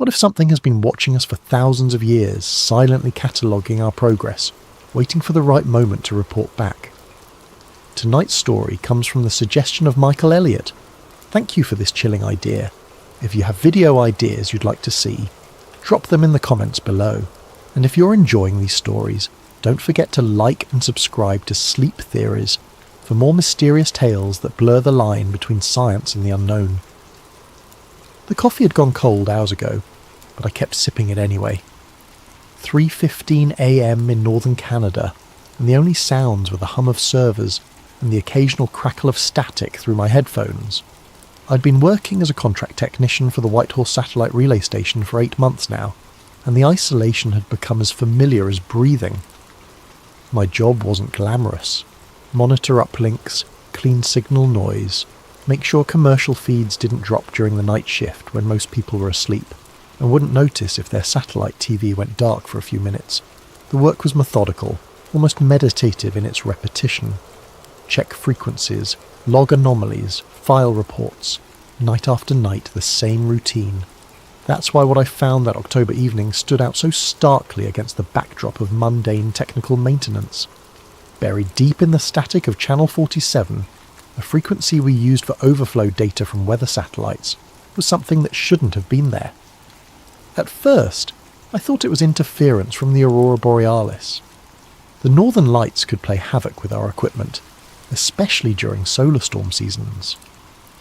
What if something has been watching us for thousands of years, silently cataloguing our progress, waiting for the right moment to report back? Tonight's story comes from the suggestion of Michael Elliott. Thank you for this chilling idea. If you have video ideas you'd like to see, drop them in the comments below. And if you're enjoying these stories, don't forget to like and subscribe to Sleep Theories for more mysterious tales that blur the line between science and the unknown. The coffee had gone cold hours ago, but I kept sipping it anyway. 3:15 a.m. in northern Canada, and the only sounds were the hum of servers and the occasional crackle of static through my headphones. I'd been working as a contract technician for the Whitehorse Satellite Relay Station for 8 months now, and the isolation had become as familiar as breathing. My job wasn't glamorous. Monitor uplinks, clean signal noise, make sure commercial feeds didn't drop during the night shift when most people were asleep, and wouldn't notice if their satellite TV went dark for a few minutes. The work was methodical, almost meditative in its repetition. Check frequencies, log anomalies, file reports, night after night the same routine. That's why what I found that October evening stood out so starkly against the backdrop of mundane technical maintenance. Buried deep in the static of Channel 47, a frequency we used for overflow data from weather satellites, was something that shouldn't have been there. At first, I thought it was interference from the Aurora Borealis. The northern lights could play havoc with our equipment, especially during solar storm seasons.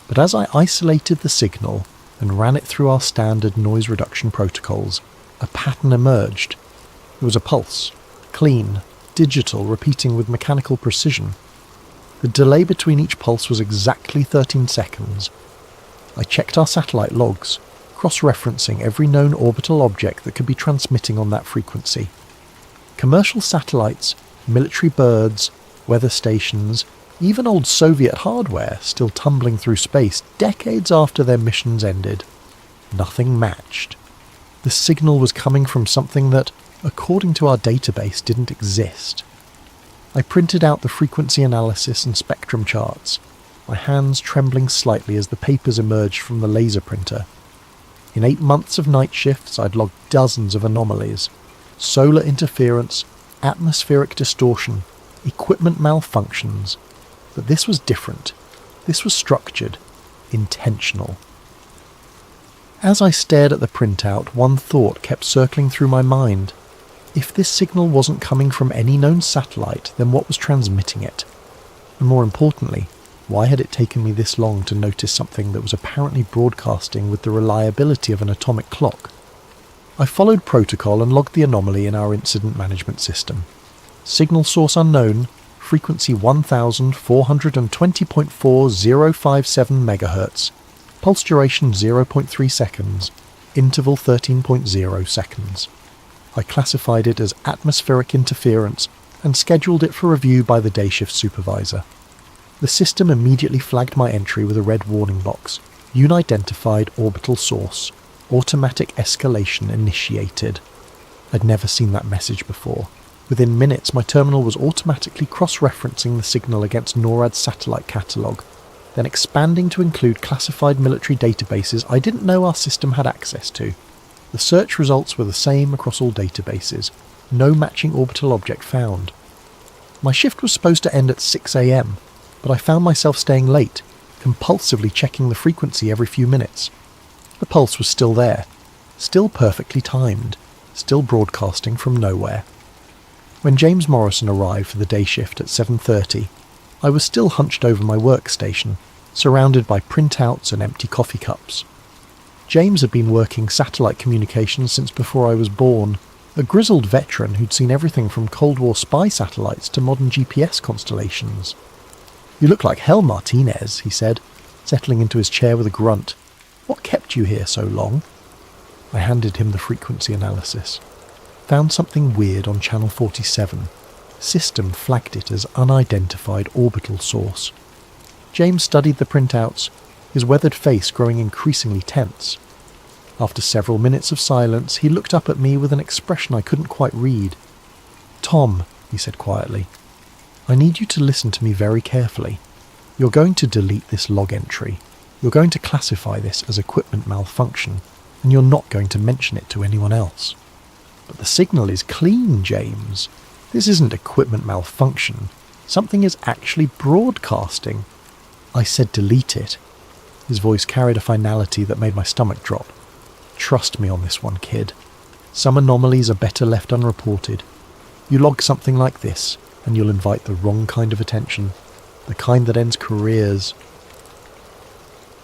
But as I isolated the signal and ran it through our standard noise reduction protocols, a pattern emerged. There was a pulse, clean, digital, repeating with mechanical precision. The delay between each pulse was exactly 13 seconds. I checked our satellite logs, cross-referencing every known orbital object that could be transmitting on that frequency. Commercial satellites, military birds, weather stations, even old Soviet hardware still tumbling through space decades after their missions ended. Nothing matched. The signal was coming from something that, according to our database, didn't exist. I printed out the frequency analysis and spectrum charts, my hands trembling slightly as the papers emerged from the laser printer. In 8 months of night shifts, I'd logged dozens of anomalies. Solar interference, atmospheric distortion, equipment malfunctions. But this was different. This was structured, intentional. As I stared at the printout, one thought kept circling through my mind. If this signal wasn't coming from any known satellite, then what was transmitting it? And more importantly, why had it taken me this long to notice something that was apparently broadcasting with the reliability of an atomic clock? I followed protocol and logged the anomaly in our incident management system. Signal source unknown, frequency 1420.4057 MHz, pulse duration 0.3 seconds, interval 13.0 seconds. I classified it as atmospheric interference and scheduled it for review by the day shift supervisor. The system immediately flagged my entry with a red warning box. Unidentified orbital source. Automatic escalation initiated. I'd never seen that message before. Within minutes, my terminal was automatically cross-referencing the signal against NORAD's satellite catalogue, then expanding to include classified military databases I didn't know our system had access to. The search results were the same across all databases. No matching orbital object found. My shift was supposed to end at 6 a.m, but I found myself staying late, compulsively checking the frequency every few minutes. The pulse was still there, still perfectly timed, still broadcasting from nowhere. When James Morrison arrived for the day shift at 7:30, I was still hunched over my workstation, surrounded by printouts and empty coffee cups. James had been working satellite communications since before I was born, a grizzled veteran who'd seen everything from Cold War spy satellites to modern GPS constellations. "You look like hell, Martinez," he said, settling into his chair with a grunt. "What kept you here so long?" I handed him the frequency analysis. Found something weird on Channel 47. System flagged it as unidentified orbital source. James studied the printouts, his weathered face growing increasingly tense. After several minutes of silence, he looked up at me with an expression I couldn't quite read. "Tom," he said quietly, "I need you to listen to me very carefully. You're going to delete this log entry. You're going to classify this as equipment malfunction. and you're not going to mention it to anyone else. But the signal is clean, James. This isn't equipment malfunction. Something is actually broadcasting. I said delete it. His voice carried a finality that made my stomach drop. Trust me on this one, kid. Some anomalies are better left unreported. You log something like this, and you'll invite the wrong kind of attention. The kind that ends careers.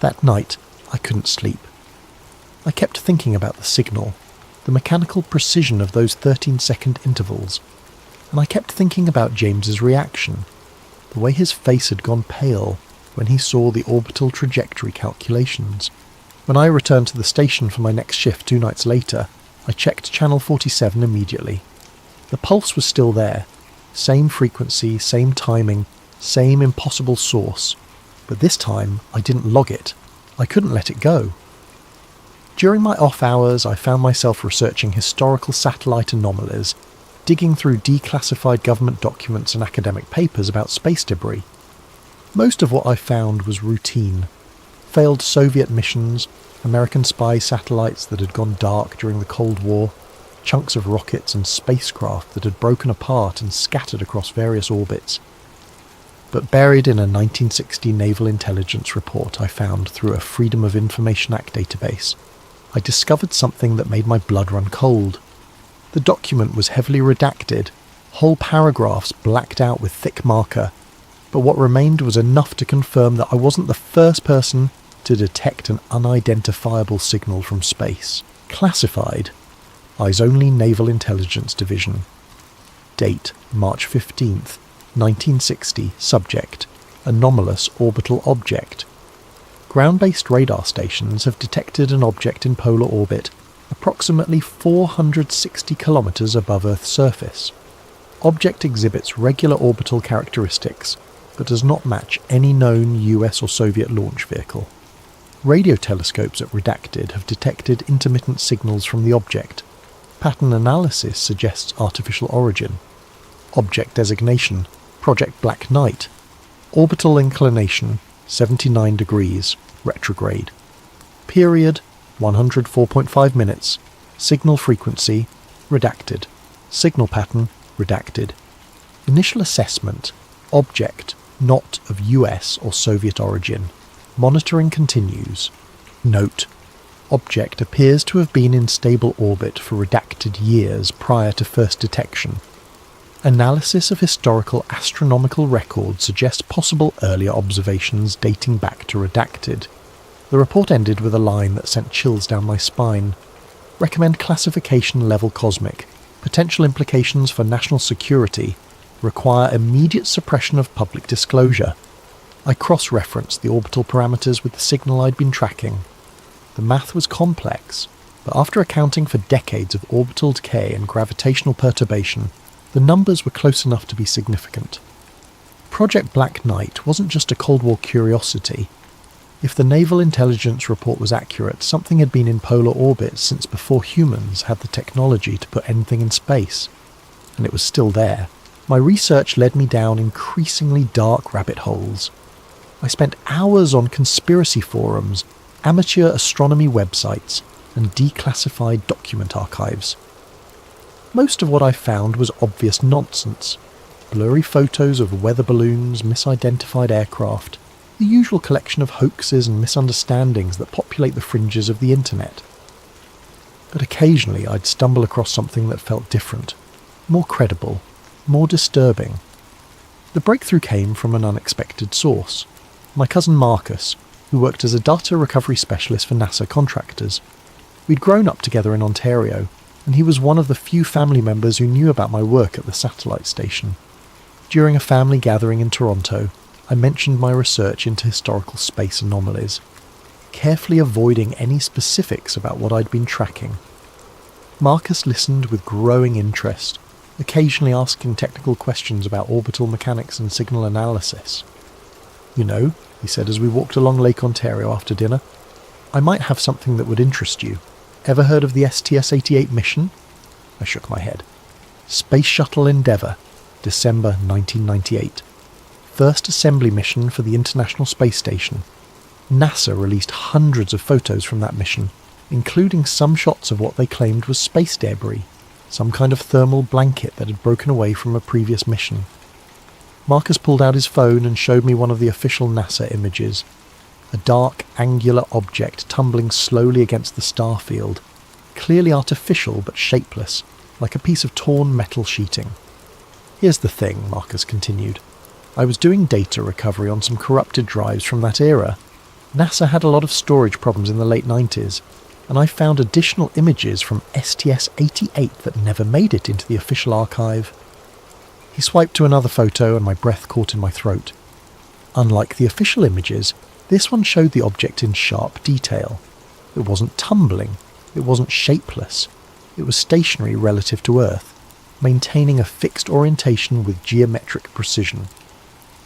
That night, I couldn't sleep. I kept thinking about the signal, the mechanical precision of those 13-second intervals, and I kept thinking about James's reaction, the way his face had gone pale when he saw the orbital trajectory calculations. When I returned to the station for my next shift 2 nights later, I checked channel 47 immediately. The pulse was still there, same frequency, same timing, same impossible source, but this time I didn't log it. I couldn't let it go. During my off hours, I found myself researching historical satellite anomalies, digging through declassified government documents and academic papers about space debris. Most of what I found was routine. Failed Soviet missions, American spy satellites that had gone dark during the Cold War, chunks of rockets and spacecraft that had broken apart and scattered across various orbits. But buried in a 1960 naval intelligence report I found through a Freedom of Information Act database, I discovered something that made my blood run cold. The document was heavily redacted, whole paragraphs blacked out with thick marker, but what remained was enough to confirm that I wasn't the first person to detect an unidentifiable signal from space. Classified, Eyes Only Naval Intelligence Division. Date, March 15th, 1960. Subject, anomalous orbital object. Ground-based radar stations have detected an object in polar orbit approximately 460 kilometers above Earth's surface. Object exhibits regular orbital characteristics, but does not match any known US or Soviet launch vehicle. Radio telescopes at Redacted have detected intermittent signals from the object. Pattern analysis suggests artificial origin. Object designation, Project Black Knight. Orbital inclination, 79 degrees, retrograde. Period, 104.5 minutes. Signal frequency, redacted. Signal pattern, redacted. Initial assessment, object, not of US or Soviet origin. Monitoring continues. Note, object appears to have been in stable orbit for redacted years prior to first detection. Analysis of historical astronomical records suggests possible earlier observations dating back to redacted. The report ended with a line that sent chills down my spine. Recommend classification level cosmic. Potential implications for national security. Require immediate suppression of public disclosure. I cross-referenced the orbital parameters with the signal I'd been tracking. The math was complex, but after accounting for decades of orbital decay and gravitational perturbation, the numbers were close enough to be significant. Project Black Knight wasn't just a Cold War curiosity. If the naval intelligence report was accurate, something had been in polar orbit since before humans had the technology to put anything in space. And it was still there. My research led me down increasingly dark rabbit holes. I spent hours on conspiracy forums, amateur astronomy websites, and declassified document archives. Most of what I found was obvious nonsense. Blurry photos of weather balloons, misidentified aircraft, the usual collection of hoaxes and misunderstandings that populate the fringes of the internet. But occasionally I'd stumble across something that felt different, more credible, more disturbing. The breakthrough came from an unexpected source. My cousin Marcus, who worked as a data recovery specialist for NASA contractors. We'd grown up together in Ontario, and he was one of the few family members who knew about my work at the satellite station. During a family gathering in Toronto, I mentioned my research into historical space anomalies, carefully avoiding any specifics about what I'd been tracking. Marcus listened with growing interest, occasionally asking technical questions about orbital mechanics and signal analysis. "You know," he said as we walked along Lake Ontario after dinner, "I might have something that would interest you. Ever heard of the STS-88 mission?" I shook my head. Space Shuttle Endeavour, December 1998. First assembly mission for the International Space Station. NASA released hundreds of photos from that mission, including some shots of what they claimed was space debris, some kind of thermal blanket that had broken away from a previous mission. Marcus pulled out his phone and showed me one of the official NASA images. A dark, angular object tumbling slowly against the star field, clearly artificial but shapeless, like a piece of torn metal sheeting. Here's the thing, Marcus continued. I was doing data recovery on some corrupted drives from that era. NASA had a lot of storage problems in the late 90s, and I found additional images from STS-88 that never made it into the official archive. He swiped to another photo and my breath caught in my throat. Unlike the official images, this one showed the object in sharp detail. It wasn't tumbling, it wasn't shapeless, it was stationary relative to Earth, maintaining a fixed orientation with geometric precision.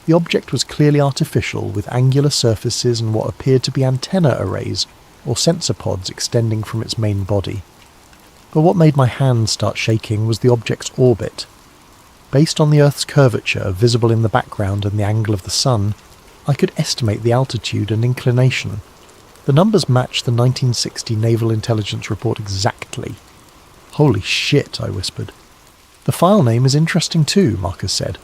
The object was clearly artificial, with angular surfaces and what appeared to be antenna arrays or sensor pods extending from its main body. But what made my hands start shaking was the object's orbit. Based on the Earth's curvature visible in the background and the angle of the sun, I could estimate the altitude and inclination. The numbers matched the 1960 Naval Intelligence Report exactly. Holy shit, I whispered. The file name is interesting too, Marcus said.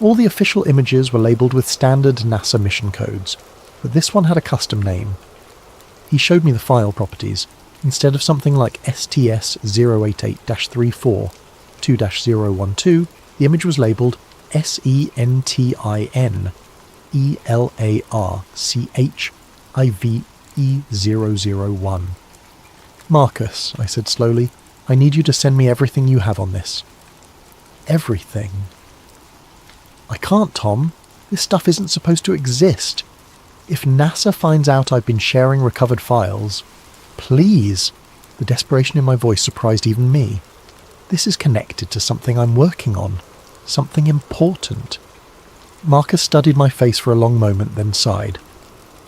All the official images were labelled with standard NASA mission codes, but this one had a custom name. He showed me the file properties. Instead of something like STS-088-34 2-012, the image was labelled SENTIN ELARCHIVE001. Marcus, I said slowly, I need you to send me everything you have on this. Everything. I can't, Tom. This stuff isn't supposed to exist. If NASA finds out I've been sharing recovered files, please. The desperation in my voice surprised even me. This is connected to something I'm working on. Something important. Marcus studied my face for a long moment, then sighed.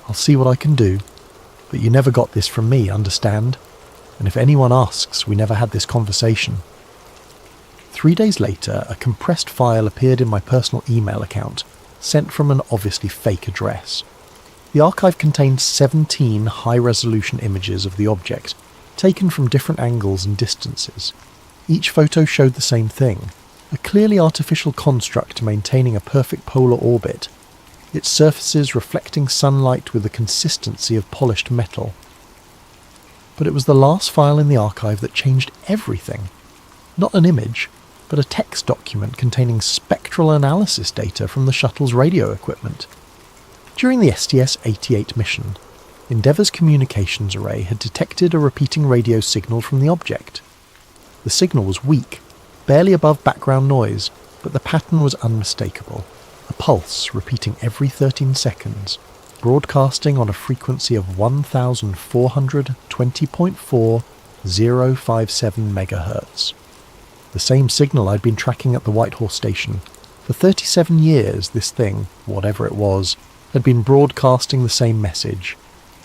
I'll see what I can do. But you never got this from me, understand? And if anyone asks, we never had this conversation. 3 days later, a compressed file appeared in my personal email account, sent from an obviously fake address. The archive contained 17 high-resolution images of the object, taken from different angles and distances. Each photo showed the same thing, a clearly artificial construct maintaining a perfect polar orbit, its surfaces reflecting sunlight with the consistency of polished metal. But it was the last file in the archive that changed everything. Not an image, but a text document containing spectral analysis data from the shuttle's radio equipment. During the STS-88 mission, Endeavour's communications array had detected a repeating radio signal from the object. The signal was weak, barely above background noise, but the pattern was unmistakable. A pulse repeating every 13 seconds, broadcasting on a frequency of 1420.4057 MHz. The same signal I'd been tracking at the White Horse Station. For 37 years, this thing, whatever it was, had been broadcasting the same message.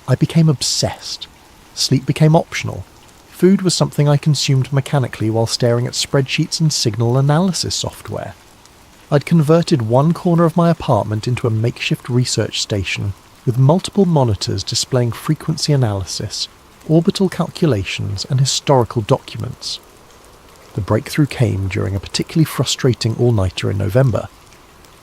I became obsessed. Sleep became optional. Food was something I consumed mechanically while staring at spreadsheets and signal analysis software. I'd converted one corner of my apartment into a makeshift research station with multiple monitors displaying frequency analysis, orbital calculations, and historical documents. The breakthrough came during a particularly frustrating all-nighter in November.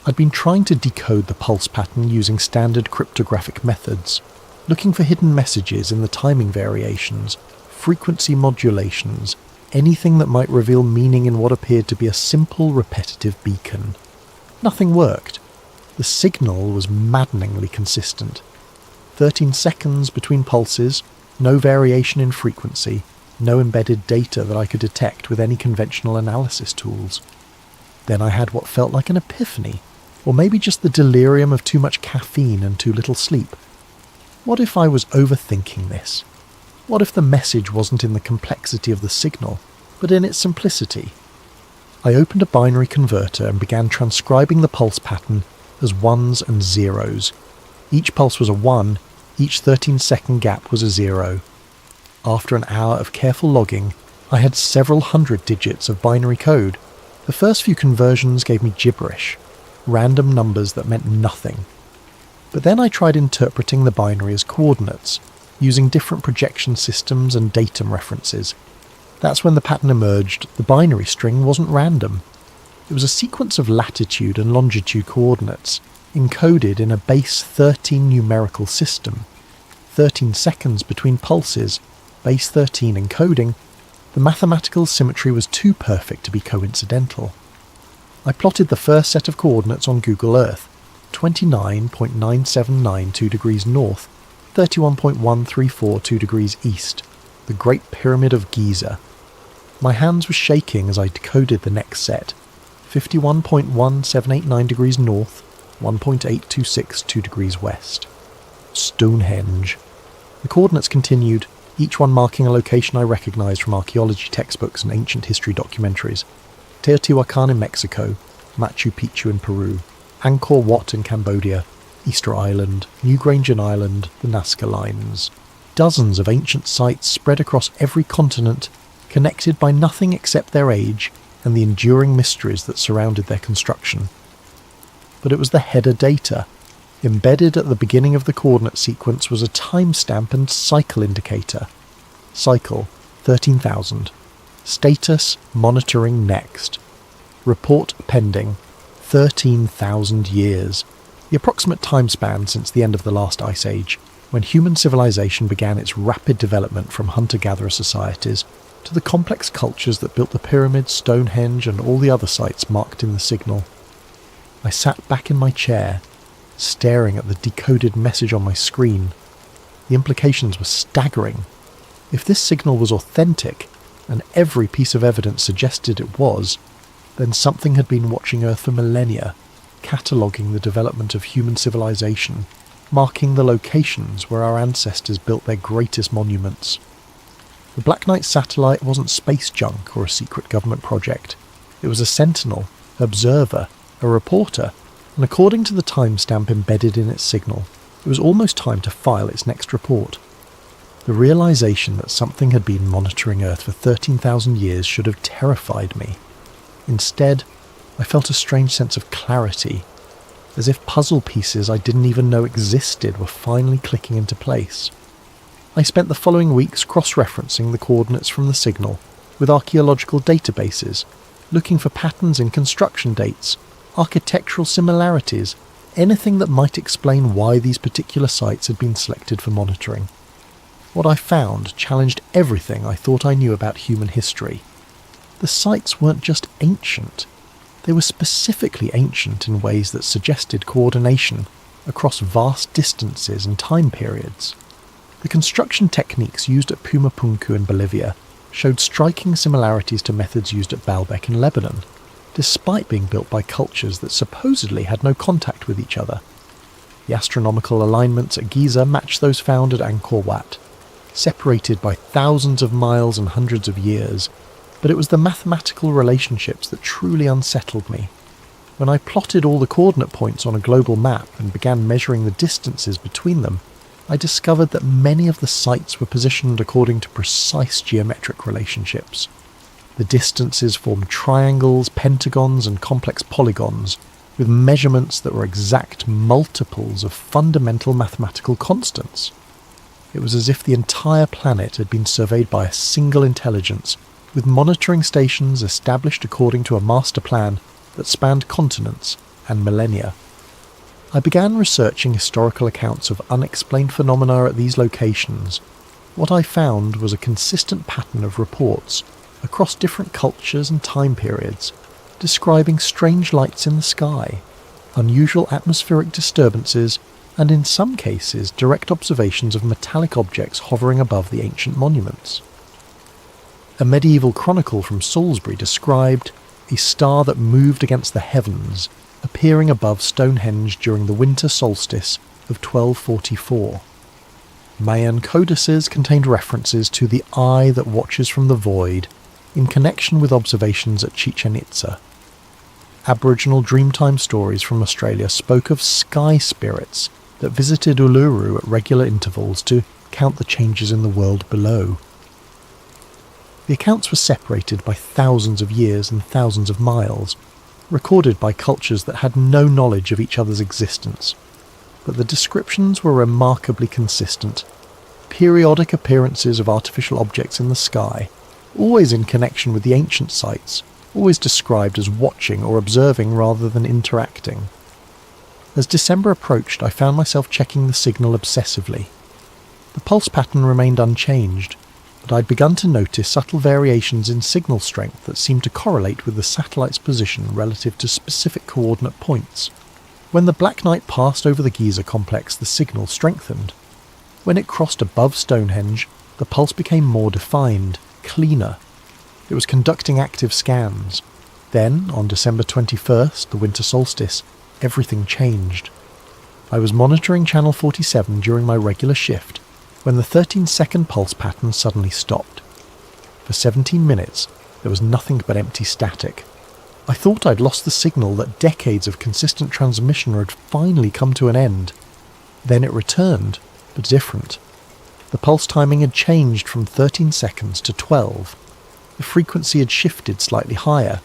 I'd been trying to decode the pulse pattern using standard cryptographic methods, looking for hidden messages in the timing variations, frequency modulations, anything that might reveal meaning in what appeared to be a simple, repetitive beacon. Nothing worked. The signal was maddeningly consistent. 13 seconds between pulses, no variation in frequency, no embedded data that I could detect with any conventional analysis tools. Then I had what felt like an epiphany, or maybe just the delirium of too much caffeine and too little sleep. What if I was overthinking this? What if the message wasn't in the complexity of the signal, but in its simplicity? I opened a binary converter and began transcribing the pulse pattern as ones and zeros. Each pulse was a 1, each 13-second gap was a 0. After an hour of careful logging, I had several hundred digits of binary code. The first few conversions gave me gibberish, random numbers that meant nothing. But then I tried interpreting the binary as coordinates, using different projection systems and datum references. That's when the pattern emerged. The binary string wasn't random. It was a sequence of latitude and longitude coordinates, encoded in a base 13 numerical system. 13 seconds between pulses, base 13 encoding. The mathematical symmetry was too perfect to be coincidental. I plotted the first set of coordinates on Google Earth, 29.9792 degrees north, 31.1342 degrees east, the Great Pyramid of Giza. My hands were shaking as I decoded the next set, 51.1789 degrees north, 1.8262 degrees west. Stonehenge. The coordinates continued, each one marking a location I recognised from archaeology textbooks and ancient history documentaries. Teotihuacan in Mexico, Machu Picchu in Peru, Angkor Wat in Cambodia, Easter Island, Newgrange Island, the Nazca Lines. Dozens of ancient sites spread across every continent, connected by nothing except their age and the enduring mysteries that surrounded their construction. But it was the header data. Embedded at the beginning of the coordinate sequence was a timestamp and cycle indicator. Cycle, 13,000. Status, monitoring next. Report pending, 13,000 years. The approximate time span since the end of the last ice age, when human civilization began its rapid development from hunter-gatherer societies to the complex cultures that built the pyramids, Stonehenge, and all the other sites marked in the signal. I sat back in my chair, staring at the decoded message on my screen. The implications were staggering. If this signal was authentic, and every piece of evidence suggested it was, then something had been watching Earth for millennia, cataloguing the development of human civilization, marking the locations where our ancestors built their greatest monuments. The Black Knight satellite wasn't space junk or a secret government project. It was a sentinel, observer, a reporter, and according to the timestamp embedded in its signal, it was almost time to file its next report. The realization that something had been monitoring Earth for 13,000 years should have terrified me. Instead, I felt a strange sense of clarity, as if puzzle pieces I didn't even know existed were finally clicking into place. I spent the following weeks cross-referencing the coordinates from the signal with archaeological databases, looking for patterns in construction dates, architectural similarities, anything that might explain why these particular sites had been selected for monitoring. What I found challenged everything I thought I knew about human history. The sites weren't just ancient, they were specifically ancient in ways that suggested coordination across vast distances and time periods. The construction techniques used at Pumapunku in Bolivia showed striking similarities to methods used at Baalbek in Lebanon, despite being built by cultures that supposedly had no contact with each other. The astronomical alignments at Giza matched those found at Angkor Wat, separated by thousands of miles and hundreds of years, but it was the mathematical relationships that truly unsettled me. When I plotted all the coordinate points on a global map and began measuring the distances between them, I discovered that many of the sites were positioned according to precise geometric relationships. The distances formed triangles, pentagons, and complex polygons, with measurements that were exact multiples of fundamental mathematical constants. It was as if the entire planet had been surveyed by a single intelligence, with monitoring stations established according to a master plan that spanned continents and millennia. I began researching historical accounts of unexplained phenomena at these locations. What I found was a consistent pattern of reports across different cultures and time periods, describing strange lights in the sky, unusual atmospheric disturbances, and in some cases direct observations of metallic objects hovering above the ancient monuments. A medieval chronicle from Salisbury described a star that moved against the heavens, appearing above Stonehenge during the winter solstice of 1244. Mayan codices contained references to the eye that watches from the void in connection with observations at Chichen Itza. Aboriginal Dreamtime stories from Australia spoke of sky spirits that visited Uluru at regular intervals to count the changes in the world below. The accounts were separated by thousands of years and thousands of miles, recorded by cultures that had no knowledge of each other's existence, but the descriptions were remarkably consistent. periodic appearances of artificial objects in the sky, always in connection with the ancient sites, always described as watching or observing rather than interacting. As December approached, I found myself checking the signal obsessively. The pulse pattern remained unchanged, but I'd begun to notice subtle variations in signal strength that seemed to correlate with the satellite's position relative to specific coordinate points. When the Black Knight passed over the Giza complex, the signal strengthened. When it crossed above Stonehenge, the pulse became more defined, cleaner. It was conducting active scans. Then, on December 21st, the winter solstice, everything changed. I was monitoring Channel 47 during my regular shift, when the 13-second pulse pattern suddenly stopped. For 17 minutes, there was nothing but empty static. I thought I'd lost the signal, that decades of consistent transmission had finally come to an end. Then it returned, but different. The pulse timing had changed from 13 seconds to 12. The frequency had shifted slightly higher,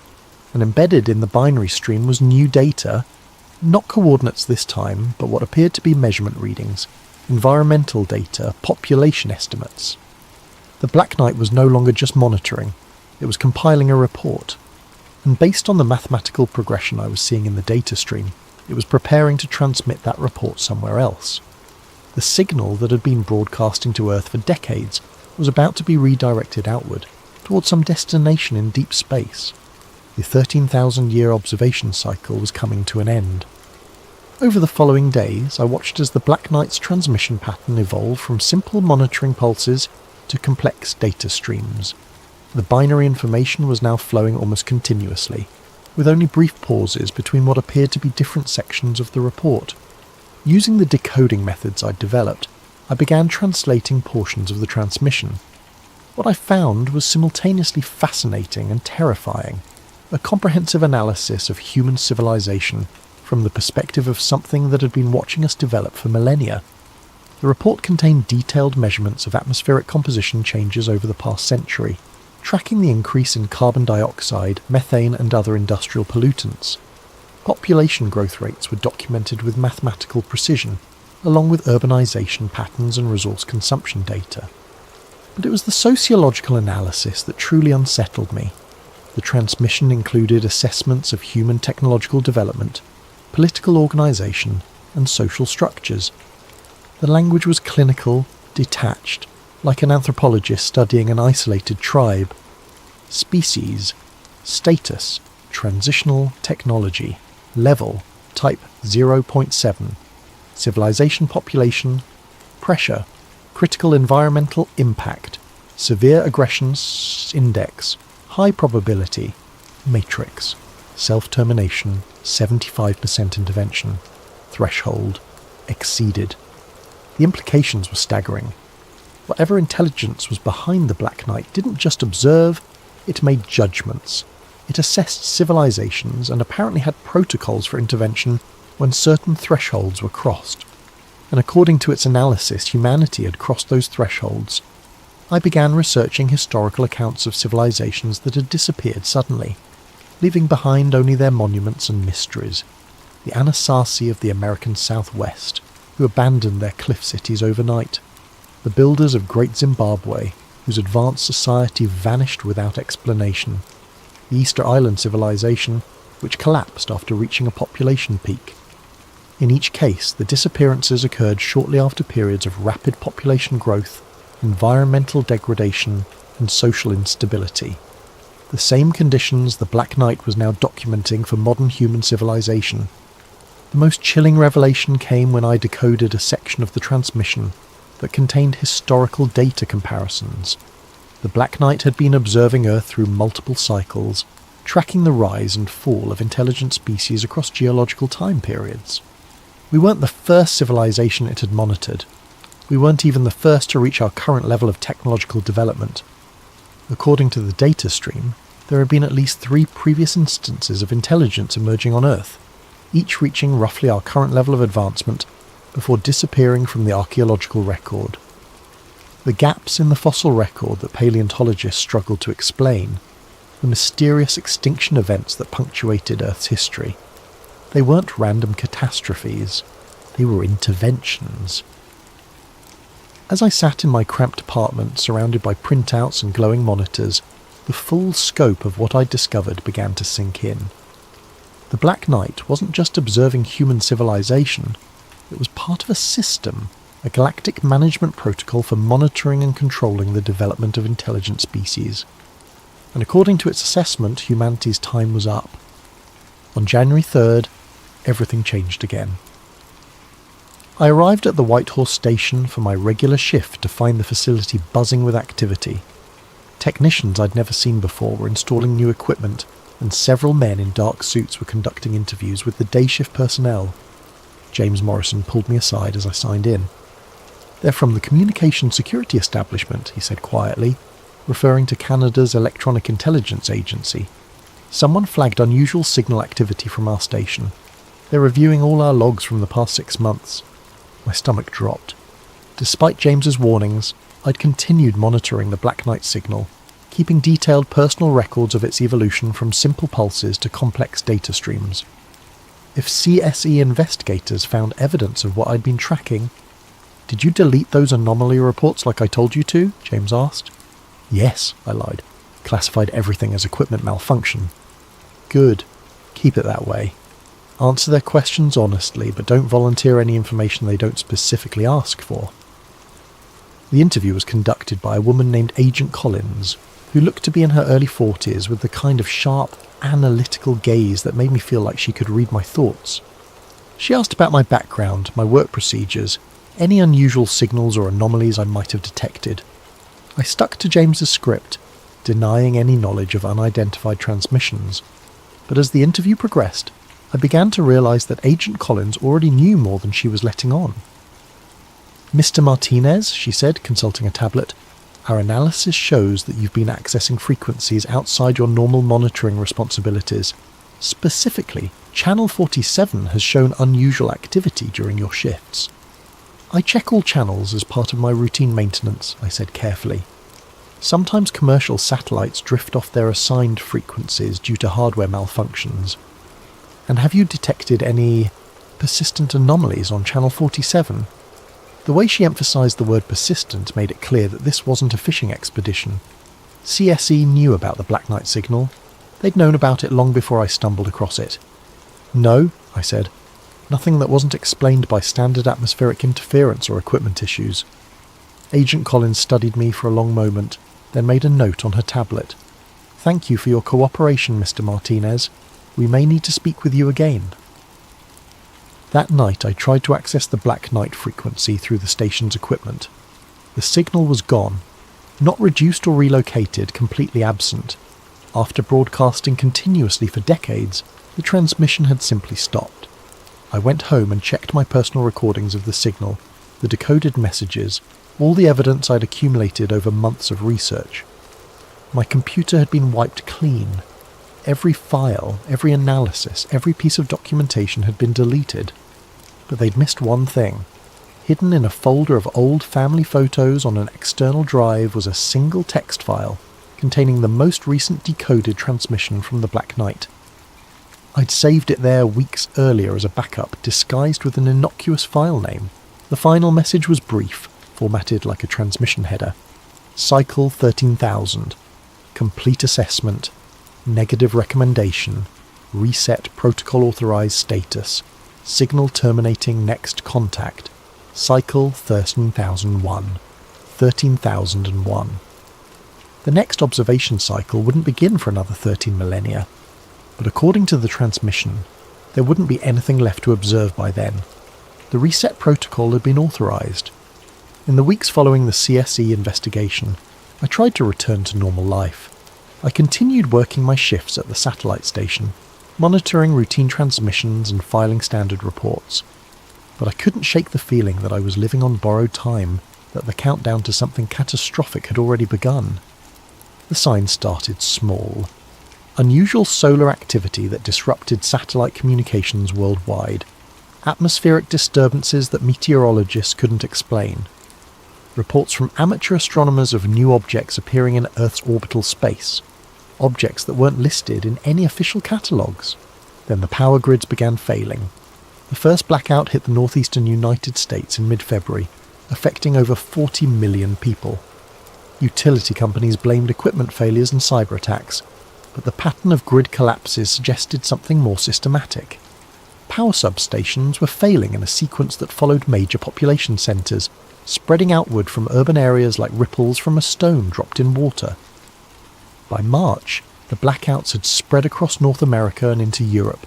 and embedded in the binary stream was new data, not coordinates this time, but what appeared to be measurement readings, environmental data, population estimates. The Black Knight was no longer just monitoring, it was compiling a report. And based on the mathematical progression I was seeing in the data stream, it was preparing to transmit that report somewhere else. The signal that had been broadcasting to Earth for decades was about to be redirected outward, towards some destination in deep space. The 13,000-year observation cycle was coming to an end. Over the following days, I watched as the Black Knight's transmission pattern evolved from simple monitoring pulses to complex data streams. The binary information was now flowing almost continuously, with only brief pauses between what appeared to be different sections of the report. Using the decoding methods I'd developed, I began translating portions of the transmission. What I found was simultaneously fascinating and terrifying, a comprehensive analysis of human civilization from the perspective of something that had been watching us develop for millennia. The report contained detailed measurements of atmospheric composition changes over the past century, tracking the increase in carbon dioxide, methane and other industrial pollutants. Population growth rates were documented with mathematical precision, along with urbanization patterns and resource consumption data. But it was the sociological analysis that truly unsettled me. The transmission included assessments of human technological development, political organization, and social structures. The language was clinical, detached, like an anthropologist studying an isolated tribe. Species, status, transitional technology, level, type 0.7, civilization population, pressure, critical environmental impact, severe aggression index, high probability, matrix, self-termination, 75% intervention, threshold, exceeded. The implications were staggering. Whatever intelligence was behind the Black Knight didn't just observe, it made judgments. It assessed civilizations and apparently had protocols for intervention when certain thresholds were crossed. And according to its analysis, humanity had crossed those thresholds. I began researching historical accounts of civilizations that had disappeared suddenly, leaving behind only their monuments and mysteries. The Anasazi of the American Southwest, who abandoned their cliff cities overnight. The builders of Great Zimbabwe, whose advanced society vanished without explanation. The Easter Island civilization, which collapsed after reaching a population peak. In each case, the disappearances occurred shortly after periods of rapid population growth, environmental degradation, and social instability. The same conditions the Black Knight was now documenting for modern human civilization. The most chilling revelation came when I decoded a section of the transmission that contained historical data comparisons. The Black Knight had been observing Earth through multiple cycles, tracking the rise and fall of intelligent species across geological time periods. We weren't the first civilization it had monitored. We weren't even the first to reach our current level of technological development. According to the data stream, there had been at least 3 previous instances of intelligence emerging on Earth, each reaching roughly our current level of advancement before disappearing from the archaeological record. The gaps in the fossil record that paleontologists struggled to explain, the mysterious extinction events that punctuated Earth's history, they weren't random catastrophes, they were interventions. As I sat in my cramped apartment surrounded by printouts and glowing monitors, the full scope of what I'd discovered began to sink in. The Black Knight wasn't just observing human civilization, it was part of a system, a galactic management protocol for monitoring and controlling the development of intelligent species. And according to its assessment, humanity's time was up. On January 3rd, everything changed again. I arrived at the White Horse Station for my regular shift to find the facility buzzing with activity. Technicians I'd never seen before were installing new equipment, and several men in dark suits were conducting interviews with the day shift personnel. James Morrison pulled me aside as I signed in. "They're from the Communication Security Establishment," he said quietly, referring to Canada's Electronic Intelligence Agency. "Someone flagged unusual signal activity from our station. They're reviewing all our logs from the past 6 months." My stomach dropped. Despite James's warnings, I'd continued monitoring the Black Knight signal, keeping detailed personal records of its evolution from simple pulses to complex data streams. If CSE investigators found evidence of what I'd been tracking... "Did you delete those anomaly reports like I told you to?" James asked. "Yes," I lied. "Classified everything as equipment malfunction." "Good. Keep it that way. Answer their questions honestly, but don't volunteer any information they don't specifically ask for." The interview was conducted by a woman named Agent Collins, who looked to be in her early 40s with the kind of sharp, analytical gaze that made me feel like she could read my thoughts. She asked about my background, my work procedures, any unusual signals or anomalies I might have detected. I stuck to James's script, denying any knowledge of unidentified transmissions. But as the interview progressed, I began to realise that Agent Collins already knew more than she was letting on. "Mr. Martinez," she said, consulting a tablet, "our analysis shows that you've been accessing frequencies outside your normal monitoring responsibilities. Specifically, Channel 47 has shown unusual activity during your shifts." "I check all channels as part of my routine maintenance," I said carefully. "Sometimes commercial satellites drift off their assigned frequencies due to hardware malfunctions. And have you detected any persistent anomalies on Channel 47? The way she emphasised the word persistent made it clear that this wasn't a fishing expedition. CSE knew about the Black Knight signal. They'd known about it long before I stumbled across it. "No," I said. "Nothing that wasn't explained by standard atmospheric interference or equipment issues." Agent Collins studied me for a long moment, then made a note on her tablet. "Thank you for your cooperation, Mr. Martinez. We may need to speak with you again." That night I tried to access the Black Knight frequency through the station's equipment. The signal was gone. Not reduced or relocated, completely absent. After broadcasting continuously for decades, the transmission had simply stopped. I went home and checked my personal recordings of the signal, the decoded messages, all the evidence I'd accumulated over months of research. My computer had been wiped clean. Every file, every analysis, every piece of documentation had been deleted. But they'd missed one thing. Hidden in a folder of old family photos on an external drive was a single text file containing the most recent decoded transmission from the Black Knight. I'd saved it there weeks earlier as a backup, disguised with an innocuous file name. The final message was brief, formatted like a transmission header. Cycle 13,000. Complete assessment. Negative recommendation. Reset protocol authorized status. Signal terminating next contact. Cycle 13,001. 13,001. The next observation cycle wouldn't begin for another 13 millennia, but according to the transmission, there wouldn't be anything left to observe by then. The reset protocol had been authorized. In the weeks following the CSE investigation, I tried to return to normal life. I continued working my shifts at the satellite station, monitoring routine transmissions and filing standard reports. But I couldn't shake the feeling that I was living on borrowed time, that the countdown to something catastrophic had already begun. The signs started small. Unusual solar activity that disrupted satellite communications worldwide. Atmospheric disturbances that meteorologists couldn't explain. Reports from amateur astronomers of new objects appearing in Earth's orbital space. Objects that weren't listed in any official catalogues. Then the power grids began failing. The first blackout hit the northeastern United States in mid-February. affecting over 40 million people. Utility companies blamed equipment failures and cyber attacks, but the pattern of grid collapses suggested something more systematic. Power substations were failing in a sequence that followed major population centres, spreading outward from urban areas like ripples from a stone dropped in water. By March, the blackouts had spread across North America and into Europe.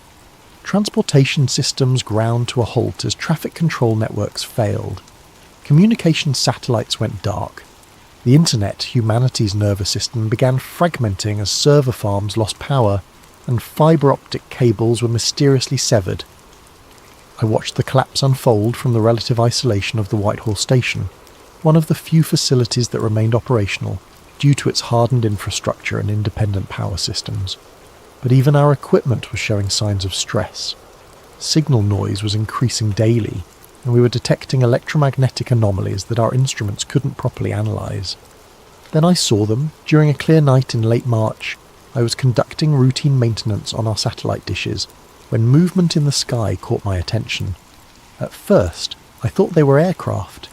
Transportation systems ground to a halt as traffic control networks failed. Communication satellites went dark. The internet, humanity's nervous system, began fragmenting as server farms lost power, and fibre optic cables were mysteriously severed. I watched the collapse unfold from the relative isolation of the Whitehall station, one of the few facilities that remained operational due to its hardened infrastructure and independent power systems. But even our equipment was showing signs of stress. Signal noise was increasing daily, and we were detecting electromagnetic anomalies that our instruments couldn't properly analyse. Then I saw them during a clear night in late March. I was conducting routine maintenance on our satellite dishes when movement in the sky caught my attention. At first, I thought they were aircraft,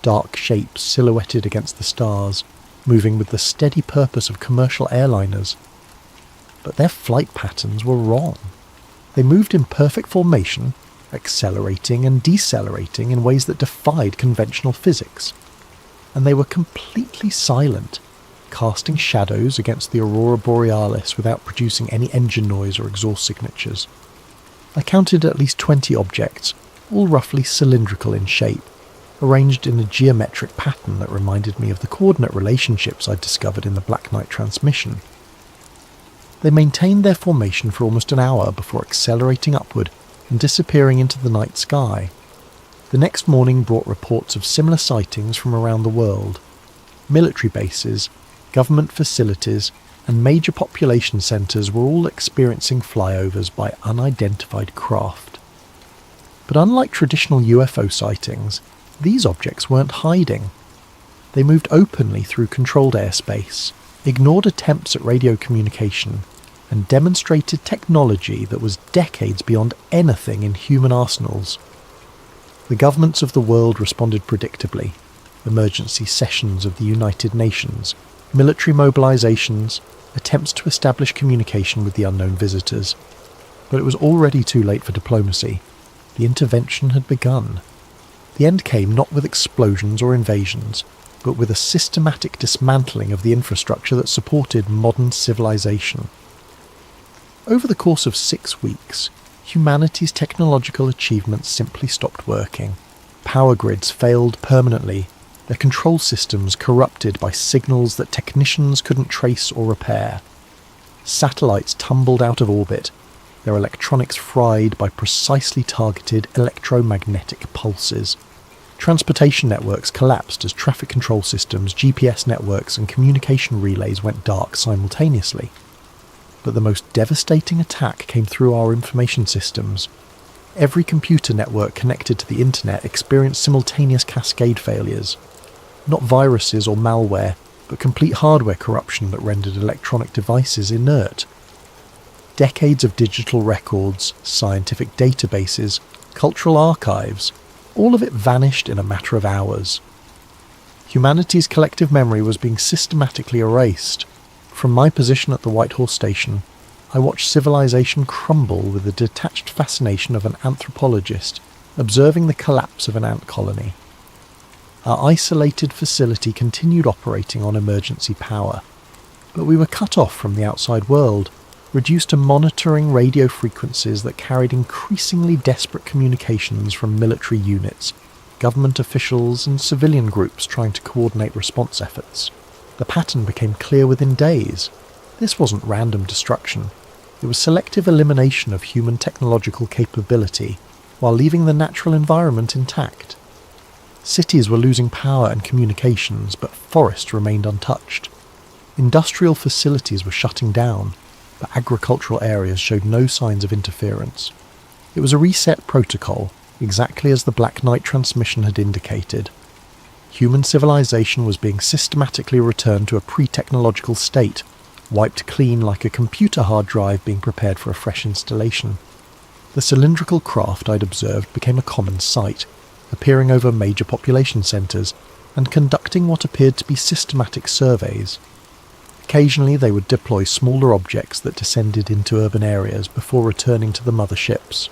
dark shapes silhouetted against the stars, moving with the steady purpose of commercial airliners. But their flight patterns were wrong. They moved in perfect formation, accelerating and decelerating in ways that defied conventional physics. And they were completely silent, casting shadows against the aurora borealis without producing any engine noise or exhaust signatures. I counted at least 20 objects, all roughly cylindrical in shape, arranged in a geometric pattern that reminded me of the coordinate relationships I'd discovered in the Black Knight transmission. They maintained their formation for almost an hour before accelerating upward and disappearing into the night sky. The next morning brought reports of similar sightings from around the world. Military bases, government facilities, and major population centres were all experiencing flyovers by unidentified craft. But unlike traditional UFO sightings, these objects weren't hiding. They moved openly through controlled airspace, ignored attempts at radio communication, and demonstrated technology that was decades beyond anything in human arsenals. The governments of the world responded predictably. Emergency sessions of the United Nations, military mobilizations, attempts to establish communication with the unknown visitors. But it was already too late for diplomacy. The intervention had begun. The end came not with explosions or invasions, but with a systematic dismantling of the infrastructure that supported modern civilization. Over the course of 6 weeks, humanity's technological achievements simply stopped working. Power grids failed permanently, their control systems corrupted by signals that technicians couldn't trace or repair. Satellites tumbled out of orbit, their electronics fried by precisely targeted electromagnetic pulses. Transportation networks collapsed as traffic control systems, GPS networks, and communication relays went dark simultaneously. But the most devastating attack came through our information systems. Every computer network connected to the internet experienced simultaneous cascade failures. Not viruses or malware, but complete hardware corruption that rendered electronic devices inert. Decades of digital records, scientific databases, cultural archives, all of it vanished in a matter of hours. Humanity's collective memory was being systematically erased. From my position at the Whitehall station, I watched civilization crumble with the detached fascination of an anthropologist observing the collapse of an ant colony. Our isolated facility continued operating on emergency power, but we were cut off from the outside world, reduced to monitoring radio frequencies that carried increasingly desperate communications from military units, government officials, and civilian groups trying to coordinate response efforts. The pattern became clear within days. This wasn't random destruction. It was selective elimination of human technological capability while leaving the natural environment intact. Cities were losing power and communications, but forests remained untouched. Industrial facilities were shutting down, but agricultural areas showed no signs of interference. It was a reset protocol, exactly as the Black Knight transmission had indicated. Human civilization was being systematically returned to a pre-technological state, wiped clean like a computer hard drive being prepared for a fresh installation. The cylindrical craft I'd observed became a common sight, appearing over major population centres and conducting what appeared to be systematic surveys. Occasionally they would deploy smaller objects that descended into urban areas before returning to the mother ships.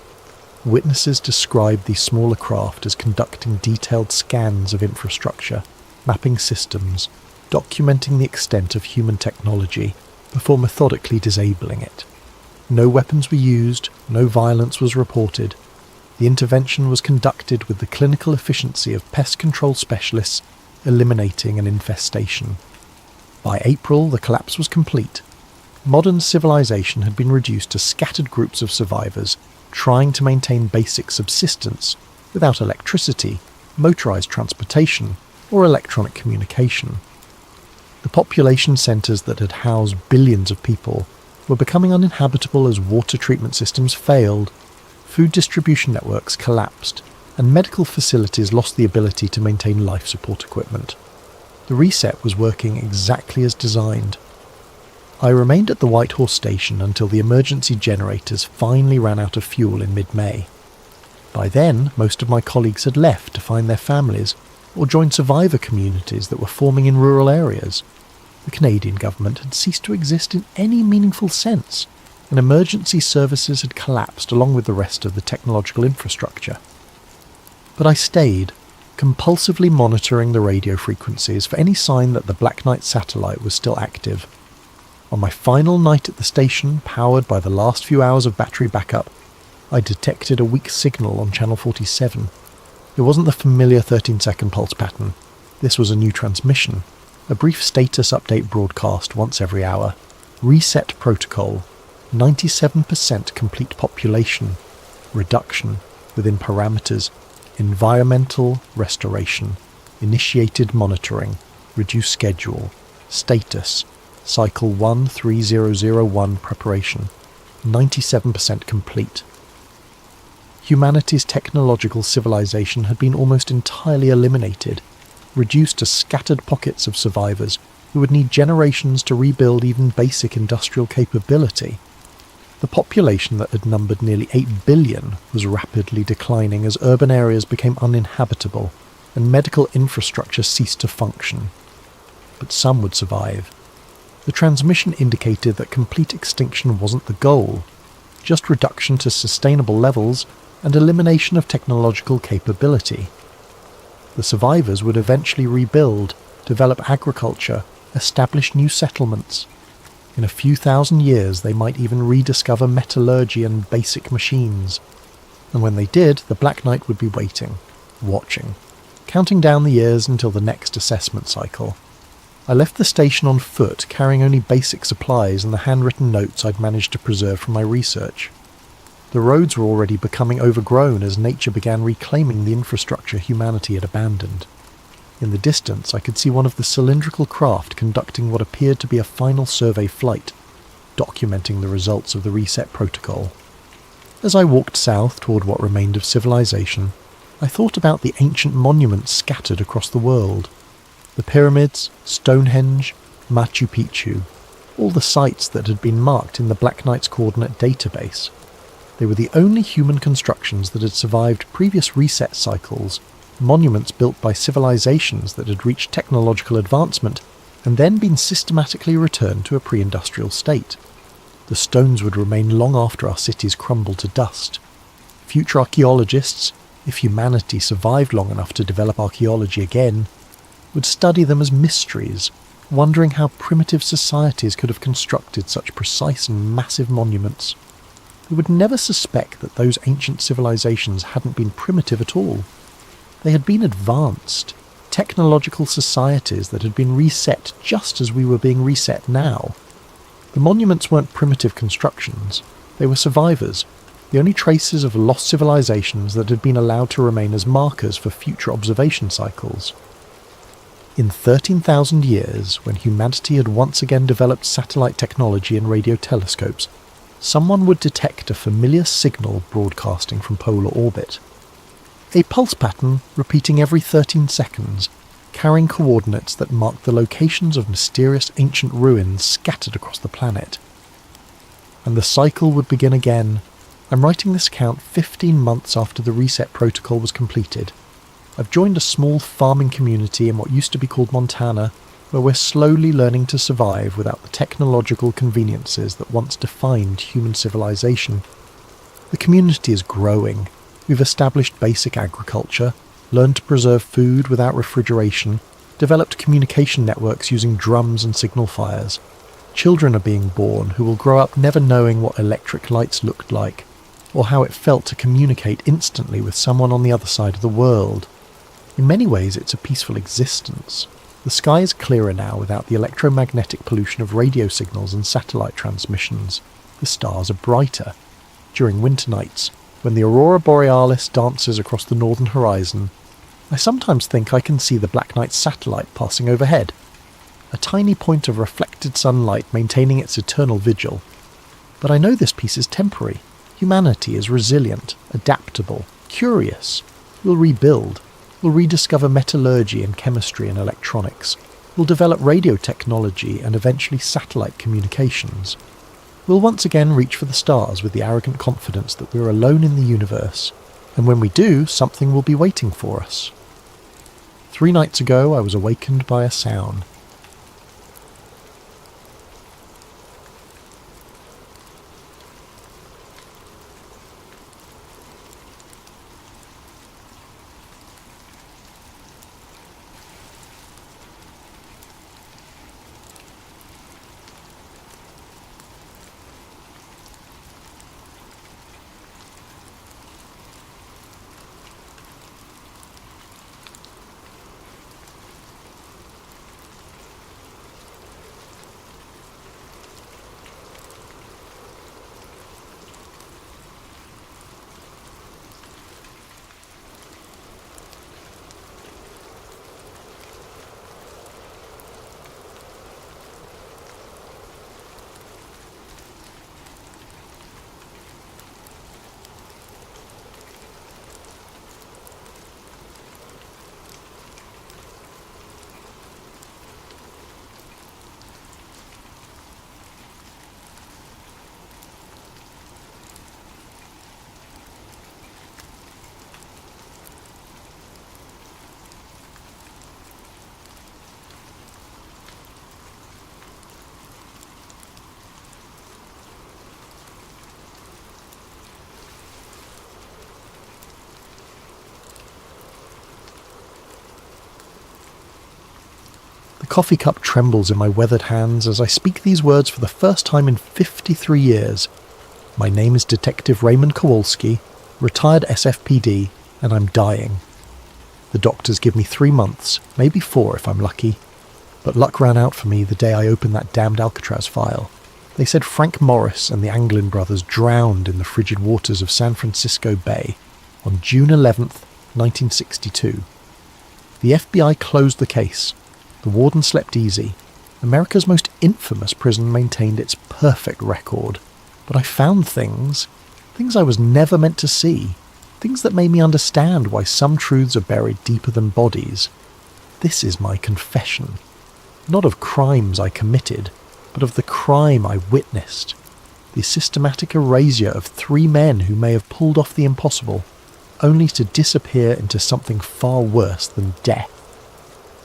Witnesses described these smaller craft as conducting detailed scans of infrastructure, mapping systems, documenting the extent of human technology before methodically disabling it. No weapons were used, no violence was reported. The intervention was conducted with the clinical efficiency of pest control specialists eliminating an infestation. By April, the collapse was complete. Modern civilization had been reduced to scattered groups of survivors trying to maintain basic subsistence without electricity, motorized transportation, or electronic communication. The population centres that had housed billions of people were becoming uninhabitable as water treatment systems failed, food distribution networks collapsed, and medical facilities lost the ability to maintain life support equipment. The reset was working exactly as designed. I remained at the White Horse Station until the emergency generators finally ran out of fuel in mid-May. By then, most of my colleagues had left to find their families or join survivor communities that were forming in rural areas. The Canadian government had ceased to exist in any meaningful sense, and emergency services had collapsed along with the rest of the technological infrastructure. But I stayed, compulsively monitoring the radio frequencies for any sign that the Black Knight satellite was still active. On my final night at the station, powered by the last few hours of battery backup, I detected a weak signal on channel 47. It wasn't the familiar 13-second pulse pattern. This was a new transmission, a brief status update broadcast once every hour. Reset protocol, 97% complete population, reduction within parameters, environmental restoration, initiated monitoring, reduced schedule, status, cycle 13001 preparation, 97% complete. Humanity's technological civilization had been almost entirely eliminated, reduced to scattered pockets of survivors who would need generations to rebuild even basic industrial capability. The population that had numbered nearly 8 billion was rapidly declining as urban areas became uninhabitable and medical infrastructure ceased to function. But some would survive. The transmission indicated that complete extinction wasn't the goal, just reduction to sustainable levels and elimination of technological capability. The survivors would eventually rebuild, develop agriculture, establish new settlements. In a few thousand years they might even rediscover metallurgy and basic machines. And when they did, the Black Knight would be waiting, watching, counting down the years until the next assessment cycle. I left the station on foot, carrying only basic supplies and the handwritten notes I'd managed to preserve from my research. The roads were already becoming overgrown as nature began reclaiming the infrastructure humanity had abandoned. In the distance I could see one of the cylindrical craft conducting what appeared to be a final survey flight, documenting the results of the reset protocol. As I walked south toward what remained of civilization, I thought about the ancient monuments scattered across the world. The pyramids, Stonehenge, Machu Picchu, all the sites that had been marked in the Black Knight's coordinate database. They were the only human constructions that had survived previous reset cycles, monuments built by civilizations that had reached technological advancement and then been systematically returned to a pre-industrial state. The stones would remain long after our cities crumbled to dust. Future archaeologists, if humanity survived long enough to develop archaeology again, would study them as mysteries, wondering how primitive societies could have constructed such precise and massive monuments. They would never suspect that those ancient civilizations hadn't been primitive at all. They had been advanced, technological societies that had been reset just as we were being reset now. The monuments weren't primitive constructions, they were survivors, the only traces of lost civilizations that had been allowed to remain as markers for future observation cycles. In 13,000 years, when humanity had once again developed satellite technology and radio telescopes, someone would detect a familiar signal broadcasting from polar orbit. A pulse pattern repeating every 13 seconds, carrying coordinates that marked the locations of mysterious ancient ruins scattered across the planet. And the cycle would begin again. I'm writing this account 15 months after the reset protocol was completed. I've joined a small farming community in what used to be called Montana, where we're slowly learning to survive without the technological conveniences that once defined human civilization. The community is growing. We've established basic agriculture, learned to preserve food without refrigeration, developed communication networks using drums and signal fires. Children are being born who will grow up never knowing what electric lights looked like, or how it felt to communicate instantly with someone on the other side of the world. In many ways, it's a peaceful existence. The sky is clearer now without the electromagnetic pollution of radio signals and satellite transmissions. The stars are brighter. During winter nights, when the aurora borealis dances across the northern horizon, I sometimes think I can see the Black Knight satellite passing overhead, a tiny point of reflected sunlight maintaining its eternal vigil. But I know this peace is temporary. Humanity is resilient, adaptable, curious. We'll rebuild. We'll rediscover metallurgy and chemistry and electronics. We'll develop radio technology and eventually satellite communications. We'll once again reach for the stars with the arrogant confidence that we're alone in the universe, and when we do, something will be waiting for us. 3 nights ago, I was awakened by a sound. The coffee cup trembles in my weathered hands as I speak these words for the first time in 53 years. My name is Detective Raymond Kowalski, retired SFPD, and I'm dying. The doctors give me 3 months, maybe 4 if I'm lucky. But luck ran out for me the day I opened that damned Alcatraz file. They said Frank Morris and the Anglin brothers drowned in the frigid waters of San Francisco Bay on June 11th, 1962. The FBI closed the case. The warden slept easy. America's most infamous prison maintained its perfect record. But I found things I was never meant to see. Things that made me understand why some truths are buried deeper than bodies. This is my confession. Not of crimes I committed, but of the crime I witnessed. The systematic erasure of 3 men who may have pulled off the impossible, only to disappear into something far worse than death.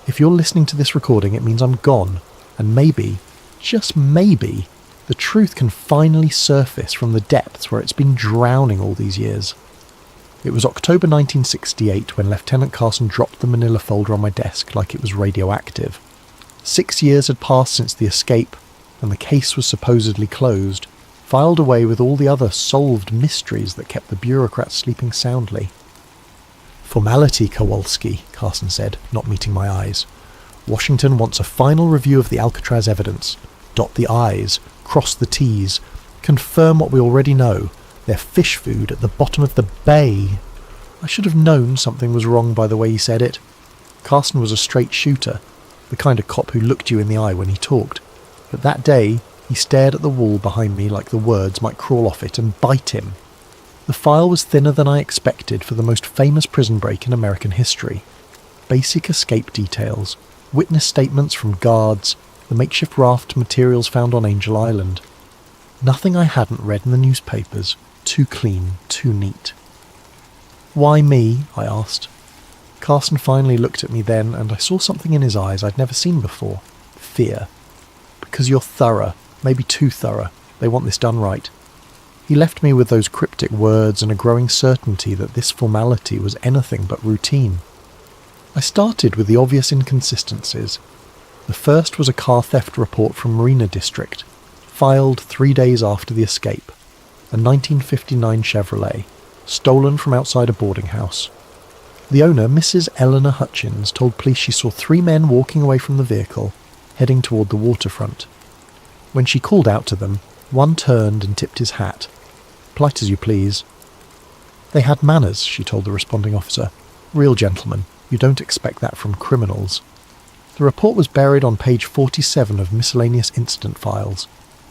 If you're listening to this recording, it means I'm gone, and maybe, just maybe, the truth can finally surface from the depths where it's been drowning all these years. It was October 1968 when Lieutenant Carson dropped the manila folder on my desk like it was radioactive. 6 years had passed since the escape, and the case was supposedly closed, filed away with all the other solved mysteries that kept the bureaucrats sleeping soundly. "Formality, Kowalski," Carson said, not meeting my eyes. "Washington wants a final review of the Alcatraz evidence. Dot the I's, cross the T's, confirm what we already know. They're fish food at the bottom of the bay." I should have known something was wrong by the way he said it. Carson was a straight shooter, the kind of cop who looked you in the eye when he talked. But that day, he stared at the wall behind me like the words might crawl off it and bite him. The file was thinner than I expected for the most famous prison break in American history. Basic escape details, witness statements from guards, the makeshift raft materials found on Angel Island. Nothing I hadn't read in the newspapers. Too clean, too neat. "Why me?" I asked. Carson finally looked at me then, and I saw something in his eyes I'd never seen before. Fear. Because you're thorough, maybe too thorough. They want this done right. He left me with those cryptic words and a growing certainty that this formality was anything but routine. I started with the obvious inconsistencies. The first was a car theft report from Marina District, filed 3 days after the escape. A 1959 Chevrolet, stolen from outside a boarding house. The owner, Mrs. Eleanor Hutchins, told police she saw 3 men walking away from the vehicle, heading toward the waterfront. When she called out to them, one turned and tipped his hat. "Polite as you please." They had manners, she told the responding officer. "Real gentlemen. You don't expect that from criminals." The report was buried on page 47 of miscellaneous incident files.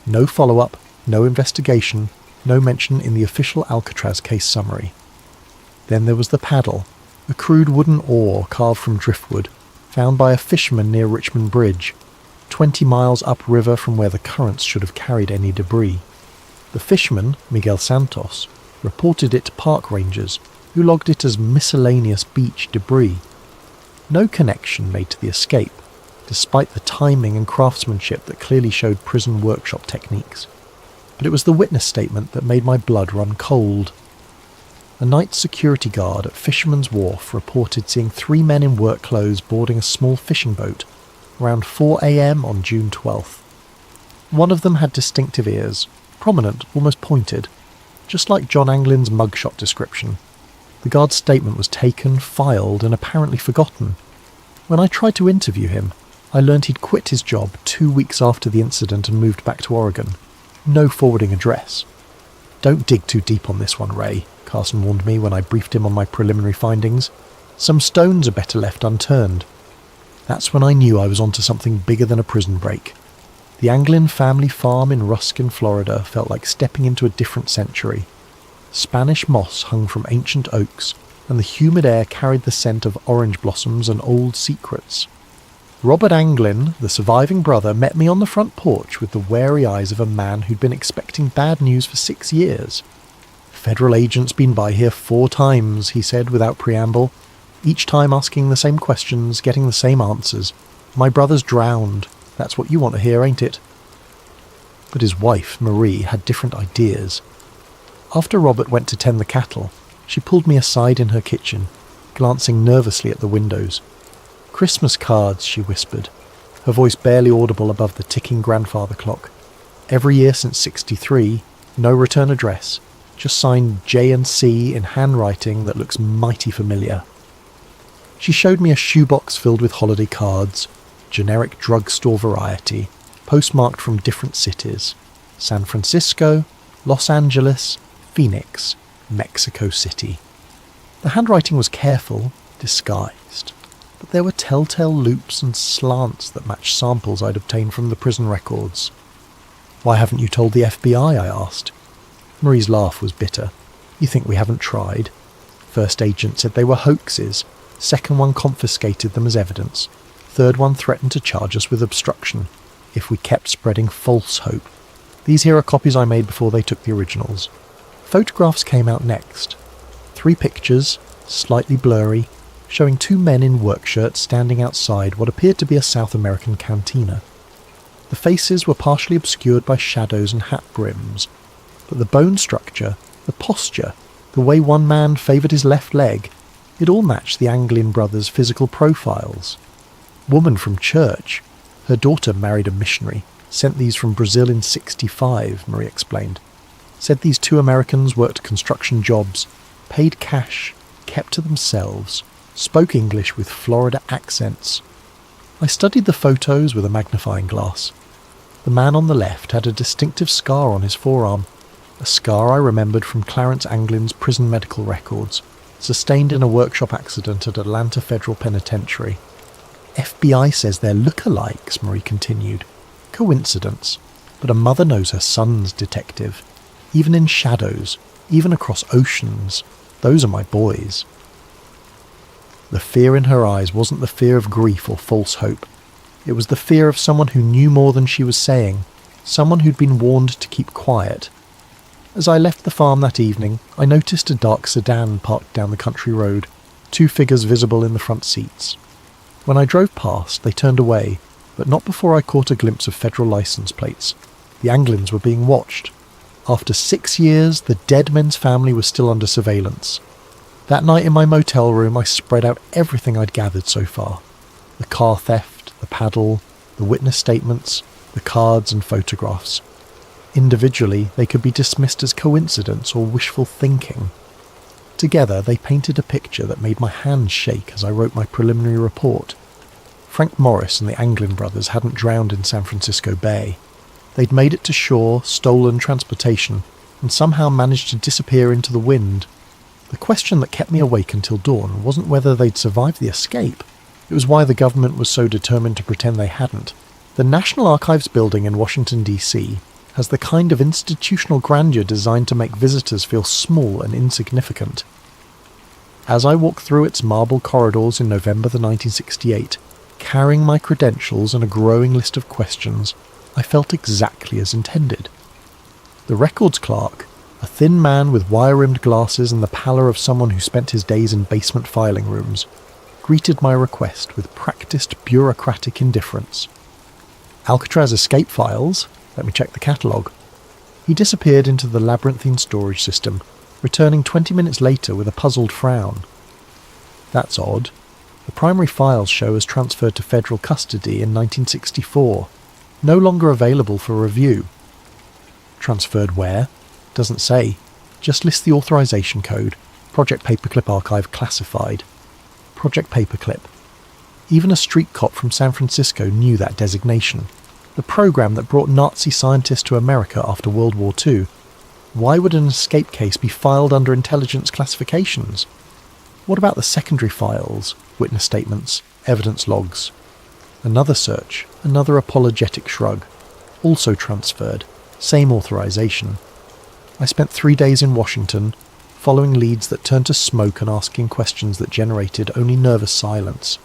No follow-up, no investigation, no mention in the official Alcatraz case summary. Then there was the paddle, a crude wooden oar carved from driftwood, found by a fisherman near Richmond Bridge, 20 miles upriver from where the currents should have carried any debris. The fisherman, Miguel Santos, reported it to park rangers, who logged it as miscellaneous beach debris. No connection made to the escape, despite the timing and craftsmanship that clearly showed prison workshop techniques. But it was the witness statement that made my blood run cold. A night security guard at Fisherman's Wharf reported seeing 3 men in work clothes boarding a small fishing boat around 4 a.m. on June 12th. One of them had distinctive ears, prominent, almost pointed, just like John Anglin's mugshot description. The guard's statement was taken, filed, and apparently forgotten. When I tried to interview him, I learned he'd quit his job 2 weeks after the incident and moved back to Oregon. No forwarding address. "Don't dig too deep on this one, Ray," Carson warned me when I briefed him on my preliminary findings. "Some stones are better left unturned." That's when I knew I was onto something bigger than a prison break. The Anglin family farm in Ruskin, Florida felt like stepping into a different century. Spanish moss hung from ancient oaks, and the humid air carried the scent of orange blossoms and old secrets. Robert Anglin, the surviving brother, met me on the front porch with the wary eyes of a man who'd been expecting bad news for 6 years. "Federal agents been by here 4 times, he said without preamble, each time asking the same questions, getting the same answers. "My brother's drowned. That's what you want to hear, ain't it?" But his wife, Marie, had different ideas. After Robert went to tend the cattle, she pulled me aside in her kitchen, glancing nervously at the windows. "Christmas cards," she whispered, her voice barely audible above the ticking grandfather clock. "Every year since '63, no return address, just signed J&C in handwriting that looks mighty familiar." She showed me a shoebox filled with holiday cards, generic drugstore variety, postmarked from different cities: San Francisco, Los Angeles, Phoenix, Mexico City. The handwriting was careful, disguised, but there were telltale loops and slants that matched samples I'd obtained from the prison records. "Why haven't you told the FBI?" I asked. Marie's laugh was bitter. "You think we haven't tried? First agent said they were hoaxes. Second one confiscated them as evidence. Third one threatened to charge us with obstruction if we kept spreading false hope. These here are copies I made before they took the originals." Photographs came out next. 3 pictures, slightly blurry, showing 2 men in work shirts standing outside what appeared to be a South American cantina. The faces were partially obscured by shadows and hat brims, but the bone structure, the posture, the way one man favoured his left leg, it all matched the Anglin brothers' physical profiles. Woman from church. Her daughter married a missionary, sent these from Brazil in '65, Marie explained. Said these 2 Americans worked construction jobs, paid cash, kept to themselves, spoke English with Florida accents. I studied the photos with a magnifying glass. The man on the left had a distinctive scar on his forearm, a scar I remembered from Clarence Anglin's prison medical records, sustained in a workshop accident at Atlanta Federal Penitentiary. "FBI says they're look-alikes," Marie continued. "Coincidence, but a mother knows her son's detective. Even in shadows, even across oceans, those are my boys." The fear in her eyes wasn't the fear of grief or false hope. It was the fear of someone who knew more than she was saying, someone who'd been warned to keep quiet. As I left the farm that evening, I noticed a dark sedan parked down the country road. 2 figures visible in the front seats. When I drove past, they turned away, but not before I caught a glimpse of federal license plates. The Anglins were being watched. After 6 years, the dead men's family was still under surveillance. That night in my motel room, I spread out everything I'd gathered so far. The car theft, the paddle, the witness statements, the cards and photographs. Individually, they could be dismissed as coincidence or wishful thinking. Together, they painted a picture that made my hands shake as I wrote my preliminary report. Frank Morris and the Anglin brothers hadn't drowned in San Francisco Bay. They'd made it to shore, stolen transportation, and somehow managed to disappear into the wind. The question that kept me awake until dawn wasn't whether they'd survived the escape. It was why the government was so determined to pretend they hadn't. The National Archives building in Washington, D.C. has the kind of institutional grandeur designed to make visitors feel small and insignificant. As I walked through its marble corridors in November 1968, carrying my credentials and a growing list of questions, I felt exactly as intended. The records clerk, a thin man with wire-rimmed glasses and the pallor of someone who spent his days in basement filing rooms, greeted my request with practiced bureaucratic indifference. Alcatraz escape files? Let me check the catalogue. He disappeared into the labyrinthine storage system, returning 20 minutes later with a puzzled frown. That's odd. The primary files show as transferred to federal custody in 1964, no longer available for review. Transferred where? Doesn't say. Just lists the authorization code. Project Paperclip Archive classified. Project Paperclip. Even a street cop from San Francisco knew that designation. The program that brought Nazi scientists to America after World War II. Why would an escape case be filed under intelligence classifications? What about the secondary files, witness statements, evidence logs? Another search, another apologetic shrug. Also transferred, same authorization. I spent 3 days in Washington, following leads that turned to smoke and asking questions that generated only nervous silence.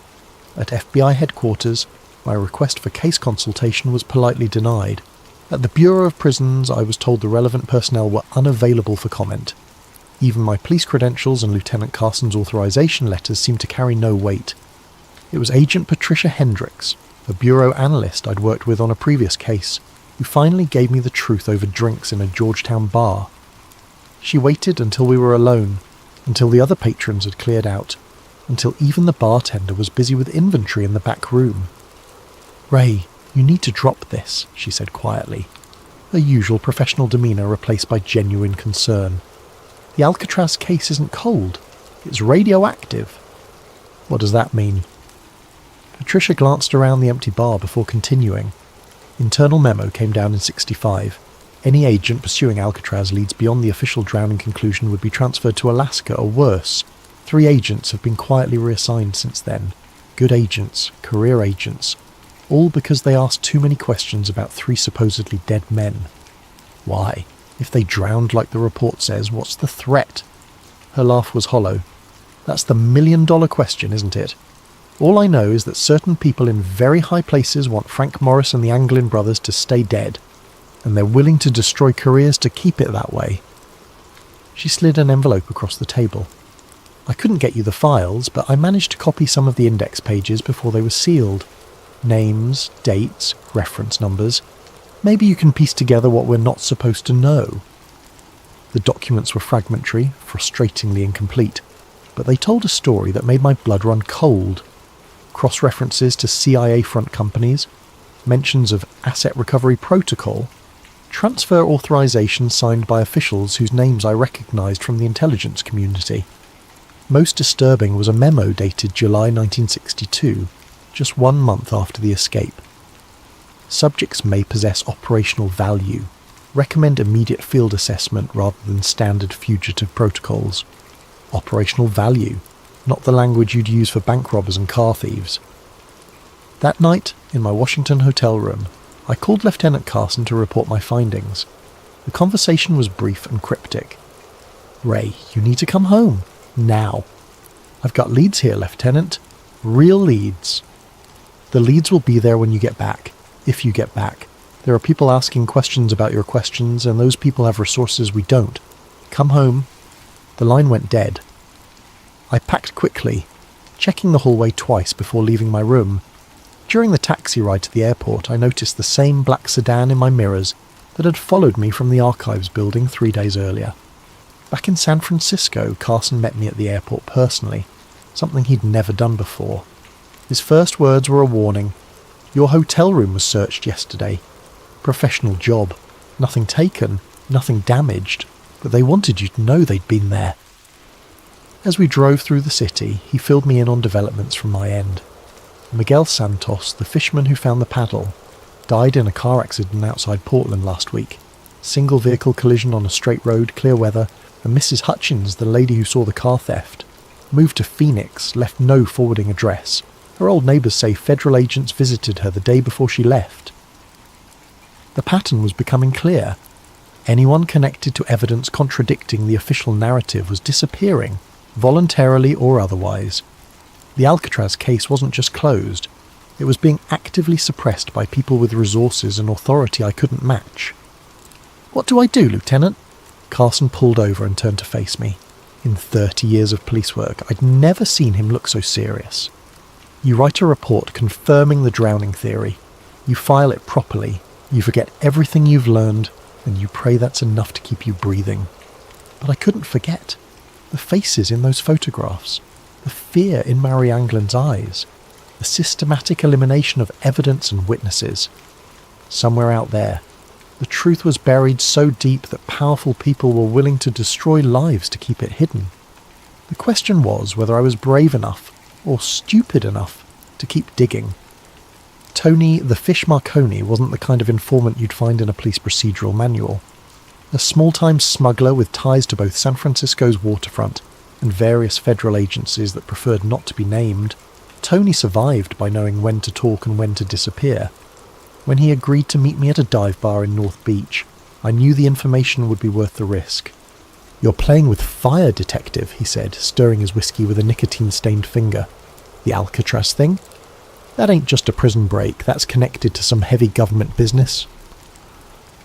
At FBI headquarters, my request for case consultation was politely denied. At the Bureau of Prisons, I was told the relevant personnel were unavailable for comment. Even my police credentials and Lieutenant Carson's authorization letters seemed to carry no weight. It was Agent Patricia Hendricks, a bureau analyst I'd worked with on a previous case, who finally gave me the truth over drinks in a Georgetown bar. She waited until we were alone, until the other patrons had cleared out, until even the bartender was busy with inventory in the back room. "Ray, you need to drop this," she said quietly, her usual professional demeanour replaced by genuine concern. "The Alcatraz case isn't cold. It's radioactive." "What does that mean?" Patricia glanced around the empty bar before continuing. Internal memo came down in 65. Any agent pursuing Alcatraz leads beyond the official drowning conclusion would be transferred to Alaska or worse. 3 agents have been quietly reassigned since then. Good agents, career agents, all because they asked too many questions about 3 supposedly dead men. Why? If they drowned like the report says, what's the threat? Her laugh was hollow. That's the million-dollar question, isn't it? All I know is that certain people in very high places want Frank Morris and the Anglin brothers to stay dead, and they're willing to destroy careers to keep it that way. She slid an envelope across the table. I couldn't get you the files, but I managed to copy some of the index pages before they were sealed. Names, dates, reference numbers. Maybe you can piece together what we're not supposed to know. The documents were fragmentary, frustratingly incomplete, but they told a story that made my blood run cold. Cross-references to CIA front companies, mentions of asset recovery protocol, transfer authorization signed by officials whose names I recognized from the intelligence community. Most disturbing was a memo dated July 1962, just 1 month after the escape. Subjects may possess operational value. Recommend immediate field assessment rather than standard fugitive protocols. Operational value, not the language you'd use for bank robbers and car thieves. That night, in my Washington hotel room, I called Lieutenant Carson to report my findings. The conversation was brief and cryptic. "Ray, you need to come home. Now. I've got leads here, Lieutenant. Real leads. The leads will be there when you get back. If you get back. There are people asking questions about your questions, and those people have resources we don't. Come home." The line went dead. I packed quickly, checking the hallway twice before leaving my room. During the taxi ride to the airport, I noticed the same black sedan in my mirrors that had followed me from the archives building 3 days earlier. Back in San Francisco, Carson met me at the airport personally, something he'd never done before. His first words were a warning. "Your hotel room was searched yesterday. Professional job. Nothing taken, nothing damaged, but they wanted you to know they'd been there." As we drove through the city, he filled me in on developments from my end. Miguel Santos, the fisherman who found the paddle, died in a car accident outside Portland last week. Single vehicle collision on a straight road, clear weather, and Mrs. Hutchins, the lady who saw the car theft, moved to Phoenix, left no forwarding address. Her old neighbours say federal agents visited her the day before she left. The pattern was becoming clear. Anyone connected to evidence contradicting the official narrative was disappearing, voluntarily or otherwise. The Alcatraz case wasn't just closed, it was being actively suppressed by people with resources and authority I couldn't match. "What do I do, Lieutenant?" Carson pulled over and turned to face me. In 30 years of police work, I'd never seen him look so serious. "You write a report confirming the drowning theory. You file it properly. You forget everything you've learned, and you pray that's enough to keep you breathing." But I couldn't forget. The faces in those photographs. The fear in Mary Anglin's eyes. The systematic elimination of evidence and witnesses. Somewhere out there, the truth was buried so deep that powerful people were willing to destroy lives to keep it hidden. The question was whether I was brave enough, or stupid enough, to keep digging. Tony the Fish Marconi wasn't the kind of informant you'd find in a police procedural manual. A small-time smuggler with ties to both San Francisco's waterfront and various federal agencies that preferred not to be named, Tony survived by knowing when to talk and when to disappear. When he agreed to meet me at a dive bar in North Beach, I knew the information would be worth the risk. "You're playing with fire, detective," he said, stirring his whiskey with a nicotine-stained finger. "The Alcatraz thing? That ain't just a prison break, that's connected to some heavy government business."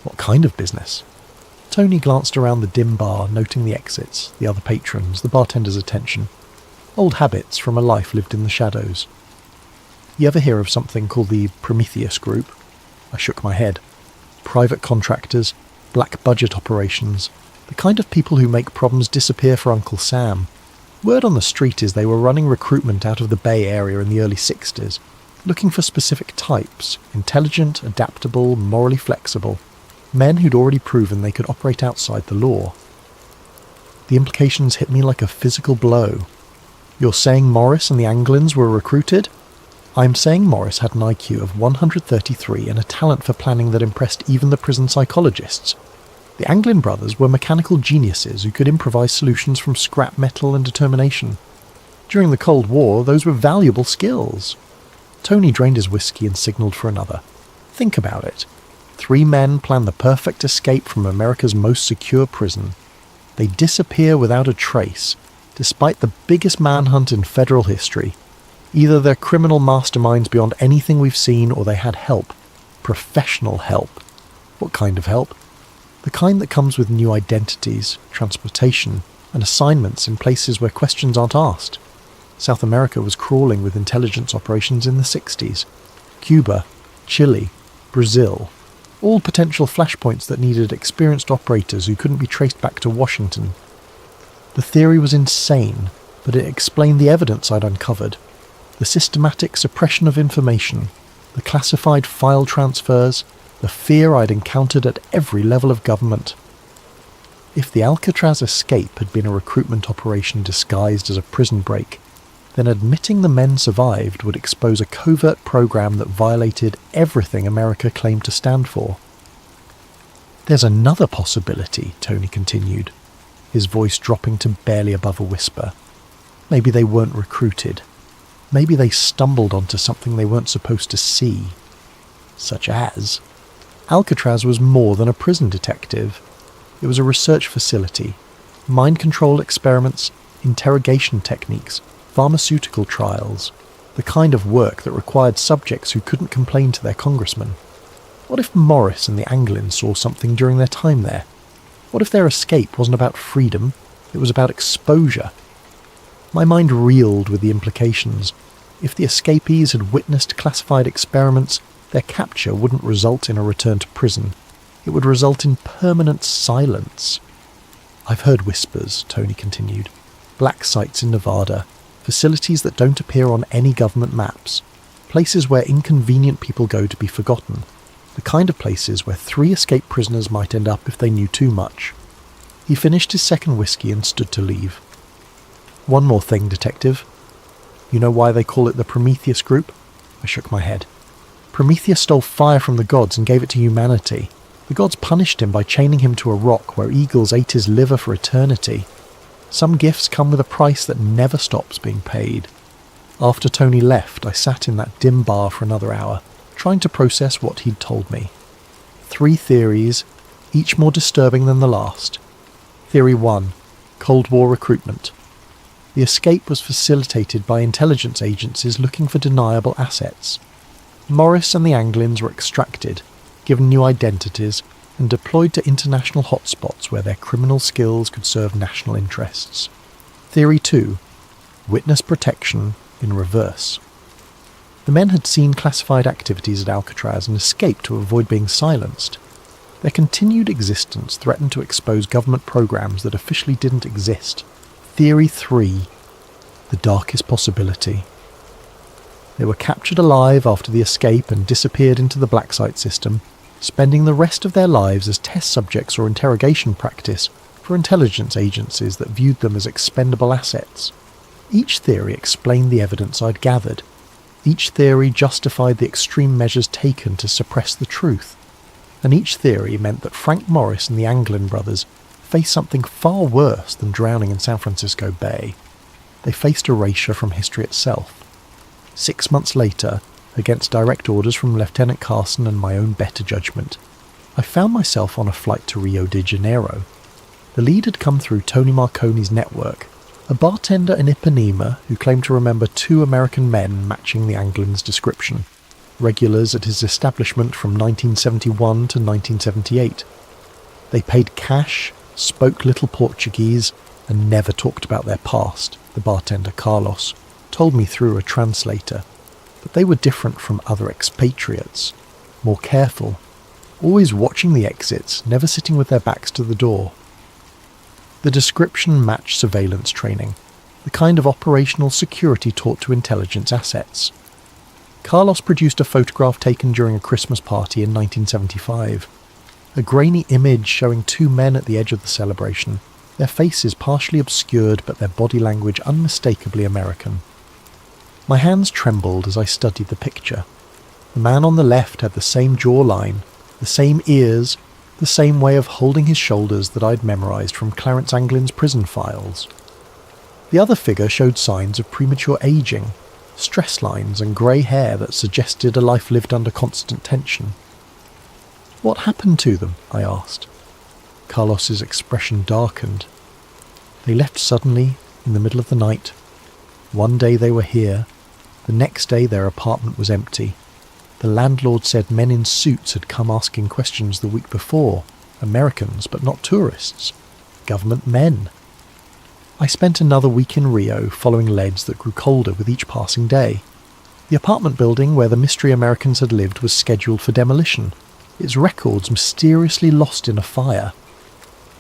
"What kind of business?" Tony glanced around the dim bar, noting the exits, the other patrons, the bartender's attention. Old habits from a life lived in the shadows. "You ever hear of something called the Prometheus Group?" I shook my head. "Private contractors, black budget operations, the kind of people who make problems disappear for Uncle Sam. Word on the street is they were running recruitment out of the Bay Area in the early 60s, looking for specific types, intelligent, adaptable, morally flexible, men who'd already proven they could operate outside the law." The implications hit me like a physical blow. "You're saying Morris and the Anglins were recruited?" "I'm saying Morris had an IQ of 133 and a talent for planning that impressed even the prison psychologists. The Anglin brothers were mechanical geniuses who could improvise solutions from scrap metal and determination. During the Cold War, those were valuable skills." Tony drained his whiskey and signalled for another. "Think about it. 3 men plan the perfect escape from America's most secure prison. They disappear without a trace, despite the biggest manhunt in federal history. Either they're criminal masterminds beyond anything we've seen, or they had help. Professional help. What kind of help? The kind that comes with new identities, transportation, and assignments in places where questions aren't asked. South America was crawling with intelligence operations in the 60s. Cuba, Chile, Brazil. All potential flashpoints that needed experienced operators who couldn't be traced back to Washington. The theory was insane, but it explained the evidence I'd uncovered. The systematic suppression of information, the classified file transfers, the fear I'd encountered at every level of government. If the Alcatraz escape had been a recruitment operation disguised as a prison break, then admitting the men survived would expose a covert program that violated everything America claimed to stand for. "There's another possibility," Tony continued, his voice dropping to barely above a whisper. "Maybe they weren't recruited. Maybe they stumbled onto something they weren't supposed to see." "Such as?" Alcatraz was more than a prison detective. It was a research facility, mind control experiments, interrogation techniques, pharmaceutical trials, the kind of work that required subjects who couldn't complain to their congressman. What if Morris and the Anglins saw something during their time there? What if their escape wasn't about freedom, it was about exposure? My mind reeled with the implications. If the escapees had witnessed classified experiments, their capture wouldn't result in a return to prison. It would result in permanent silence. I've heard whispers, Tony continued. Black sites in Nevada, facilities that don't appear on any government maps, places where inconvenient people go to be forgotten, the kind of places where 3 escaped prisoners might end up if they knew too much. He finished his second whiskey and stood to leave. One more thing, Detective. You know why they call it the Prometheus Group? I shook my head. Prometheus stole fire from the gods and gave it to humanity. The gods punished him by chaining him to a rock where eagles ate his liver for eternity. Some gifts come with a price that never stops being paid. After Tony left, I sat in that dim bar for another hour, trying to process what he'd told me. 3 theories, each more disturbing than the last. Theory 1. Cold War recruitment. The escape was facilitated by intelligence agencies looking for deniable assets. Morris and the Anglins were extracted, given new identities, and deployed to international hotspots where their criminal skills could serve national interests. Theory 2. Witness protection in reverse. The men had seen classified activities at Alcatraz and escaped to avoid being silenced. Their continued existence threatened to expose government programs that officially didn't exist. Theory 3. The darkest possibility. They were captured alive after the escape and disappeared into the black site system, spending the rest of their lives as test subjects or interrogation practice for intelligence agencies that viewed them as expendable assets. Each theory explained the evidence I'd gathered. Each theory justified the extreme measures taken to suppress the truth. And each theory meant that Frank Morris and the Anglin brothers faced something far worse than drowning in San Francisco Bay. They faced erasure from history itself. 6 months later, against direct orders from Lieutenant Carson and my own better judgment, I found myself on a flight to Rio de Janeiro. The lead had come through Tony Marconi's network, a bartender in Ipanema who claimed to remember 2 American men matching the Anglin's description, regulars at his establishment from 1971 to 1978. They paid cash, spoke little Portuguese, and never talked about their past, the bartender Carlos told me through a translator. But they were different from other expatriates, more careful, always watching the exits, never sitting with their backs to the door. The description matched surveillance training, the kind of operational security taught to intelligence assets. Carlos produced a photograph taken during a Christmas party in 1975. A grainy image showing 2 men at the edge of the celebration, their faces partially obscured but their body language unmistakably American. My hands trembled as I studied the picture. The man on the left had the same jawline, the same ears, the same way of holding his shoulders that I'd memorized from Clarence Anglin's prison files. The other figure showed signs of premature aging, stress lines and grey hair that suggested a life lived under constant tension. What happened to them? I asked. Carlos's expression darkened. They left suddenly, in the middle of the night. One day they were here. The next day their apartment was empty. The landlord said men in suits had come asking questions the week before. Americans, but not tourists. Government men. I spent another week in Rio following leads that grew colder with each passing day. The apartment building where the mystery Americans had lived was scheduled for demolition, its records mysteriously lost in a fire.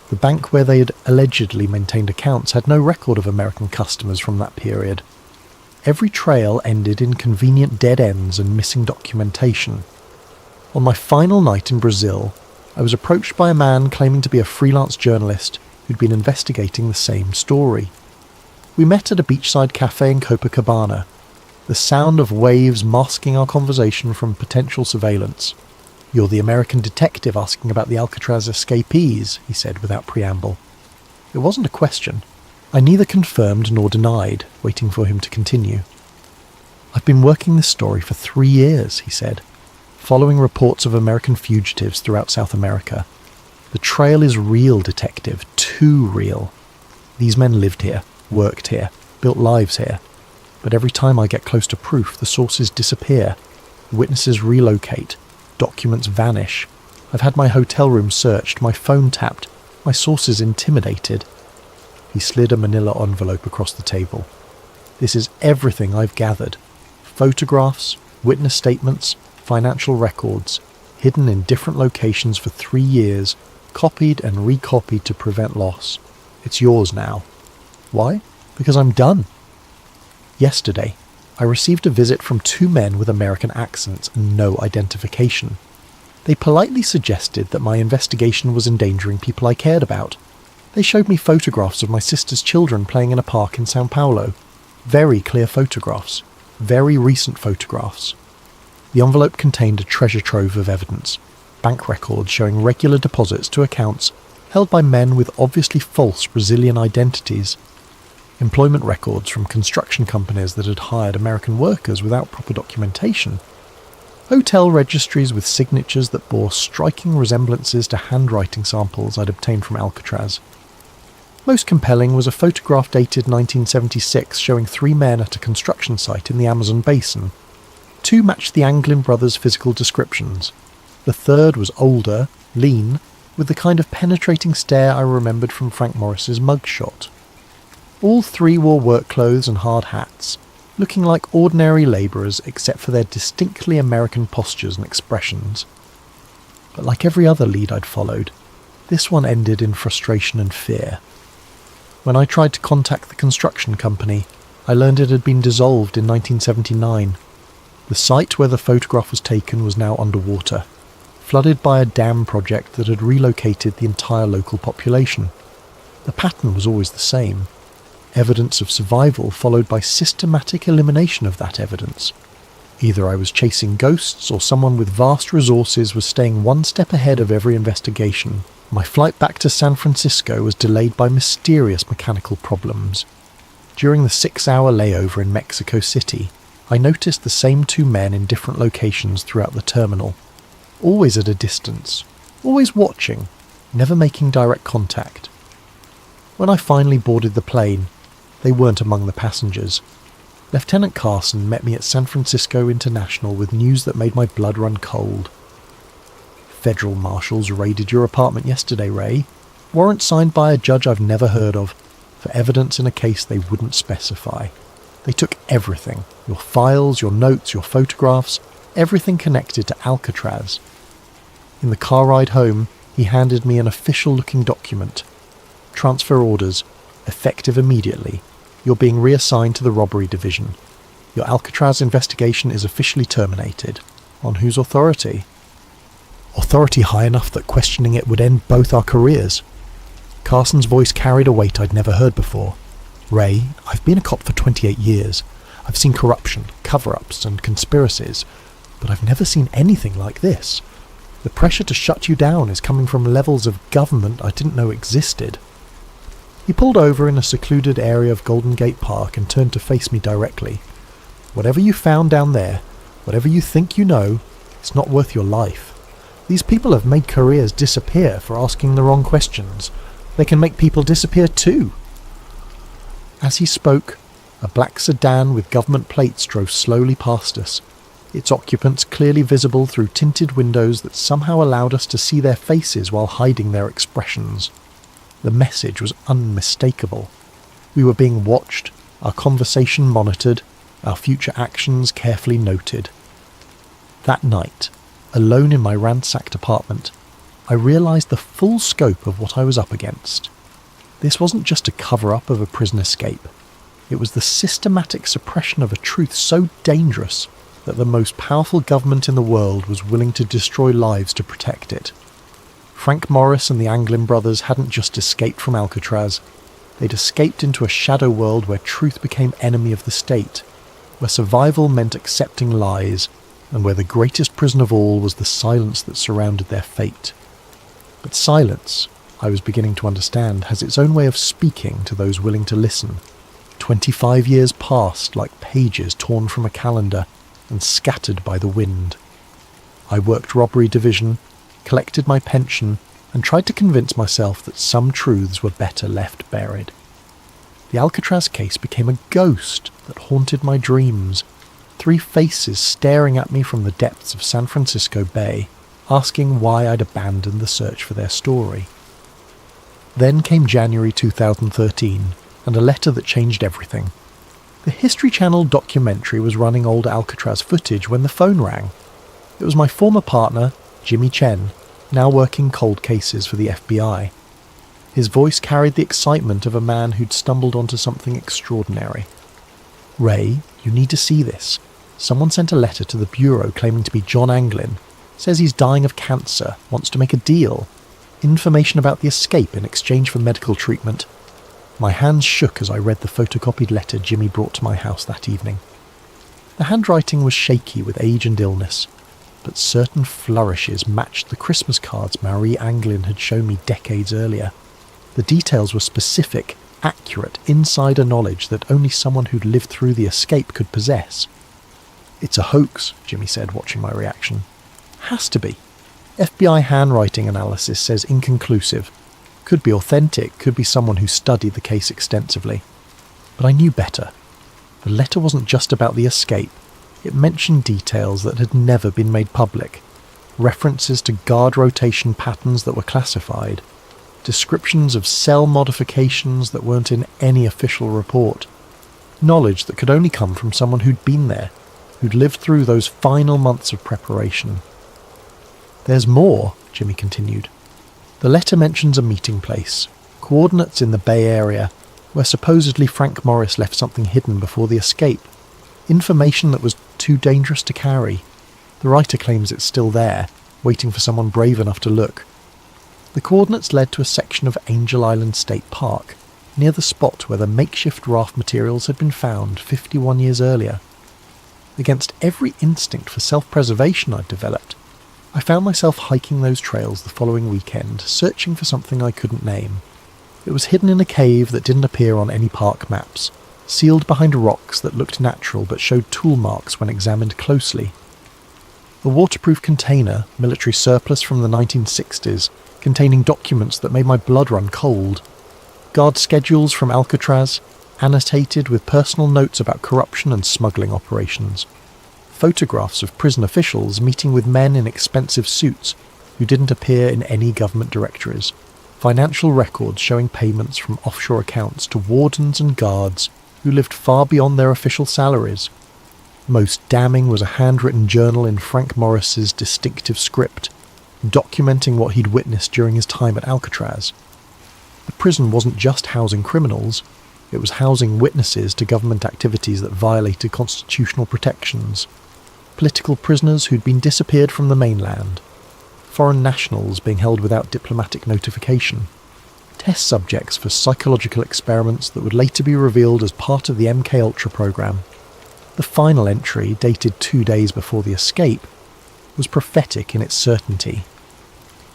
The bank where they had allegedly maintained accounts had no record of American customers from that period. Every trail ended in convenient dead ends and missing documentation. On my final night in Brazil, I was approached by a man claiming to be a freelance journalist who'd been investigating the same story. We met at a beachside cafe in Copacabana, the sound of waves masking our conversation from potential surveillance. "You're the American detective asking about the Alcatraz escapees," he said without preamble. It wasn't a question. I neither confirmed nor denied, waiting for him to continue. "I've been working this story for 3 years," he said, following reports of American fugitives throughout South America. "The trail is real, detective, too real. These men lived here, worked here, built lives here. But every time I get close to proof, the sources disappear, witnesses relocate, documents vanish. I've had my hotel room searched, my phone tapped, my sources intimidated. He slid a manila envelope across the table. This is everything I've gathered. Photographs, witness statements, financial records, hidden in different locations for 3 years, copied and recopied to prevent loss. It's yours now. Why? Because I'm done. Yesterday, I received a visit from 2 men with American accents and no identification. They politely suggested that my investigation was endangering people I cared about. They showed me photographs of my sister's children playing in a park in Sao Paulo. Very clear photographs. Very recent photographs. The envelope contained a treasure trove of evidence. Bank records showing regular deposits to accounts held by men with obviously false Brazilian identities. Employment records from construction companies that had hired American workers without proper documentation. Hotel registries with signatures that bore striking resemblances to handwriting samples I'd obtained from Alcatraz. Most compelling was a photograph dated 1976 showing 3 men at a construction site in the Amazon basin. 2 matched the Anglin brothers' physical descriptions. The third was older, lean, with the kind of penetrating stare I remembered from Frank Morris's mugshot. All 3 wore work clothes and hard hats, looking like ordinary labourers except for their distinctly American postures and expressions. But like every other lead I'd followed, this one ended in frustration and fear. When I tried to contact the construction company, I learned it had been dissolved in 1979. The site where the photograph was taken was now underwater, flooded by a dam project that had relocated the entire local population. The pattern was always the same. Evidence of survival followed by systematic elimination of that evidence. Either I was chasing ghosts or someone with vast resources was staying 1 step ahead of every investigation. My flight back to San Francisco was delayed by mysterious mechanical problems. During the 6-hour layover in Mexico City, I noticed the same 2 men in different locations throughout the terminal. Always at a distance, always watching, never making direct contact. When I finally boarded the plane, they weren't among the passengers. Lieutenant Carson met me at San Francisco International with news that made my blood run cold. Federal marshals raided your apartment yesterday, Ray. Warrant signed by a judge I've never heard of, for evidence in a case they wouldn't specify. They took everything. Your files, your notes, your photographs, everything connected to Alcatraz. In the car ride home, he handed me an official-looking document. Transfer orders, effective immediately. You're being reassigned to the robbery division. Your Alcatraz investigation is officially terminated. On whose authority? Authority high enough that questioning it would end both our careers. Carson's voice carried a weight I'd never heard before. Ray, I've been a cop for 28 years. I've seen corruption, cover-ups, and conspiracies, but I've never seen anything like this. The pressure to shut you down is coming from levels of government I didn't know existed. He pulled over in a secluded area of Golden Gate Park and turned to face me directly. Whatever you found down there, whatever you think you know, it's not worth your life. These people have made careers disappear for asking the wrong questions. They can make people disappear too. As he spoke, a black sedan with government plates drove slowly past us, its occupants clearly visible through tinted windows that somehow allowed us to see their faces while hiding their expressions. The message was unmistakable. We were being watched, our conversation monitored, our future actions carefully noted. That night, alone in my ransacked apartment, I realised the full scope of what I was up against. This wasn't just a cover-up of a prison escape. It was the systematic suppression of a truth so dangerous that the most powerful government in the world was willing to destroy lives to protect it. Frank Morris and the Anglin brothers hadn't just escaped from Alcatraz. They'd escaped into a shadow world where truth became enemy of the state, where survival meant accepting lies, and where the greatest prison of all was the silence that surrounded their fate. But silence, I was beginning to understand, has its own way of speaking to those willing to listen. 25 years passed like pages torn from a calendar and scattered by the wind. I worked robbery division, collected my pension, and tried to convince myself that some truths were better left buried. The Alcatraz case became a ghost that haunted my dreams, 3 faces staring at me from the depths of San Francisco Bay, asking why I'd abandoned the search for their story. Then came January 2013, and a letter that changed everything. The History Channel documentary was running old Alcatraz footage when the phone rang. It was my former partner, Jimmy Chen, now working cold cases for the FBI. His voice carried the excitement of a man who'd stumbled onto something extraordinary. "Ray, you need to see this. Someone sent a letter to the Bureau claiming to be John Anglin. Says he's dying of cancer, wants to make a deal. Information about the escape in exchange for medical treatment." My hands shook as I read the photocopied letter Jimmy brought to my house that evening. The handwriting was shaky with age and illness, but certain flourishes matched the Christmas cards Marie Anglin had shown me decades earlier. The details were specific, accurate, insider knowledge that only someone who'd lived through the escape could possess. "It's a hoax," Jimmy said, watching my reaction. "Has to be. FBI handwriting analysis says inconclusive. Could be authentic, could be someone who studied the case extensively." But I knew better. The letter wasn't just about the escape. It mentioned details that had never been made public. References to guard rotation patterns that were classified. Descriptions of cell modifications that weren't in any official report. Knowledge that could only come from someone who'd been there, who'd lived through those final months of preparation. "There's more," Jimmy continued. "The letter mentions a meeting place, coordinates in the Bay Area, where supposedly Frank Morris left something hidden before the escape. Information that was too dangerous to carry. The writer claims it's still there, waiting for someone brave enough to look." The coordinates led to a section of Angel Island State Park, near the spot where the makeshift raft materials had been found 51 years earlier. Against every instinct for self-preservation I'd developed, I found myself hiking those trails the following weekend, searching for something I couldn't name. It was hidden in a cave that didn't appear on any park maps, sealed behind rocks that looked natural but showed tool marks when examined closely. A waterproof container, military surplus from the 1960s, containing documents that made my blood run cold. Guard schedules from Alcatraz, annotated with personal notes about corruption and smuggling operations. Photographs of prison officials meeting with men in expensive suits who didn't appear in any government directories. Financial records showing payments from offshore accounts to wardens and guards who lived far beyond their official salaries. Most damning was a handwritten journal in Frank Morris's distinctive script, documenting what he'd witnessed during his time at Alcatraz. The prison wasn't just housing criminals, it was housing witnesses to government activities that violated constitutional protections. Political prisoners who'd been disappeared from the mainland. Foreign nationals being held without diplomatic notification. Test subjects for psychological experiments that would later be revealed as part of the MKUltra program. The final entry, dated 2 days before the escape, was prophetic in its certainty.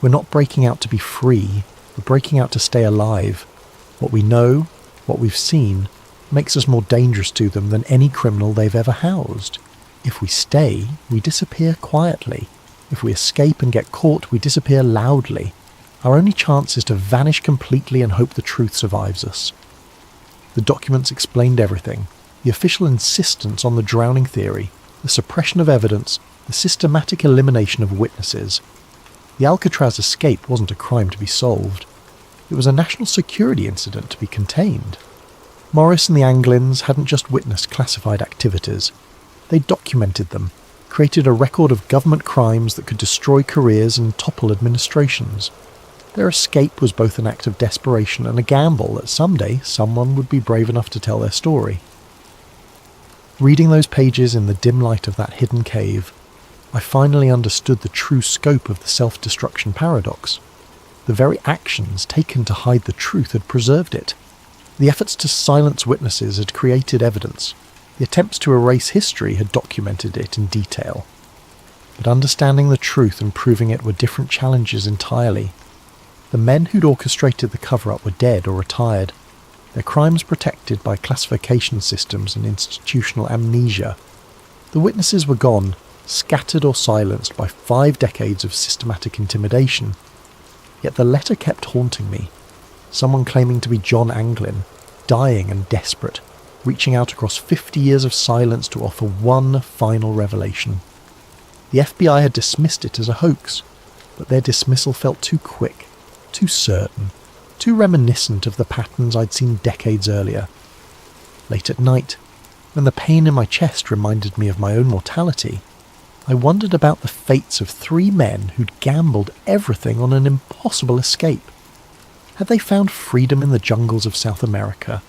We're not breaking out to be free, we're breaking out to stay alive. What we know, what we've seen, makes us more dangerous to them than any criminal they've ever housed. If we stay, we disappear quietly. If we escape and get caught, we disappear loudly. Our only chance is to vanish completely and hope the truth survives us. The documents explained everything. The official insistence on the drowning theory, the suppression of evidence, the systematic elimination of witnesses. The Alcatraz escape wasn't a crime to be solved. It was a national security incident to be contained. Morris and the Anglins hadn't just witnessed classified activities. They documented them, created a record of government crimes that could destroy careers and topple administrations. Their escape was both an act of desperation and a gamble that someday someone would be brave enough to tell their story. Reading those pages in the dim light of that hidden cave, I finally understood the true scope of the self-destruction paradox. The very actions taken to hide the truth had preserved it. The efforts to silence witnesses had created evidence. The attempts to erase history had documented it in detail. But understanding the truth and proving it were different challenges entirely. The men who'd orchestrated the cover-up were dead or retired, their crimes protected by classification systems and institutional amnesia. The witnesses were gone, scattered or silenced by 5 decades of systematic intimidation. Yet the letter kept haunting me. Someone claiming to be John Anglin, dying and desperate, reaching out across 50 years of silence to offer one final revelation. The FBI had dismissed it as a hoax, but their dismissal felt too quick, too certain. too reminiscent of the patterns I'd seen decades earlier. Late at night, when the pain in my chest reminded me of my own mortality, I wondered about the fates of 3 men who'd gambled everything on an impossible escape. Had they found freedom in the jungles of South America?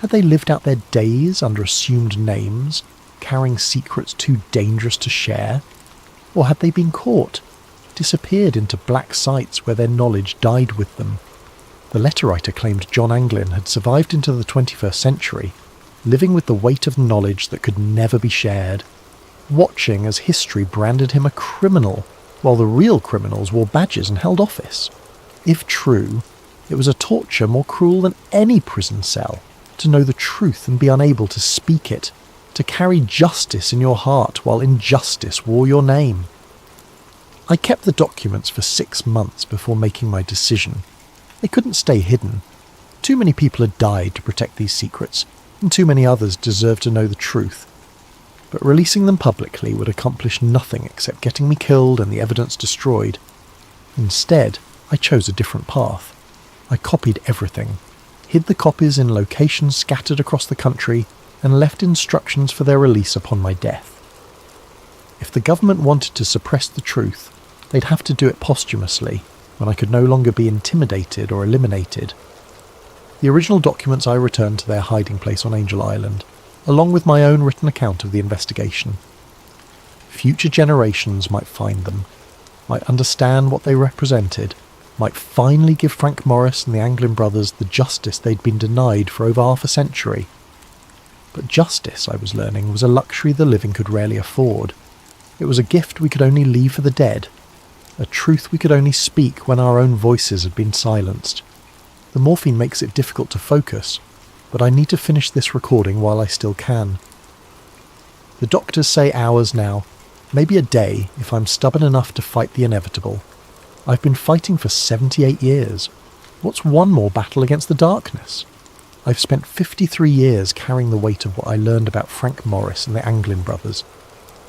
Had they lived out their days under assumed names, carrying secrets too dangerous to share? Or had they been caught, disappeared into black sites where their knowledge died with them? The letter writer claimed John Anglin had survived into the 21st century, living with the weight of knowledge that could never be shared, watching as history branded him a criminal, while the real criminals wore badges and held office. If true, it was a torture more cruel than any prison cell, to know the truth and be unable to speak it, to carry justice in your heart while injustice wore your name. I kept the documents for 6 months before making my decision. They couldn't stay hidden. Too many people had died to protect these secrets, and too many others deserved to know the truth. But releasing them publicly would accomplish nothing except getting me killed and the evidence destroyed. Instead, I chose a different path. I copied everything, hid the copies in locations scattered across the country, and left instructions for their release upon my death. If the government wanted to suppress the truth, they'd have to do it posthumously, when I could no longer be intimidated or eliminated. The original documents I returned to their hiding place on Angel Island, along with my own written account of the investigation. Future generations might find them, might understand what they represented, might finally give Frank Morris and the Anglin brothers the justice they'd been denied for over half a century. But justice, I was learning, was a luxury the living could rarely afford. It was a gift we could only leave for the dead, a truth we could only speak when our own voices had been silenced. The morphine makes it difficult to focus, but I need to finish this recording while I still can. The doctors say hours now, maybe a day if I'm stubborn enough to fight the inevitable. I've been fighting for 78 years. What's one more battle against the darkness? I've spent 53 years carrying the weight of what I learned about Frank Morris and the Anglin brothers.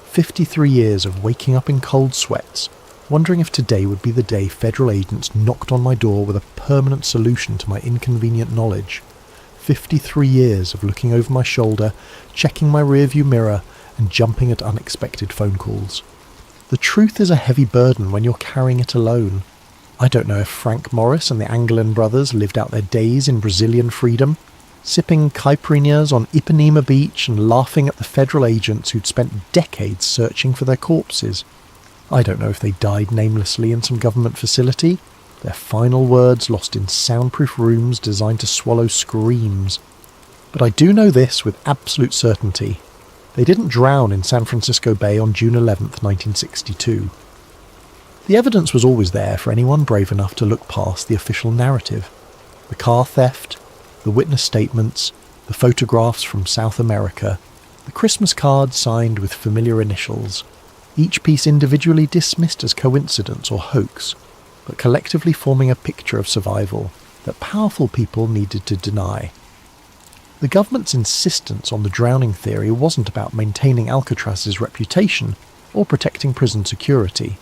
53 years of waking up in cold sweats, wondering if today would be the day federal agents knocked on my door with a permanent solution to my inconvenient knowledge. 53 years of looking over my shoulder, checking my rearview mirror, and jumping at unexpected phone calls. The truth is a heavy burden when you're carrying it alone. I don't know if Frank Morris and the Anglin brothers lived out their days in Brazilian freedom, sipping caipirinhas on Ipanema Beach and laughing at the federal agents who'd spent decades searching for their corpses. I don't know if they died namelessly in some government facility, their final words lost in soundproof rooms designed to swallow screams. But I do know this with absolute certainty. They didn't drown in San Francisco Bay on June 11th, 1962. The evidence was always there for anyone brave enough to look past the official narrative. The car theft, the witness statements, the photographs from South America, the Christmas cards signed with familiar initials, each piece individually dismissed as coincidence or hoax, but collectively forming a picture of survival that powerful people needed to deny. The government's insistence on the drowning theory wasn't about maintaining Alcatraz's reputation or protecting prison security.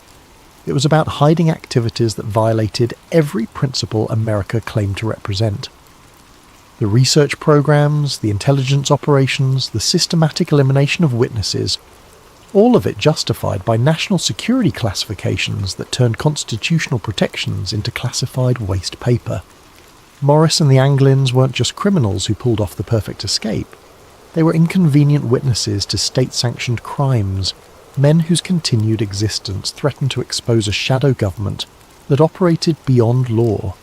It was about hiding activities that violated every principle America claimed to represent. The research programs, the intelligence operations, the systematic elimination of witnesses, all of it justified by national security classifications that turned constitutional protections into classified waste paper. Morris and the Anglins weren't just criminals who pulled off the perfect escape. They were inconvenient witnesses to state-sanctioned crimes, men whose continued existence threatened to expose a shadow government that operated beyond law,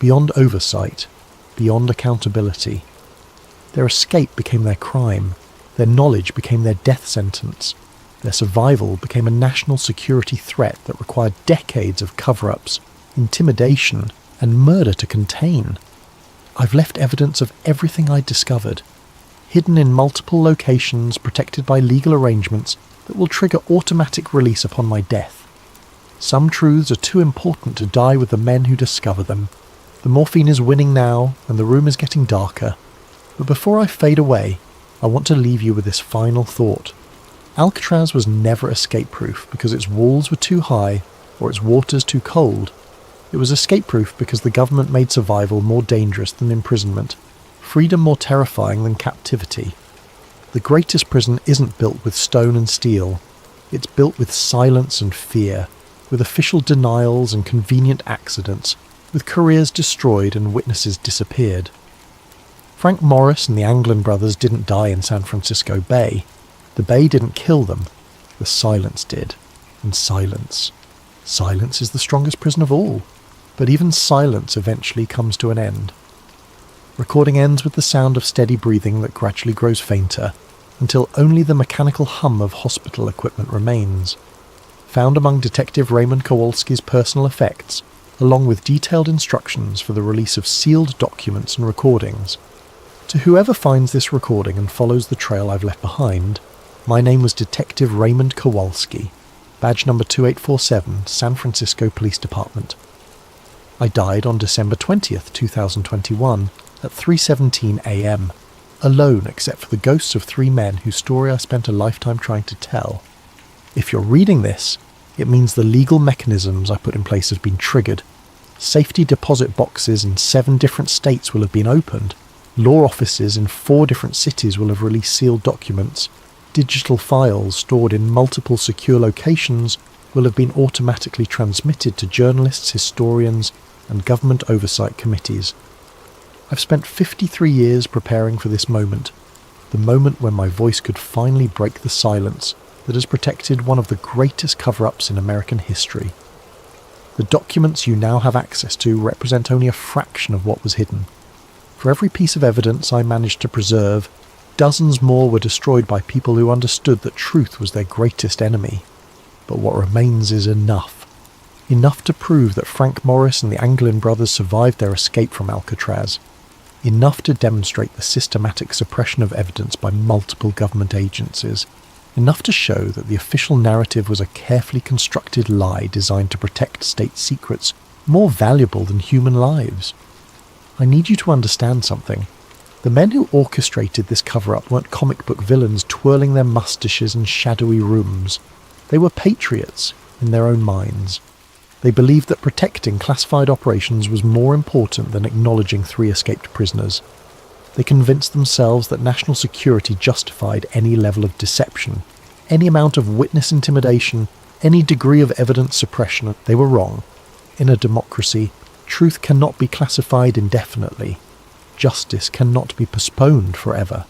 beyond oversight, beyond accountability. Their escape became their crime, their knowledge became their death sentence, their survival became a national security threat that required decades of cover-ups, intimidation, and murder to contain. I've left evidence of everything I'd discovered, hidden in multiple locations protected by legal arrangements that will trigger automatic release upon my death. Some truths are too important to die with the men who discover them. The morphine is winning now, and the room is getting darker. But before I fade away, I want to leave you with this final thought. Alcatraz was never escape-proof because its walls were too high or its waters too cold. It was escape-proof because the government made survival more dangerous than imprisonment, freedom more terrifying than captivity. The greatest prison isn't built with stone and steel. It's built with silence and fear, with official denials and convenient accidents, with careers destroyed and witnesses disappeared. Frank Morris and the Anglin brothers didn't die in San Francisco Bay. The Bay didn't kill them. The silence did. And silence. Silence is the strongest prison of all. But even silence eventually comes to an end. Recording ends with the sound of steady breathing that gradually grows fainter, until only the mechanical hum of hospital equipment remains. Found among Detective Raymond Kowalski's personal effects, along with detailed instructions for the release of sealed documents and recordings. To whoever finds this recording and follows the trail I've left behind, my name was Detective Raymond Kowalski, badge number 2847, San Francisco Police Department. I died on December 20th, 2021, at 3:17 a.m., alone except for the ghosts of 3 men whose story I spent a lifetime trying to tell. If you're reading this, it means the legal mechanisms I put in place have been triggered. Safety deposit boxes in 7 different states will have been opened. Law offices in 4 different cities will have released sealed documents. Digital files stored in multiple secure locations will have been automatically transmitted to journalists, historians, and government oversight committees. I've spent 53 years preparing for this moment, the moment when my voice could finally break the silence that has protected one of the greatest cover-ups in American history. The documents you now have access to represent only a fraction of what was hidden. For every piece of evidence I managed to preserve, dozens more were destroyed by people who understood that truth was their greatest enemy. But what remains is enough. Enough to prove that Frank Morris and the Anglin brothers survived their escape from Alcatraz. Enough to demonstrate the systematic suppression of evidence by multiple government agencies. Enough to show that the official narrative was a carefully constructed lie designed to protect state secrets more valuable than human lives. I need you to understand something. The men who orchestrated this cover-up weren't comic book villains twirling their mustaches in shadowy rooms. They were patriots in their own minds. They believed that protecting classified operations was more important than acknowledging 3 escaped prisoners. They convinced themselves that national security justified any level of deception, any amount of witness intimidation, any degree of evidence suppression. They were wrong. In a democracy, truth cannot be classified indefinitely. Justice cannot be postponed forever.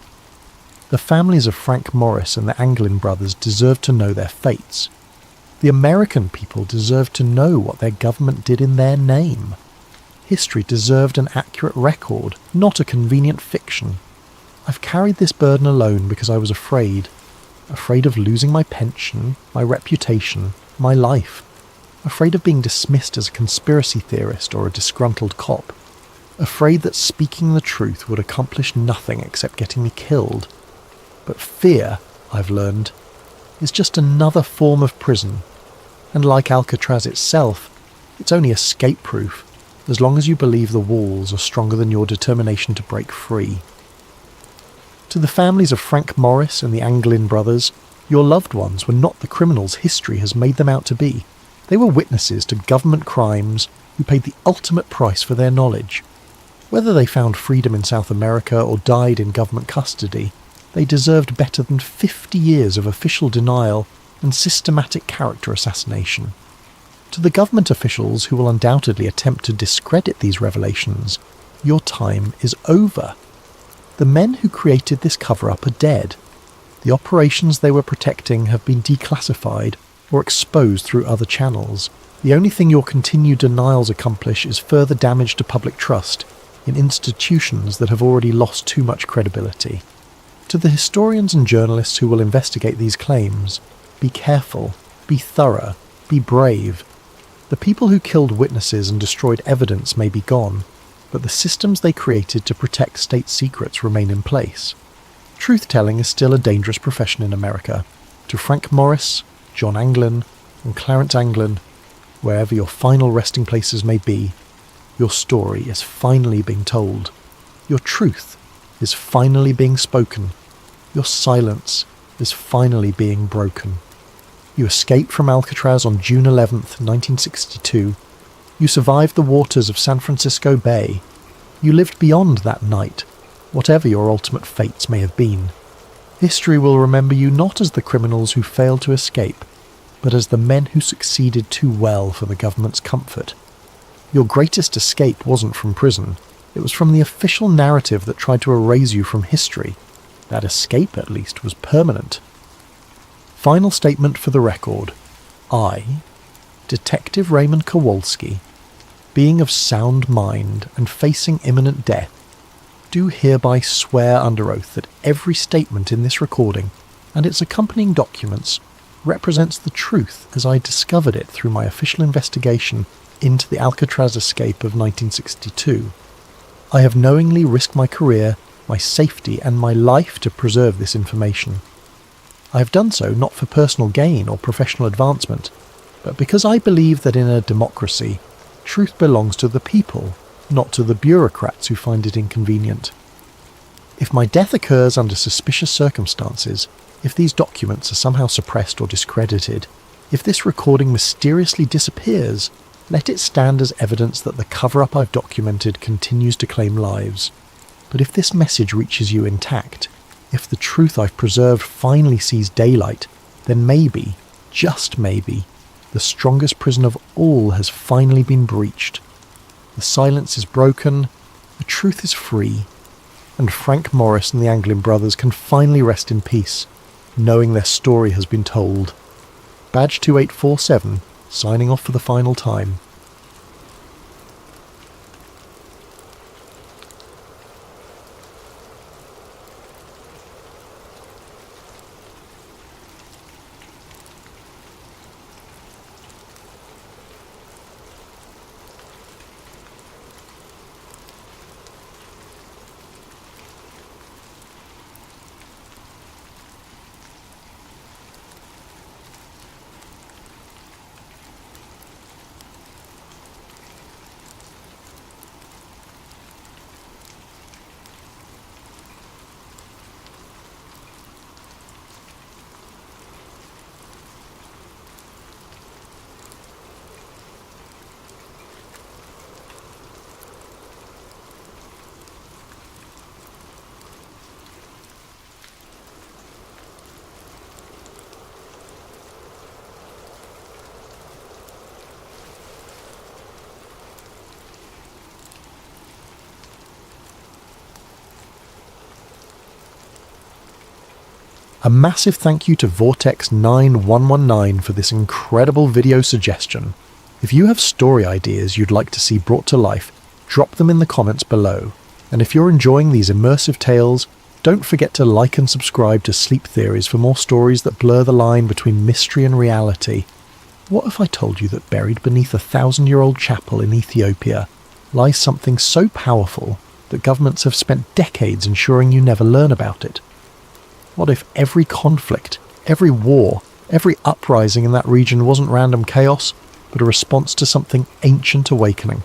The families of Frank Morris and the Anglin brothers deserve to know their fates. The American people deserve to know what their government did in their name. History deserved an accurate record, not a convenient fiction. I've carried this burden alone because I was afraid. Afraid of losing my pension, my reputation, my life. Afraid of being dismissed as a conspiracy theorist or a disgruntled cop. Afraid that speaking the truth would accomplish nothing except getting me killed. But fear, I've learned, is just another form of prison, and like Alcatraz itself, it's only escape-proof, as long as you believe the walls are stronger than your determination to break free. To the families of Frank Morris and the Anglin brothers, your loved ones were not the criminals history has made them out to be. They were witnesses to government crimes who paid the ultimate price for their knowledge. Whether they found freedom in South America or died in government custody, they deserved better than 50 years of official denial and systematic character assassination. To the government officials who will undoubtedly attempt to discredit these revelations, your time is over. The men who created this cover-up are dead. The operations they were protecting have been declassified or exposed through other channels. The only thing your continued denials accomplish is further damage to public trust in institutions that have already lost too much credibility. To the historians and journalists who will investigate these claims, be careful, be thorough, be brave. The people who killed witnesses and destroyed evidence may be gone, but the systems they created to protect state secrets remain in place. Truth-telling is still a dangerous profession in America. To Frank Morris, John Anglin, and Clarence Anglin, wherever your final resting places may be, your story is finally being told. Your truth is finally being spoken. Your silence is finally being broken. You escaped from Alcatraz on June 11th, 1962. You survived the waters of San Francisco Bay. You lived beyond that night, whatever your ultimate fates may have been. History will remember you not as the criminals who failed to escape, but as the men who succeeded too well for the government's comfort. Your greatest escape wasn't from prison. It was from the official narrative that tried to erase you from history. That escape, at least, was permanent. Final statement for the record. I, Detective Raymond Kowalski, being of sound mind and facing imminent death, do hereby swear under oath that every statement in this recording and its accompanying documents represents the truth as I discovered it through my official investigation into the Alcatraz escape of 1962. I have knowingly risked my career, my safety, and my life to preserve this information. I have done so not for personal gain or professional advancement, but because I believe that in a democracy, truth belongs to the people, not to the bureaucrats who find it inconvenient. If my death occurs under suspicious circumstances, if these documents are somehow suppressed or discredited, if this recording mysteriously disappears, let it stand as evidence that the cover-up I've documented continues to claim lives. But if this message reaches you intact, if the truth I've preserved finally sees daylight, then maybe, just maybe, the strongest prison of all has finally been breached. The silence is broken, the truth is free, and Frank Morris and the Anglin brothers can finally rest in peace, knowing their story has been told. Badge 2847, signing off for the final time. A massive thank you to Vortex9119 for this incredible video suggestion. If you have story ideas you'd like to see brought to life, drop them in the comments below. And if you're enjoying these immersive tales, don't forget to like and subscribe to Sleep Theories for more stories that blur the line between mystery and reality. What if I told you that buried beneath a 1,000-year-old chapel in Ethiopia lies something so powerful that governments have spent decades ensuring you never learn about it? What if every conflict, every war, every uprising in that region wasn't random chaos, but a response to something ancient awakening?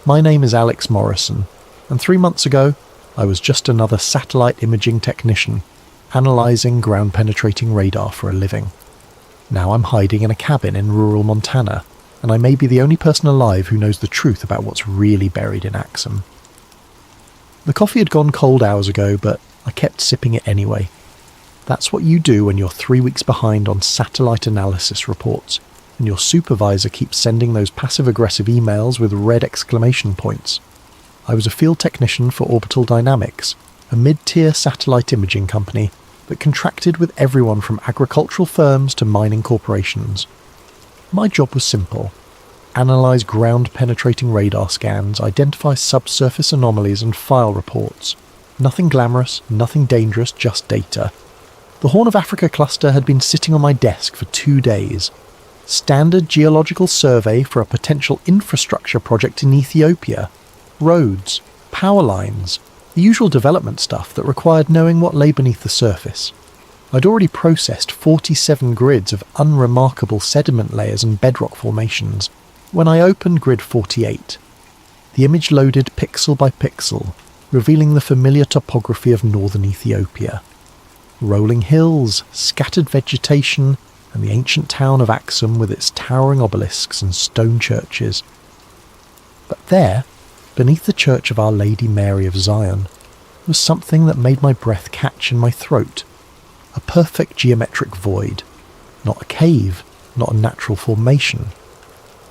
My name is Alex Morrison, and 3 months ago, I was just another satellite imaging technician, analysing ground-penetrating radar for a living. Now I'm hiding in a cabin in rural Montana, and I may be the only person alive who knows the truth about what's really buried in Axum. The coffee had gone cold hours ago, but I kept sipping it anyway. That's what you do when you're 3 weeks behind on satellite analysis reports, and your supervisor keeps sending those passive-aggressive emails with red exclamation points. I was a field technician for Orbital Dynamics, a mid-tier satellite imaging company that contracted with everyone from agricultural firms to mining corporations. My job was simple: analyse ground-penetrating radar scans, identify subsurface anomalies and file reports. Nothing glamorous, nothing dangerous, just data. The Horn of Africa cluster had been sitting on my desk for 2 days. Standard geological survey for a potential infrastructure project in Ethiopia. Roads, power lines, the usual development stuff that required knowing what lay beneath the surface. I'd already processed 47 grids of unremarkable sediment layers and bedrock formations when I opened grid 48. The image loaded pixel by pixel, revealing the familiar topography of northern Ethiopia. Rolling hills, scattered vegetation, and the ancient town of Axum with its towering obelisks and stone churches. But there, beneath the church of Our Lady Mary of Zion, was something that made my breath catch in my throat. A perfect geometric void. Not a cave, not a natural formation.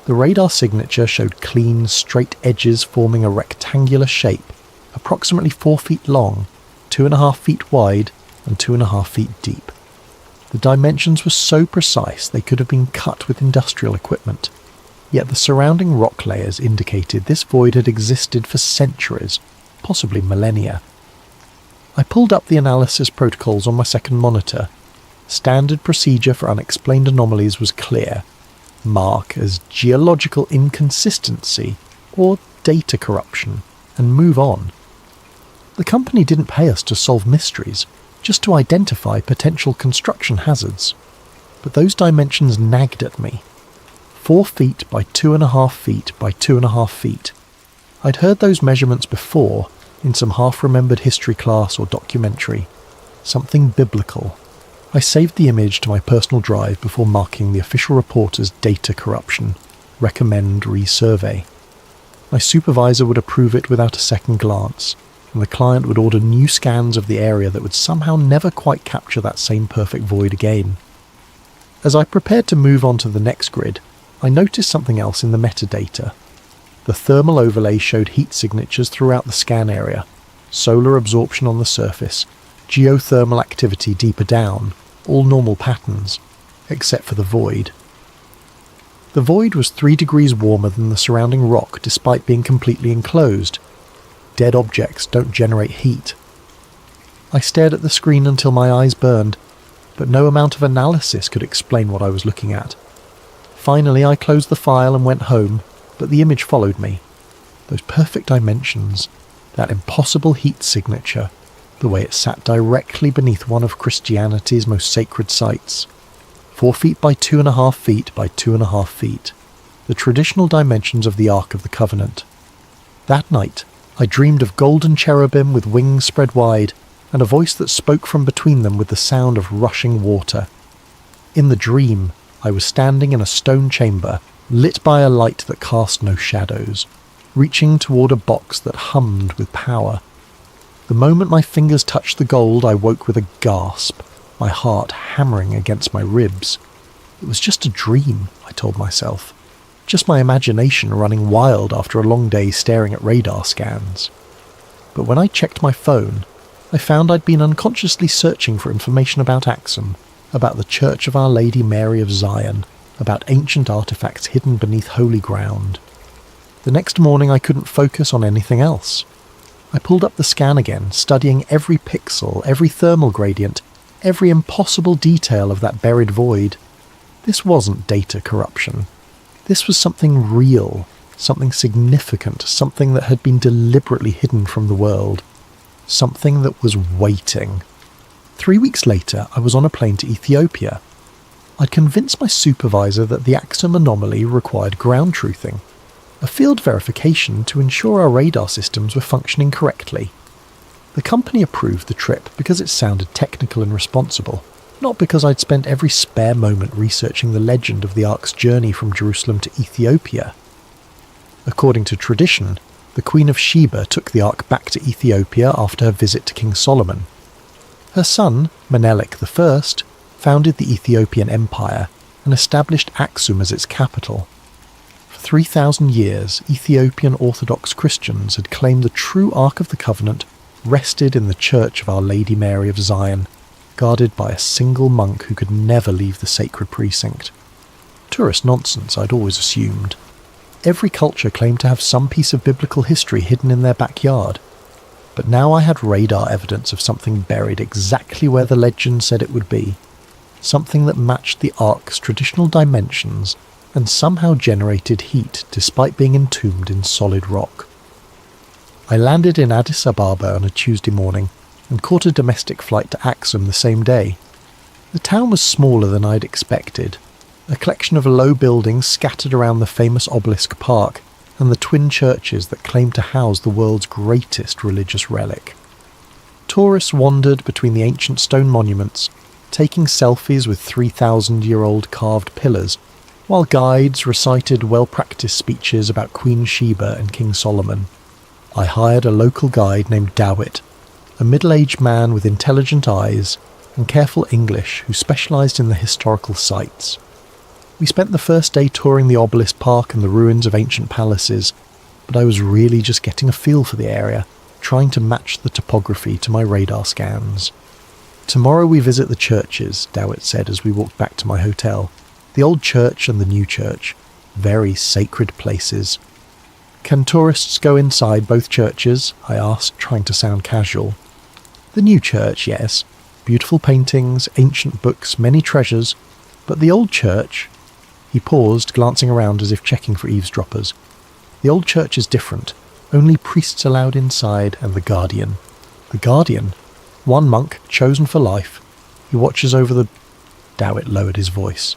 The radar signature showed clean, straight edges forming a rectangular shape, approximately 4 feet long, 2.5 feet wide, and 2.5 feet deep. The dimensions were so precise they could have been cut with industrial equipment, yet the surrounding rock layers indicated this void had existed for centuries, possibly millennia. I pulled up the analysis protocols on my second monitor. Standard procedure for unexplained anomalies was clear. Mark as geological inconsistency or data corruption, and move on. The company didn't pay us to solve mysteries, just to identify potential construction hazards. But those dimensions nagged at me. 4 feet by 2.5 feet by 2.5 feet. I'd heard those measurements before, in some half-remembered history class or documentary. Something biblical. I saved the image to my personal drive before marking the official report as data corruption. Recommend resurvey. My supervisor would approve it without a second glance, and the client would order new scans of the area that would somehow never quite capture that same perfect void again. As I prepared to move on to the next grid, I noticed something else in the metadata. The thermal overlay showed heat signatures throughout the scan area, solar absorption on the surface, geothermal activity deeper down, all normal patterns, except for the void. The void was 3 degrees warmer than the surrounding rock despite being completely enclosed. Dead objects don't generate heat. I stared at the screen until my eyes burned, but no amount of analysis could explain what I was looking at. Finally, I closed the file and went home, but the image followed me. Those perfect dimensions, that impossible heat signature, the way it sat directly beneath one of Christianity's most sacred sites. 4 feet by 2.5 feet by 2.5 feet. The traditional dimensions of the Ark of the Covenant. That night, I dreamed of golden cherubim with wings spread wide, and a voice that spoke from between them with the sound of rushing water. In the dream, I was standing in a stone chamber, lit by a light that cast no shadows, reaching toward a box that hummed with power. The moment my fingers touched the gold, I woke with a gasp, my heart hammering against my ribs. It was just a dream, I told myself. Just my imagination running wild after a long day staring at radar scans. But when I checked my phone, I found I'd been unconsciously searching for information about Axum, about the Church of Our Lady Mary of Zion, about ancient artifacts hidden beneath holy ground. The next morning I couldn't focus on anything else. I pulled up the scan again, studying every pixel, every thermal gradient, every impossible detail of that buried void. This wasn't data corruption. This was something real, something significant, something that had been deliberately hidden from the world. Something that was waiting. 3 weeks later, I was on a plane to Ethiopia. I'd convinced my supervisor that the Axum anomaly required ground truthing, a field verification to ensure our radar systems were functioning correctly. The company approved the trip because it sounded technical and responsible, not because I'd spent every spare moment researching the legend of the Ark's journey from Jerusalem to Ethiopia. According to tradition, the Queen of Sheba took the Ark back to Ethiopia after her visit to King Solomon. Her son, Menelik I, founded the Ethiopian Empire and established Axum as its capital. For 3,000 years, Ethiopian Orthodox Christians had claimed the true Ark of the Covenant rested in the Church of Our Lady Mary of Zion, guarded by a single monk who could never leave the sacred precinct. Tourist nonsense, I'd always assumed. Every culture claimed to have some piece of biblical history hidden in their backyard. But now I had radar evidence of something buried exactly where the legend said it would be. Something that matched the Ark's traditional dimensions and somehow generated heat despite being entombed in solid rock. I landed in Addis Ababa on a Tuesday morning and caught a domestic flight to Axum the same day. The town was smaller than I'd expected, a collection of low buildings scattered around the famous obelisk park and the twin churches that claim to house the world's greatest religious relic. Tourists wandered between the ancient stone monuments, taking selfies with 3,000-year-old carved pillars, while guides recited well-practiced speeches about Queen Sheba and King Solomon. I hired a local guide named Dowett, a middle-aged man with intelligent eyes and careful English who specialised in the historical sites. We spent the first day touring the obelisk park and the ruins of ancient palaces, but I was really just getting a feel for the area, trying to match the topography to my radar scans. "Tomorrow we visit the churches," Dowett said as we walked back to my hotel. "The old church and the new church. Very sacred places." "Can tourists go inside both churches?" I asked, trying to sound casual. "The new church, yes. Beautiful paintings, ancient books, many treasures. But the old church..." He paused, glancing around as if checking for eavesdroppers. "The old church is different. Only priests allowed inside, and the guardian." "The guardian? One monk, chosen for life. He watches over the..." Dowett lowered his voice.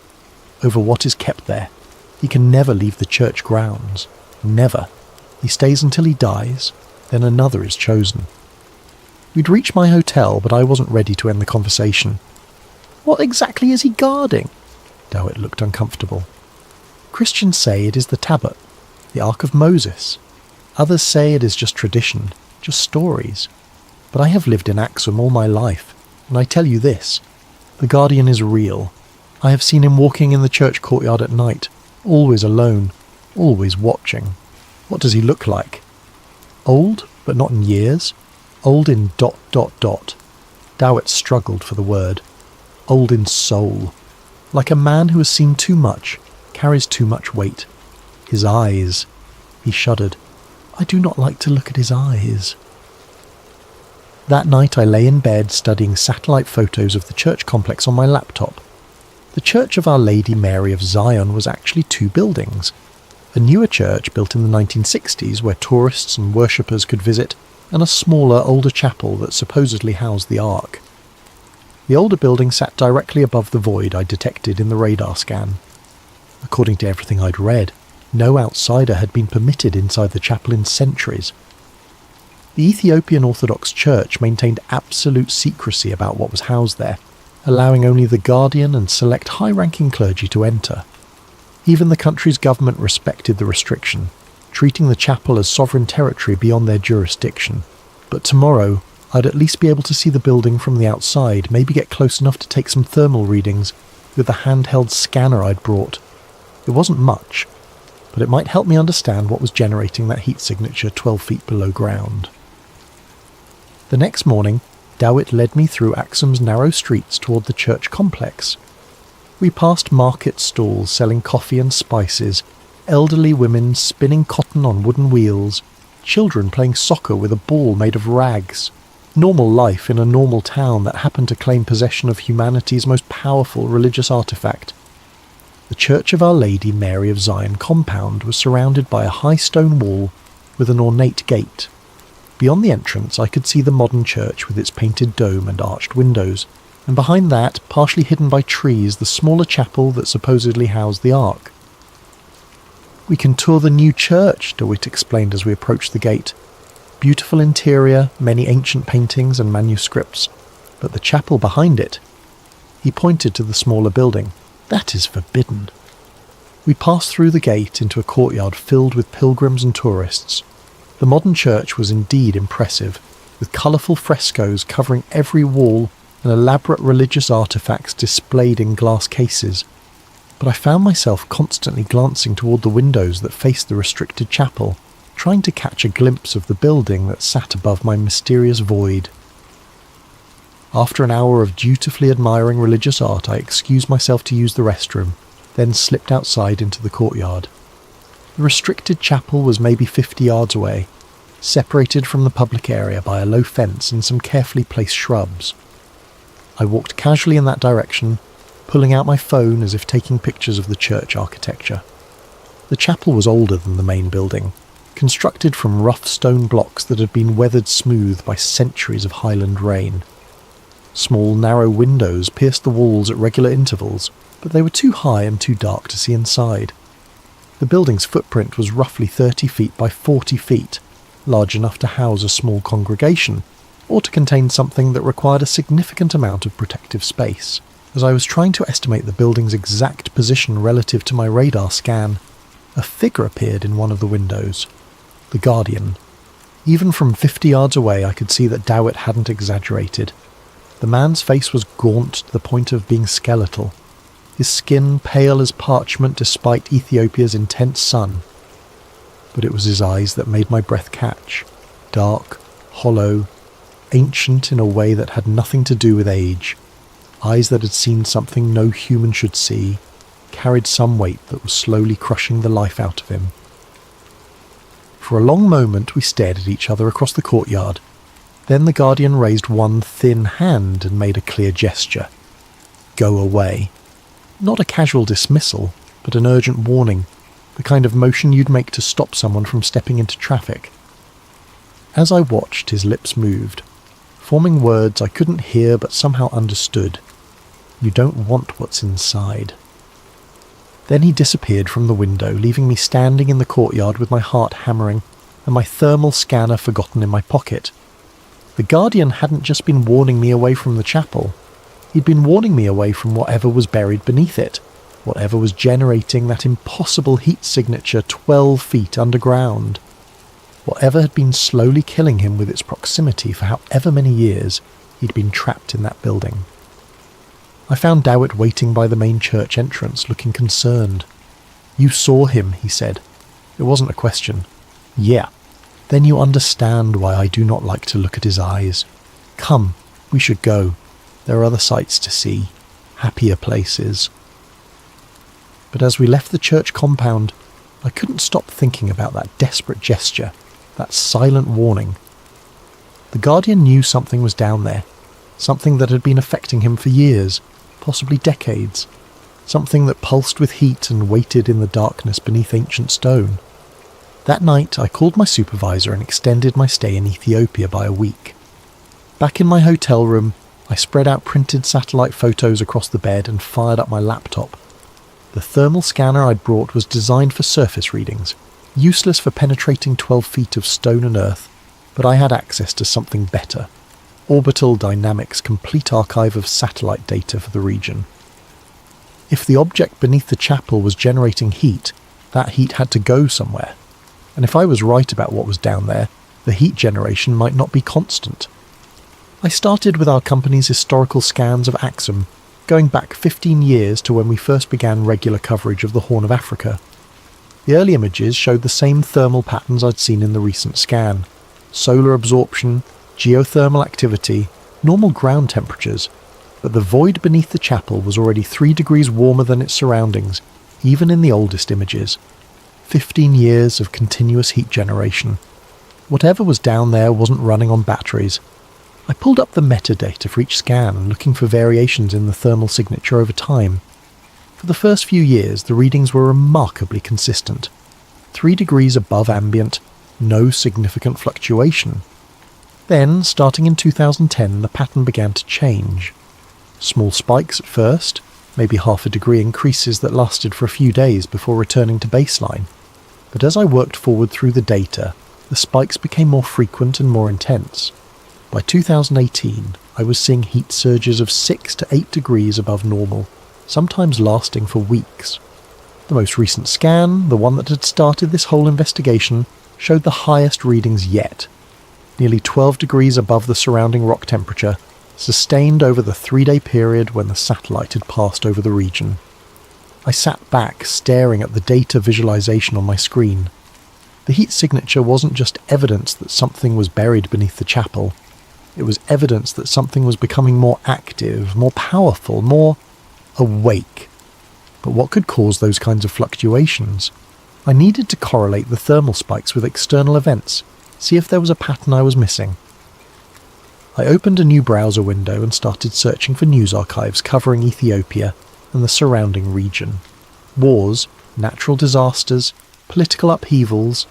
"Over what is kept there. He can never leave the church grounds. Never. He stays until he dies, then another is chosen." We'd reached my hotel, but I wasn't ready to end the conversation. "What exactly is he guarding?" Dowett looked uncomfortable. "Christians say it is the Tablet, the Ark of Moses. Others say it is just tradition, just stories. But I have lived in Axum all my life, and I tell you this, the Guardian is real. I have seen him walking in the church courtyard at night, always alone, always watching. What does he look like? Old, but not in years. Old in ... Dowett struggled for the word. Old in soul. Like a man who has seen too much, carries too much weight. His eyes..." He shuddered. "I do not like to look at his eyes." That night I lay in bed studying satellite photos of the church complex on my laptop. The Church of Our Lady Mary of Zion was actually two buildings. A newer church built in the 1960s where tourists and worshippers could visit, and a smaller, older chapel that supposedly housed the Ark. The older building sat directly above the void I detected in the radar scan. According to everything I'd read, no outsider had been permitted inside the chapel in centuries. The Ethiopian Orthodox Church maintained absolute secrecy about what was housed there, allowing only the guardian and select high-ranking clergy to enter. Even the country's government respected the restriction, treating the chapel as sovereign territory beyond their jurisdiction. But tomorrow, I'd at least be able to see the building from the outside, maybe get close enough to take some thermal readings with the handheld scanner I'd brought. It wasn't much, but it might help me understand what was generating that heat signature 12 feet below ground. The next morning, Dowett led me through Axum's narrow streets toward the church complex. We passed market stalls selling coffee and spices, elderly women spinning cotton on wooden wheels, children playing soccer with a ball made of rags. Normal life in a normal town that happened to claim possession of humanity's most powerful religious artifact. The Church of Our Lady Mary of Zion compound was surrounded by a high stone wall with an ornate gate. Beyond the entrance I could see the modern church with its painted dome and arched windows, and behind that, partially hidden by trees, the smaller chapel that supposedly housed the Ark. "We can tour the new church," DeWitt explained as we approached the gate. "Beautiful interior, many ancient paintings and manuscripts, but the chapel behind it..." He pointed to the smaller building. "That is forbidden." We passed through the gate into a courtyard filled with pilgrims and tourists. The modern church was indeed impressive, with colourful frescoes covering every wall and elaborate religious artefacts displayed in glass cases. But I found myself constantly glancing toward the windows that faced the restricted chapel, trying to catch a glimpse of the building that sat above my mysterious void. After an hour of dutifully admiring religious art, I excused myself to use the restroom, then slipped outside into the courtyard. The restricted chapel was maybe 50 yards away, separated from the public area by a low fence and some carefully placed shrubs. I walked casually in that direction, pulling out my phone as if taking pictures of the church architecture. The chapel was older than the main building, constructed from rough stone blocks that had been weathered smooth by centuries of highland rain. Small, narrow windows pierced the walls at regular intervals, but they were too high and too dark to see inside. The building's footprint was roughly 30 feet by 40 feet, large enough to house a small congregation, or to contain something that required a significant amount of protective space. As I was trying to estimate the building's exact position relative to my radar scan, a figure appeared in one of the windows. The Guardian. Even from 50 yards away, I could see that Dowett hadn't exaggerated. The man's face was gaunt to the point of being skeletal, his skin pale as parchment despite Ethiopia's intense sun. But it was his eyes that made my breath catch, dark, hollow, ancient in a way that had nothing to do with age. Eyes that had seen something no human should see, carried some weight that was slowly crushing the life out of him. For a long moment we stared at each other across the courtyard. Then the Guardian raised one thin hand and made a clear gesture. Go away. Not a casual dismissal, but an urgent warning, the kind of motion you'd make to stop someone from stepping into traffic. As I watched, his lips moved, forming words I couldn't hear but somehow understood. You don't want what's inside. Then he disappeared from the window, leaving me standing in the courtyard with my heart hammering and my thermal scanner forgotten in my pocket. The Guardian hadn't just been warning me away from the chapel. He'd been warning me away from whatever was buried beneath it, whatever was generating that impossible heat signature 12 feet underground. Whatever had been slowly killing him with its proximity for however many years he'd been trapped in that building. I found Dowett waiting by the main church entrance, looking concerned. You saw him, he said. It wasn't a question. Yeah. Then you understand why I do not like to look at his eyes. Come, we should go. There are other sights to see, happier places. But as we left the church compound, I couldn't stop thinking about that desperate gesture, that silent warning. The Guardian knew something was down there, something that had been affecting him for years, possibly decades, something that pulsed with heat and waited in the darkness beneath ancient stone. That night I called my supervisor and extended my stay in Ethiopia by a week. Back in my hotel room, I spread out printed satellite photos across the bed and fired up my laptop. The thermal scanner I'd brought was designed for surface readings, useless for penetrating 12 feet of stone and earth, but I had access to something better. Orbital Dynamics' complete archive of satellite data for the region. If the object beneath the chapel was generating heat, that heat had to go somewhere. And if I was right about what was down there, the heat generation might not be constant. I started with our company's historical scans of Axum, going back 15 years to when we first began regular coverage of the Horn of Africa. The early images showed the same thermal patterns I'd seen in the recent scan. Solar absorption, geothermal activity, normal ground temperatures, but the void beneath the chapel was already 3 degrees warmer than its surroundings, even in the oldest images. 15 years of continuous heat generation. Whatever was down there wasn't running on batteries. I pulled up the metadata for each scan, looking for variations in the thermal signature over time. For the first few years, the readings were remarkably consistent. 3 degrees above ambient, no significant fluctuation. Then, starting in 2010, the pattern began to change. Small spikes at first, maybe half a degree increases that lasted for a few days before returning to baseline. But as I worked forward through the data, the spikes became more frequent and more intense. By 2018, I was seeing heat surges of 6 to 8 degrees above normal, sometimes lasting for weeks. The most recent scan, the one that had started this whole investigation, showed the highest readings yet. Nearly 12 degrees above the surrounding rock temperature, sustained over the 3-day period when the satellite had passed over the region. I sat back, staring at the data visualization on my screen. The heat signature wasn't just evidence that something was buried beneath the chapel. It was evidence that something was becoming more active, more powerful, more awake. But what could cause those kinds of fluctuations? I needed to correlate the thermal spikes with external events, see if there was a pattern I was missing. I opened a new browser window and started searching for news archives covering Ethiopia and the surrounding region. Wars, natural disasters, political upheavals,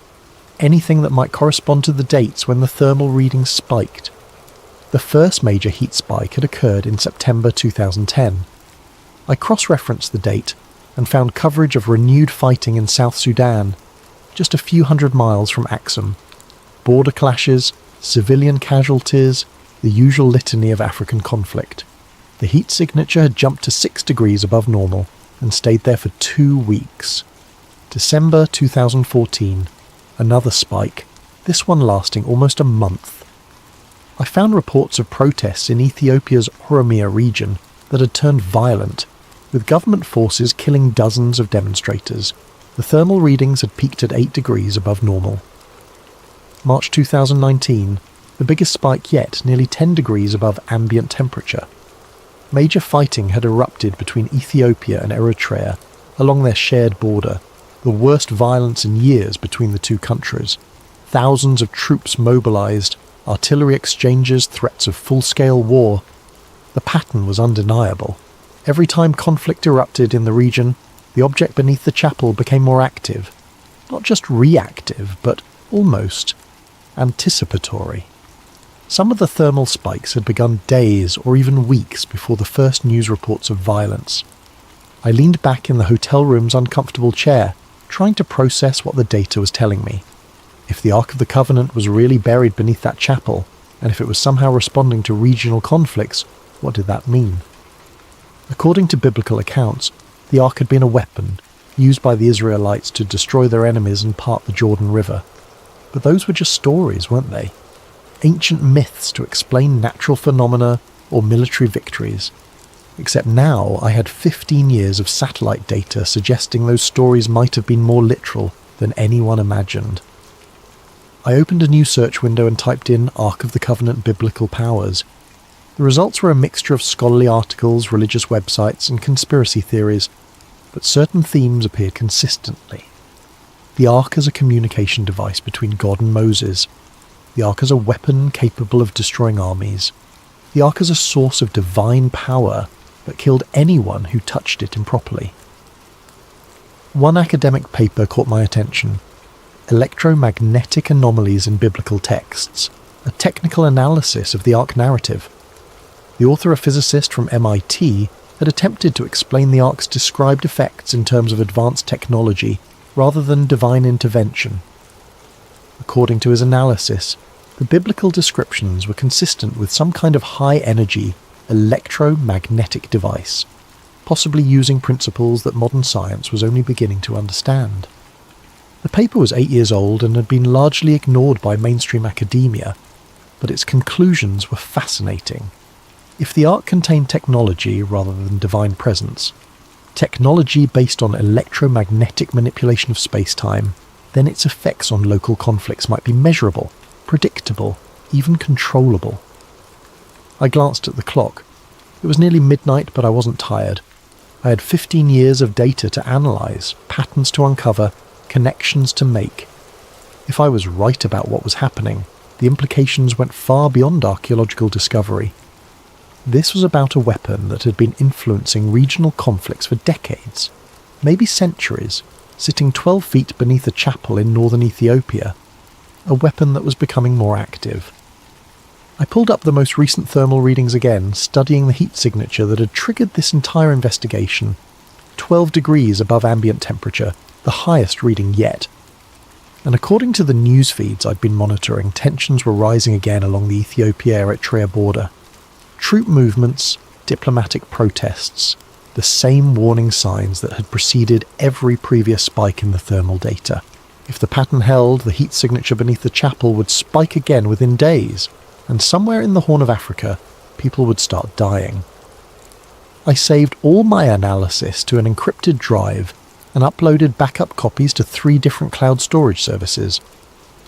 anything that might correspond to the dates when the thermal readings spiked. The first major heat spike had occurred in September 2010. I cross-referenced the date and found coverage of renewed fighting in South Sudan, just a few hundred miles from Axum. Border clashes, civilian casualties, the usual litany of African conflict. The heat signature had jumped to 6 degrees above normal and stayed there for 2 weeks. December 2014, another spike, this one lasting almost a month. I found reports of protests in Ethiopia's Oromia region that had turned violent, with government forces killing dozens of demonstrators. The thermal readings had peaked at 8 degrees above normal. March 2019, the biggest spike yet, nearly 10 degrees above ambient temperature. Major fighting had erupted between Ethiopia and Eritrea along their shared border, the worst violence in years between the two countries. Thousands of troops mobilised, artillery exchanges, threats of full-scale war. The pattern was undeniable. Every time conflict erupted in the region, the object beneath the chapel became more active. Not just reactive, but almost anticipatory. Some of the thermal spikes had begun days or even weeks before the first news reports of violence. I leaned back in the hotel room's uncomfortable chair, trying to process what the data was telling me. If the Ark of the Covenant was really buried beneath that chapel, and if it was somehow responding to regional conflicts, what did that mean? According to biblical accounts, the Ark had been a weapon used by the Israelites to destroy their enemies and part the Jordan River. But those were just stories, weren't they? Ancient myths to explain natural phenomena or military victories. Except now I had 15 years of satellite data suggesting those stories might have been more literal than anyone imagined. I opened a new search window and typed in Ark of the Covenant Biblical Powers. The results were a mixture of scholarly articles, religious websites, and conspiracy theories, but certain themes appeared consistently. The Ark as a communication device between God and Moses. The Ark as a weapon capable of destroying armies. The Ark as a source of divine power that killed anyone who touched it improperly. One academic paper caught my attention. Electromagnetic Anomalies in Biblical Texts, a technical analysis of the Ark narrative. The author, a physicist from MIT, had attempted to explain the Ark's described effects in terms of advanced technology rather than divine intervention. According to his analysis, the biblical descriptions were consistent with some kind of high-energy, electromagnetic device, possibly using principles that modern science was only beginning to understand. The paper was 8 years old and had been largely ignored by mainstream academia, but its conclusions were fascinating. If the Ark contained technology rather than divine presence, technology based on electromagnetic manipulation of space-time, then its effects on local conflicts might be measurable, predictable, even controllable. I glanced at the clock. It was nearly midnight, but I wasn't tired. I had 15 years of data to analyse, patterns to uncover, connections to make. If I was right about what was happening, the implications went far beyond archaeological discovery. This was about a weapon that had been influencing regional conflicts for decades, maybe centuries, sitting 12 feet beneath a chapel in northern Ethiopia, a weapon that was becoming more active. I pulled up the most recent thermal readings again, studying the heat signature that had triggered this entire investigation. 12 degrees above ambient temperature, the highest reading yet. And according to the news feeds I'd been monitoring, tensions were rising again along the Ethiopia-Eritrea border. Troop movements, diplomatic protests, the same warning signs that had preceded every previous spike in the thermal data. If the pattern held, the heat signature beneath the chapel would spike again within days, and somewhere in the Horn of Africa, people would start dying. I saved all my analysis to an encrypted drive and uploaded backup copies to 3 different cloud storage services.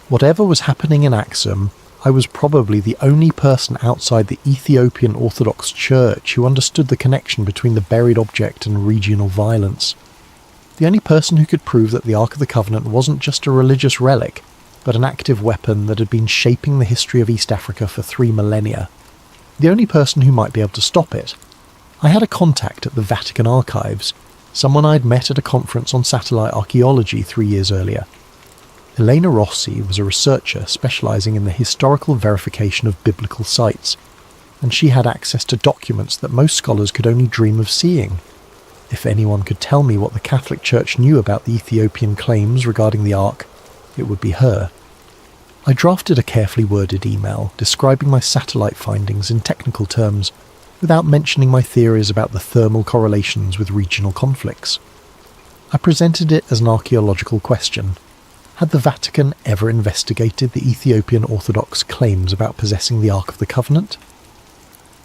Whatever was happening in Axum, I was probably the only person outside the Ethiopian Orthodox Church who understood the connection between the buried object and regional violence. The only person who could prove that the Ark of the Covenant wasn't just a religious relic, but an active weapon that had been shaping the history of East Africa for 3 millennia. The only person who might be able to stop it. I had a contact at the Vatican Archives, someone I'd met at a conference on satellite archaeology 3 years earlier. Elena Rossi was a researcher specialising in the historical verification of biblical sites, and she had access to documents that most scholars could only dream of seeing. If anyone could tell me what the Catholic Church knew about the Ethiopian claims regarding the Ark, it would be her. I drafted a carefully worded email describing my satellite findings in technical terms, without mentioning my theories about the thermal correlations with regional conflicts. I presented it as an archaeological question. Had the Vatican ever investigated the Ethiopian Orthodox claims about possessing the Ark of the Covenant?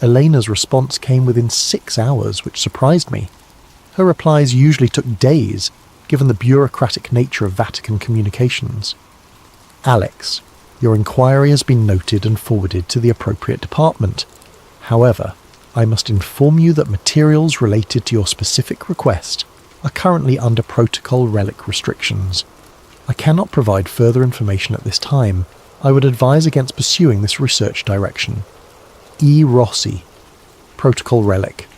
Elena's response came within 6 hours, which surprised me. Her replies usually took days, given the bureaucratic nature of Vatican communications. Alex, your inquiry has been noted and forwarded to the appropriate department. However, I must inform you that materials related to your specific request are currently under protocol relic restrictions. I cannot provide further information at this time. I would advise against pursuing this research direction. E. Rossi, Protocol Relic.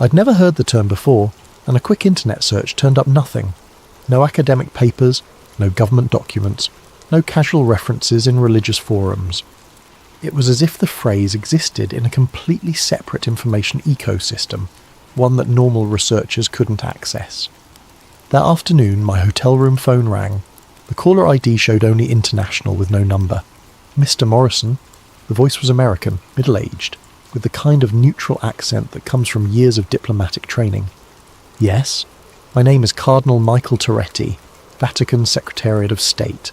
I'd never heard the term before, and a quick internet search turned up nothing. No academic papers, no government documents, no casual references in religious forums. It was as if the phrase existed in a completely separate information ecosystem, one that normal researchers couldn't access. That afternoon, my hotel room phone rang. The caller ID showed only international with no number. Mr. Morrison. The voice was American, middle-aged, with the kind of neutral accent that comes from years of diplomatic training. Yes, my name is Cardinal Michael Toretti, Vatican Secretariat of State.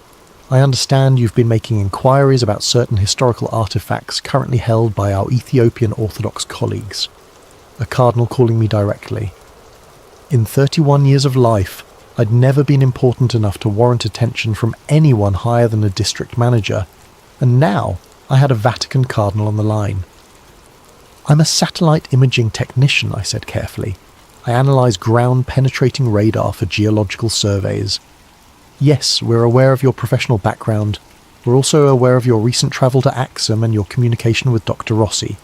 I understand you've been making inquiries about certain historical artifacts currently held by our Ethiopian Orthodox colleagues. A cardinal calling me directly. In 31 years of life, I'd never been important enough to warrant attention from anyone higher than a district manager, and now I had a Vatican cardinal on the line. I'm a satellite imaging technician, I said carefully. I analyse ground-penetrating radar for geological surveys. Yes, we're aware of your professional background. We're also aware of your recent travel to Axum and your communication with Dr. Rossi.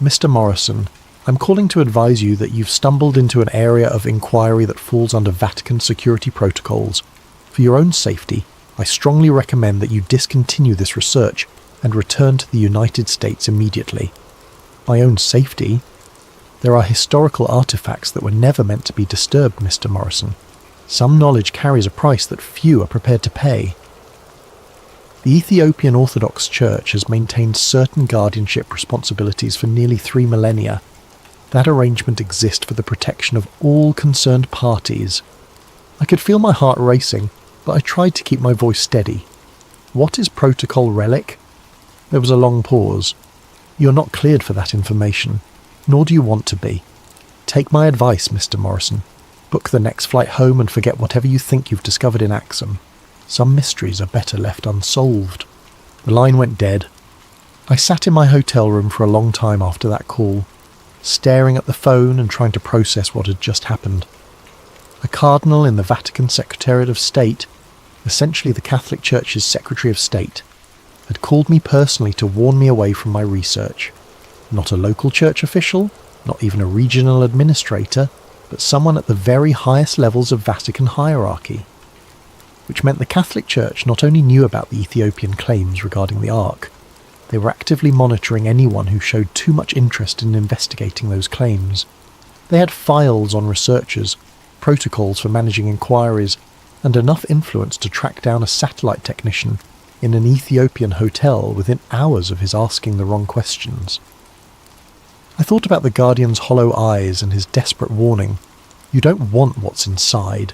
Mr. Morrison, I'm calling to advise you that you've stumbled into an area of inquiry that falls under Vatican security protocols. For your own safety, I strongly recommend that you discontinue this research and return to the United States immediately. My own safety? There are historical artifacts that were never meant to be disturbed, Mr. Morrison. Some knowledge carries a price that few are prepared to pay. The Ethiopian Orthodox Church has maintained certain guardianship responsibilities for nearly 3 millennia. That arrangement exists for the protection of all concerned parties. I could feel my heart racing, but I tried to keep my voice steady. What is Protocol Relic? There was a long pause. You're not cleared for that information, nor do you want to be. Take my advice, Mr. Morrison. Book the next flight home and forget whatever you think you've discovered in Axum. Some mysteries are better left unsolved. The line went dead. I sat in my hotel room for a long time after that call, staring at the phone and trying to process what had just happened. A cardinal in the Vatican Secretariat of State, essentially the Catholic Church's Secretary of State, had called me personally to warn me away from my research. Not a local church official, not even a regional administrator, but someone at the very highest levels of Vatican hierarchy. Which meant the Catholic Church not only knew about the Ethiopian claims regarding the Ark, they were actively monitoring anyone who showed too much interest in investigating those claims. They had files on researchers, protocols for managing inquiries, and enough influence to track down a satellite technician in an Ethiopian hotel within hours of his asking the wrong questions. I thought about the Guardian's hollow eyes and his desperate warning, "You don't want what's inside."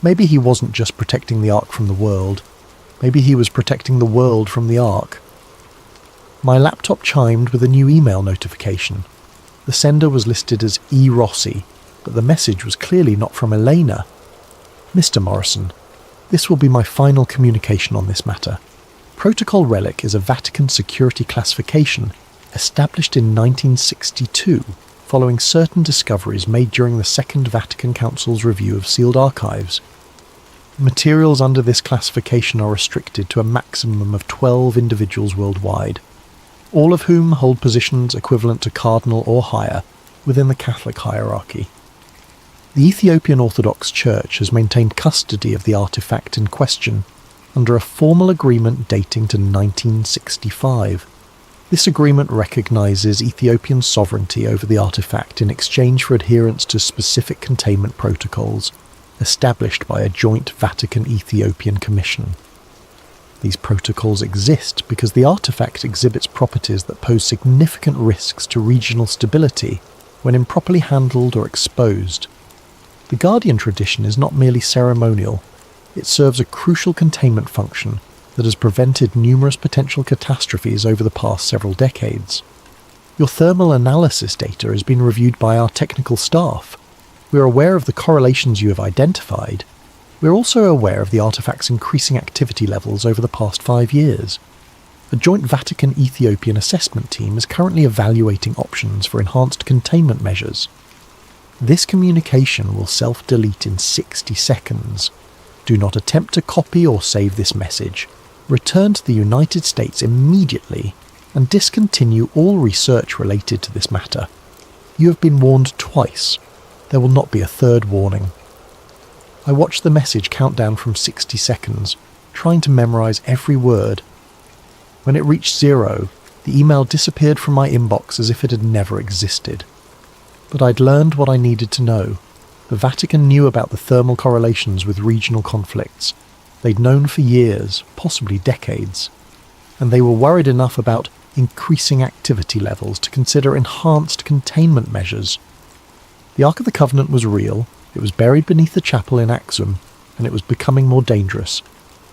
Maybe he wasn't just protecting the Ark from the world. Maybe he was protecting the world from the Ark. My laptop chimed with a new email notification. The sender was listed as E. Rossi, but the message was clearly not from Elena. Mr. Morrison, this will be my final communication on this matter. Protocol Relic is a Vatican security classification established in 1962 following certain discoveries made during the Second Vatican Council's review of sealed archives. Materials under this classification are restricted to a maximum of 12 individuals worldwide, all of whom hold positions equivalent to cardinal or higher within the Catholic hierarchy. The Ethiopian Orthodox Church has maintained custody of the artifact in question under a formal agreement dating to 1965. This agreement recognises Ethiopian sovereignty over the artifact in exchange for adherence to specific containment protocols established by a joint Vatican-Ethiopian commission. These protocols exist because the artifact exhibits properties that pose significant risks to regional stability when improperly handled or exposed. The Guardian tradition is not merely ceremonial, it serves a crucial containment function that has prevented numerous potential catastrophes over the past several decades. Your thermal analysis data has been reviewed by our technical staff. We are aware of the correlations you have identified. We are also aware of the artifact's increasing activity levels over the past 5 years. A joint Vatican-Ethiopian assessment team is currently evaluating options for enhanced containment measures. This communication will self-delete in 60 seconds. Do not attempt to copy or save this message. Return to the United States immediately and discontinue all research related to this matter. You have been warned twice. There will not be a third warning. I watched the message count down from 60 seconds, trying to memorize every word. When it reached 0, the email disappeared from my inbox as if it had never existed. But I'd learned what I needed to know. The Vatican knew about the thermal correlations with regional conflicts. They'd known for years, possibly decades. And they were worried enough about increasing activity levels to consider enhanced containment measures. The Ark of the Covenant was real, it was buried beneath the chapel in Axum, and it was becoming more dangerous.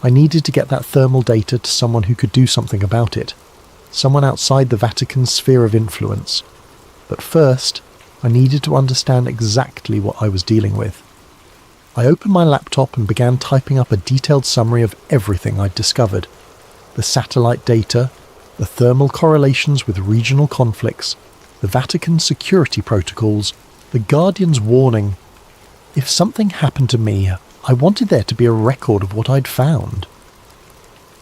I needed to get that thermal data to someone who could do something about it. Someone outside the Vatican's sphere of influence. But first, I needed to understand exactly what I was dealing with. I opened my laptop and began typing up a detailed summary of everything I'd discovered. The satellite data, the thermal correlations with regional conflicts, the Vatican security protocols, the Guardian's warning. If something happened to me, I wanted there to be a record of what I'd found.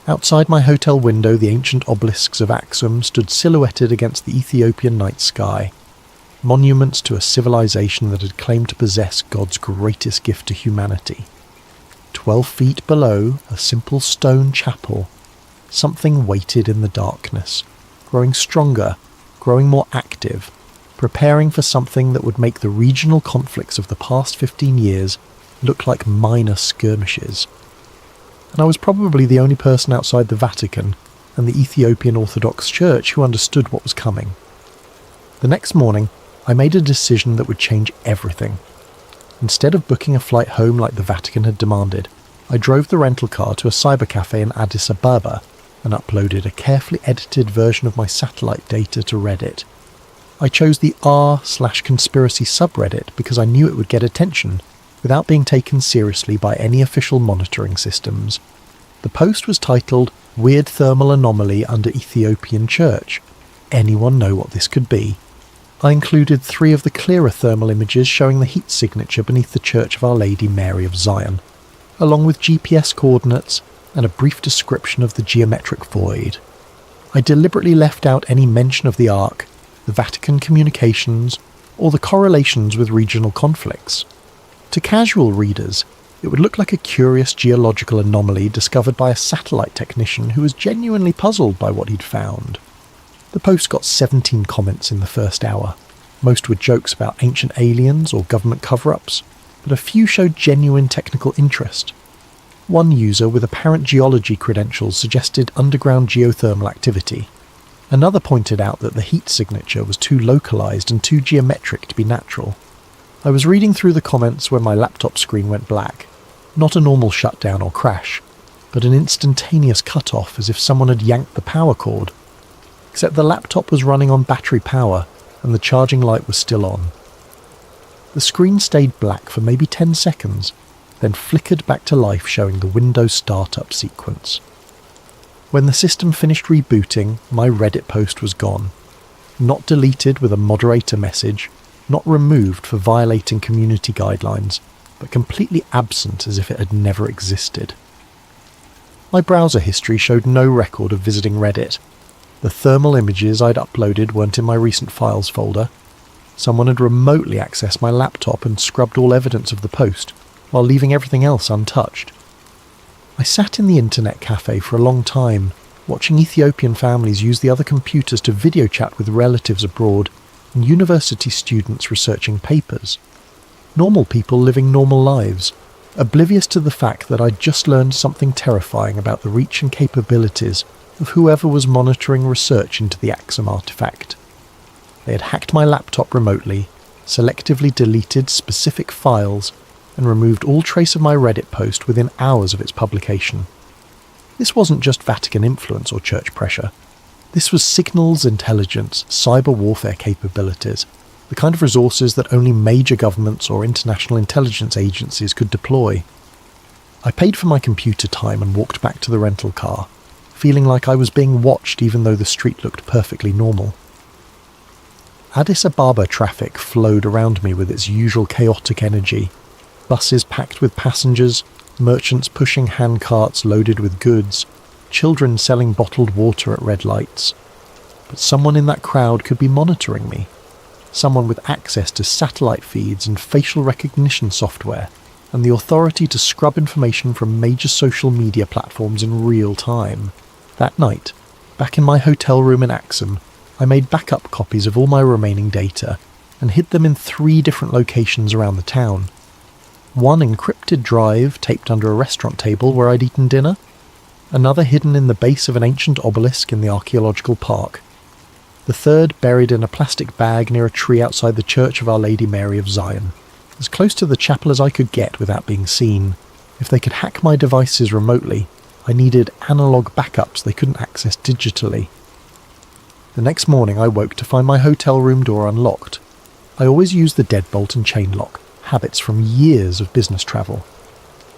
Outside my hotel window, the ancient obelisks of Axum stood silhouetted against the Ethiopian night sky. Monuments to a civilization that had claimed to possess God's greatest gift to humanity. 12 feet below, a simple stone chapel. Something waited in the darkness, growing stronger, growing more active, preparing for something that would make the regional conflicts of the past 15 years look like minor skirmishes. And I was probably the only person outside the Vatican and the Ethiopian Orthodox Church who understood what was coming. The next morning, I made a decision that would change everything. Instead of booking a flight home like the Vatican had demanded, I drove the rental car to a cybercafe in Addis Ababa and uploaded a carefully edited version of my satellite data to Reddit. I chose the r/conspiracy subreddit because I knew it would get attention without being taken seriously by any official monitoring systems. The post was titled, "Weird Thermal Anomaly Under Ethiopian Church. Anyone know what this could be?" I included 3 of the clearer thermal images showing the heat signature beneath the Church of Our Lady Mary of Zion, along with GPS coordinates and a brief description of the geometric void. I deliberately left out any mention of the Ark, the Vatican communications, or the correlations with regional conflicts. To casual readers, it would look like a curious geological anomaly discovered by a satellite technician who was genuinely puzzled by what he'd found. The post got 17 comments in the first hour. Most were jokes about ancient aliens or government cover-ups, but a few showed genuine technical interest. One user with apparent geology credentials suggested underground geothermal activity. Another pointed out that the heat signature was too localized and too geometric to be natural. I was reading through the comments when my laptop screen went black. Not a normal shutdown or crash, but an instantaneous cut-off as if someone had yanked the power cord. Except the laptop was running on battery power and the charging light was still on. The screen stayed black for maybe 10 seconds, then flickered back to life showing the Windows startup sequence. When the system finished rebooting, my Reddit post was gone. Not deleted with a moderator message, not removed for violating community guidelines, but completely absent as if it had never existed. My browser history showed no record of visiting Reddit. The thermal images I'd uploaded weren't in my recent files folder. Someone had remotely accessed my laptop and scrubbed all evidence of the post, while leaving everything else untouched. I sat in the internet cafe for a long time, watching Ethiopian families use the other computers to video chat with relatives abroad and university students researching papers. Normal people living normal lives, oblivious to the fact that I'd just learned something terrifying about the reach and capabilities of whoever was monitoring research into the Axum artifact. They had hacked my laptop remotely, selectively deleted specific files, and removed all trace of my Reddit post within hours of its publication. This wasn't just Vatican influence or church pressure. This was signals intelligence, cyber warfare capabilities, the kind of resources that only major governments or international intelligence agencies could deploy. I paid for my computer time and walked back to the rental car, feeling like I was being watched even though the street looked perfectly normal. Addis Ababa traffic flowed around me with its usual chaotic energy. Buses packed with passengers, merchants pushing handcarts loaded with goods, children selling bottled water at red lights. But someone in that crowd could be monitoring me. Someone with access to satellite feeds and facial recognition software, and the authority to scrub information from major social media platforms in real time. That night, back in my hotel room in Axum, I made backup copies of all my remaining data and hid them in 3 different locations around the town. One encrypted drive taped under a restaurant table where I'd eaten dinner, another hidden in the base of an ancient obelisk in the archaeological park, the third buried in a plastic bag near a tree outside the Church of Our Lady Mary of Zion, as close to the chapel as I could get without being seen. If they could hack my devices remotely, I needed analog backups they couldn't access digitally. The next morning I woke to find my hotel room door unlocked. I always used the deadbolt and chain lock, habits from years of business travel.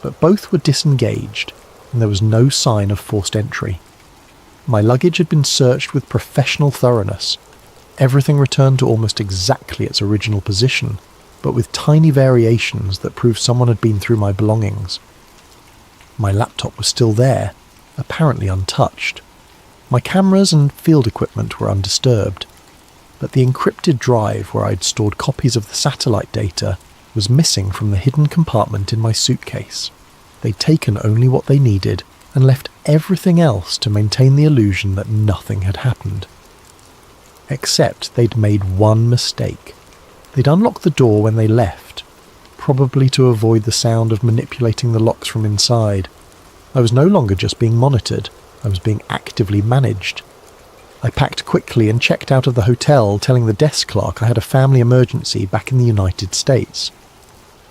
But both were disengaged, and there was no sign of forced entry. My luggage had been searched with professional thoroughness. Everything returned to almost exactly its original position, but with tiny variations that proved someone had been through my belongings. My laptop was still there, apparently untouched. My cameras and field equipment were undisturbed, but the encrypted drive where I'd stored copies of the satellite data was missing from the hidden compartment in my suitcase. They'd taken only what they needed and left everything else to maintain the illusion that nothing had happened. Except they'd made one mistake. They'd unlocked the door when they left, probably to avoid the sound of manipulating the locks from inside. I was no longer just being monitored, I was being actively managed. I packed quickly and checked out of the hotel, telling the desk clerk I had a family emergency back in the United States.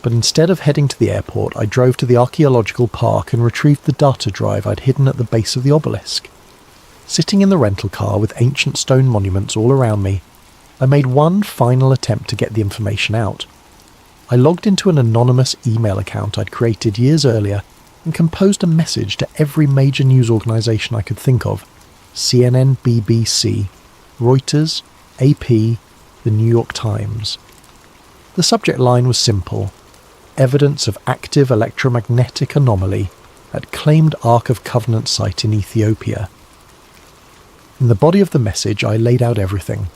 But instead of heading to the airport, I drove to the archaeological park and retrieved the data drive I'd hidden at the base of the obelisk. Sitting in the rental car with ancient stone monuments all around me, I made one final attempt to get the information out. I logged into an anonymous email account I'd created years earlier and composed a message to every major news organisation I could think of: CNN, BBC, Reuters, AP, the New York Times. The subject line was simple: evidence of active electromagnetic anomaly at claimed Ark of Covenant site in Ethiopia. In the body of the message I laid out everything: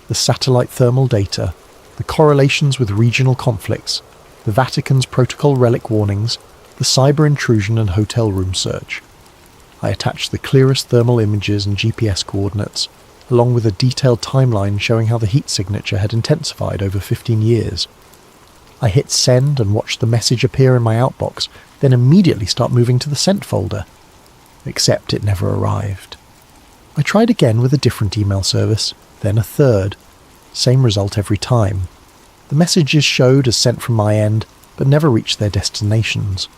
the satellite thermal data, the correlations with regional conflicts, the Vatican's protocol relic warnings, the cyber intrusion and hotel room search. I attached the clearest thermal images and GPS coordinates, along with a detailed timeline showing how the heat signature had intensified over 15 years. I hit send and watched the message appear in my outbox, then immediately start moving to the sent folder. Except it never arrived. I tried again with a different email service, then a third. Same result every time. The messages showed as sent from my end, but never reached their destinations.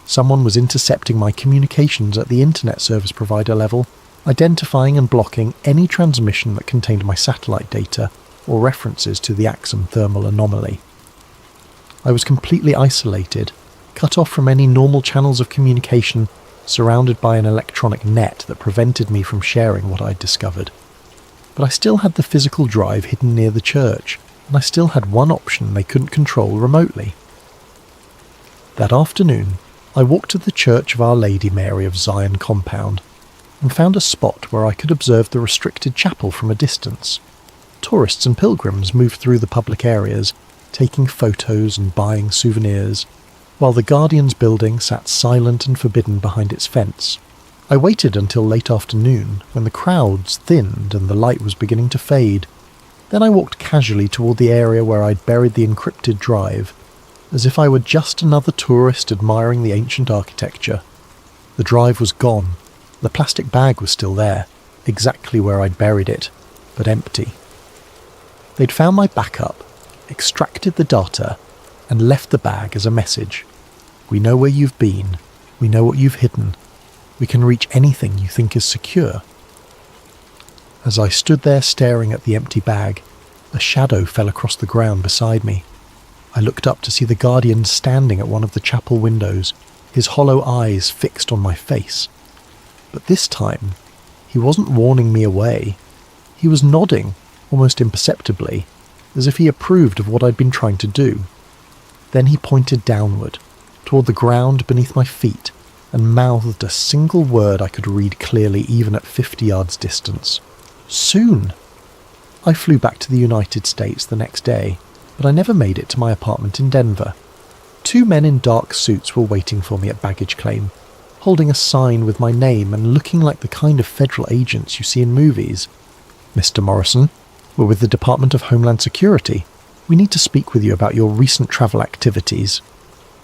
Someone was intercepting my communications at the internet service provider level, identifying and blocking any transmission that contained my satellite data or references to the Axum thermal anomaly. I was completely isolated, cut off from any normal channels of communication, surrounded by an electronic net that prevented me from sharing what I'd discovered. But I still had the physical drive hidden near the church, and I still had one option they couldn't control remotely. That afternoon, I walked to the Church of Our Lady Mary of Zion compound, and found a spot where I could observe the restricted chapel from a distance. Tourists and pilgrims moved through the public areas, taking photos and buying souvenirs, while the Guardian's building sat silent and forbidden behind its fence. I waited until late afternoon, when the crowds thinned and the light was beginning to fade. Then I walked casually toward the area where I'd buried the encrypted drive, as if I were just another tourist admiring the ancient architecture. The drive was gone. The plastic bag was still there, exactly where I'd buried it, but empty. They'd found my backup, extracted the data, and left the bag as a message. We know where you've been. We know what you've hidden. We can reach anything you think is secure. As I stood there staring at the empty bag, a shadow fell across the ground beside me. I looked up to see the Guardian standing at one of the chapel windows, his hollow eyes fixed on my face. But this time, he wasn't warning me away. He was nodding, almost imperceptibly, as if he approved of what I'd been trying to do. Then he pointed downward, toward the ground beneath my feet, and mouthed a single word I could read clearly even at 50 yards distance. Soon! I flew back to the United States the next day, but I never made it to my apartment in Denver. 2 men in dark suits were waiting for me at baggage claim, holding a sign with my name and looking like the kind of federal agents you see in movies. "Mr. Morrison, we're with the Department of Homeland Security. We need to speak with you about your recent travel activities."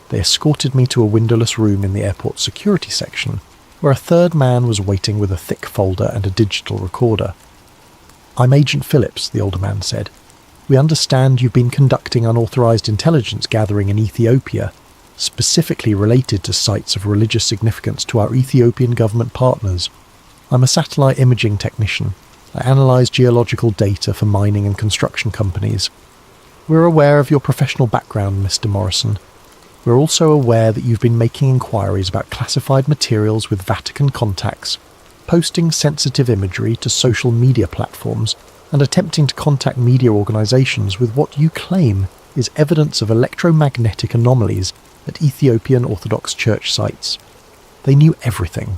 They escorted me to a windowless room in the airport security section, where a third man was waiting with a thick folder and a digital recorder. "I'm Agent Phillips," the older man said. "We understand you've been conducting unauthorized intelligence gathering in Ethiopia, specifically related to sites of religious significance to our Ethiopian government partners. I'm a satellite imaging technician. I analyze geological data for mining and construction companies. We're aware of your professional background, Mr. Morrison. We're also aware that you've been making inquiries about classified materials with Vatican contacts, posting sensitive imagery to social media platforms, and attempting to contact media organizations with what you claim is evidence of electromagnetic anomalies at Ethiopian Orthodox Church sites. They knew everything.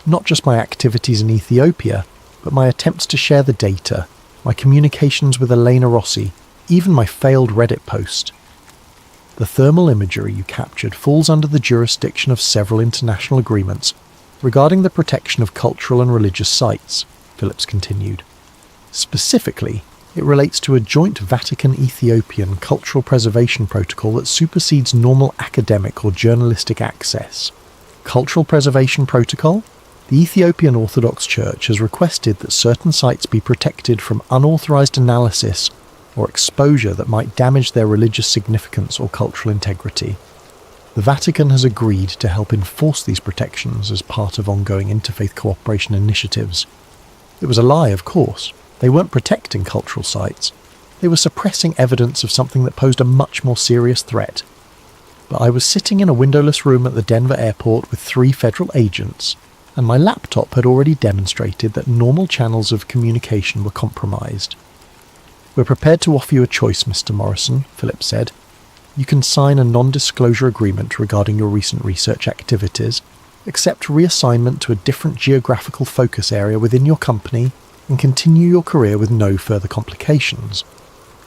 Not just my activities in Ethiopia, but my attempts to share the data, my communications with Elena Rossi, even my failed Reddit post. The thermal imagery you captured falls under the jurisdiction of several international agreements regarding the protection of cultural and religious sites," Phillips continued. "Specifically, it relates to a joint Vatican-Ethiopian cultural preservation protocol that supersedes normal academic or journalistic access. Cultural preservation protocol? The Ethiopian Orthodox Church has requested that certain sites be protected from unauthorized analysis or exposure that might damage their religious significance or cultural integrity. The Vatican has agreed to help enforce these protections as part of ongoing interfaith cooperation initiatives. It was a lie, of course. They weren't protecting cultural sites. They were suppressing evidence of something that posed a much more serious threat. But I was sitting in a windowless room at the Denver airport with 3 federal agents, and my laptop had already demonstrated that normal channels of communication were compromised. "We're prepared to offer you a choice, Mr. Morrison," Phillips said. "You can sign a non-disclosure agreement regarding your recent research activities, accept reassignment to a different geographical focus area within your company, and continue your career with no further complications.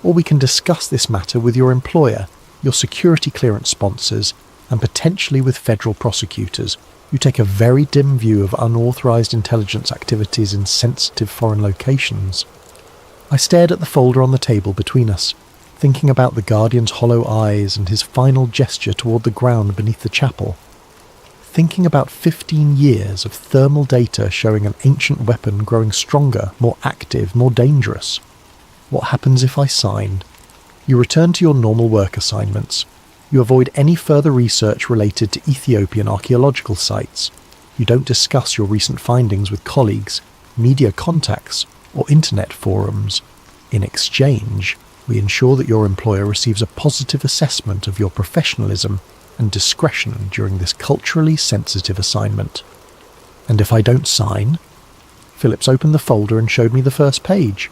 Or we can discuss this matter with your employer, your security clearance sponsors, and potentially with federal prosecutors who take a very dim view of unauthorized intelligence activities in sensitive foreign locations." I stared at the folder on the table between us, thinking about the Guardian's hollow eyes and his final gesture toward the ground beneath the chapel. Thinking about 15 years of thermal data showing an ancient weapon growing stronger, more active, more dangerous. What happens if I sign? You return to your normal work assignments. You avoid any further research related to Ethiopian archaeological sites. You don't discuss your recent findings with colleagues, media contacts, or internet forums. In exchange, we ensure that your employer receives a positive assessment of your professionalism and discretion during this culturally sensitive assignment. And if I don't sign? Phillips opened the folder and showed me the first page.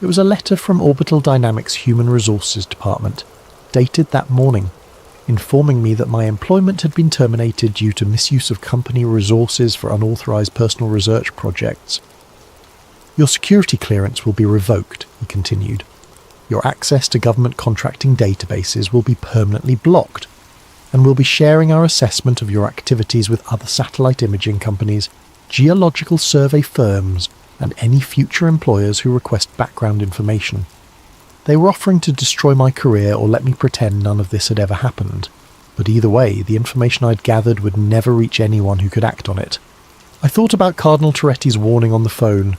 It was a letter from Orbital Dynamics Human Resources Department, dated that morning, informing me that my employment had been terminated due to misuse of company resources for unauthorized personal research projects. "Your security clearance will be revoked," he continued. "Your access to government contracting databases will be permanently blocked, and we'll be sharing our assessment of your activities with other satellite imaging companies, geological survey firms, and any future employers who request background information. They were offering to destroy my career or let me pretend none of this had ever happened. But either way, the information I'd gathered would never reach anyone who could act on it. I thought about Cardinal Toretti's warning on the phone.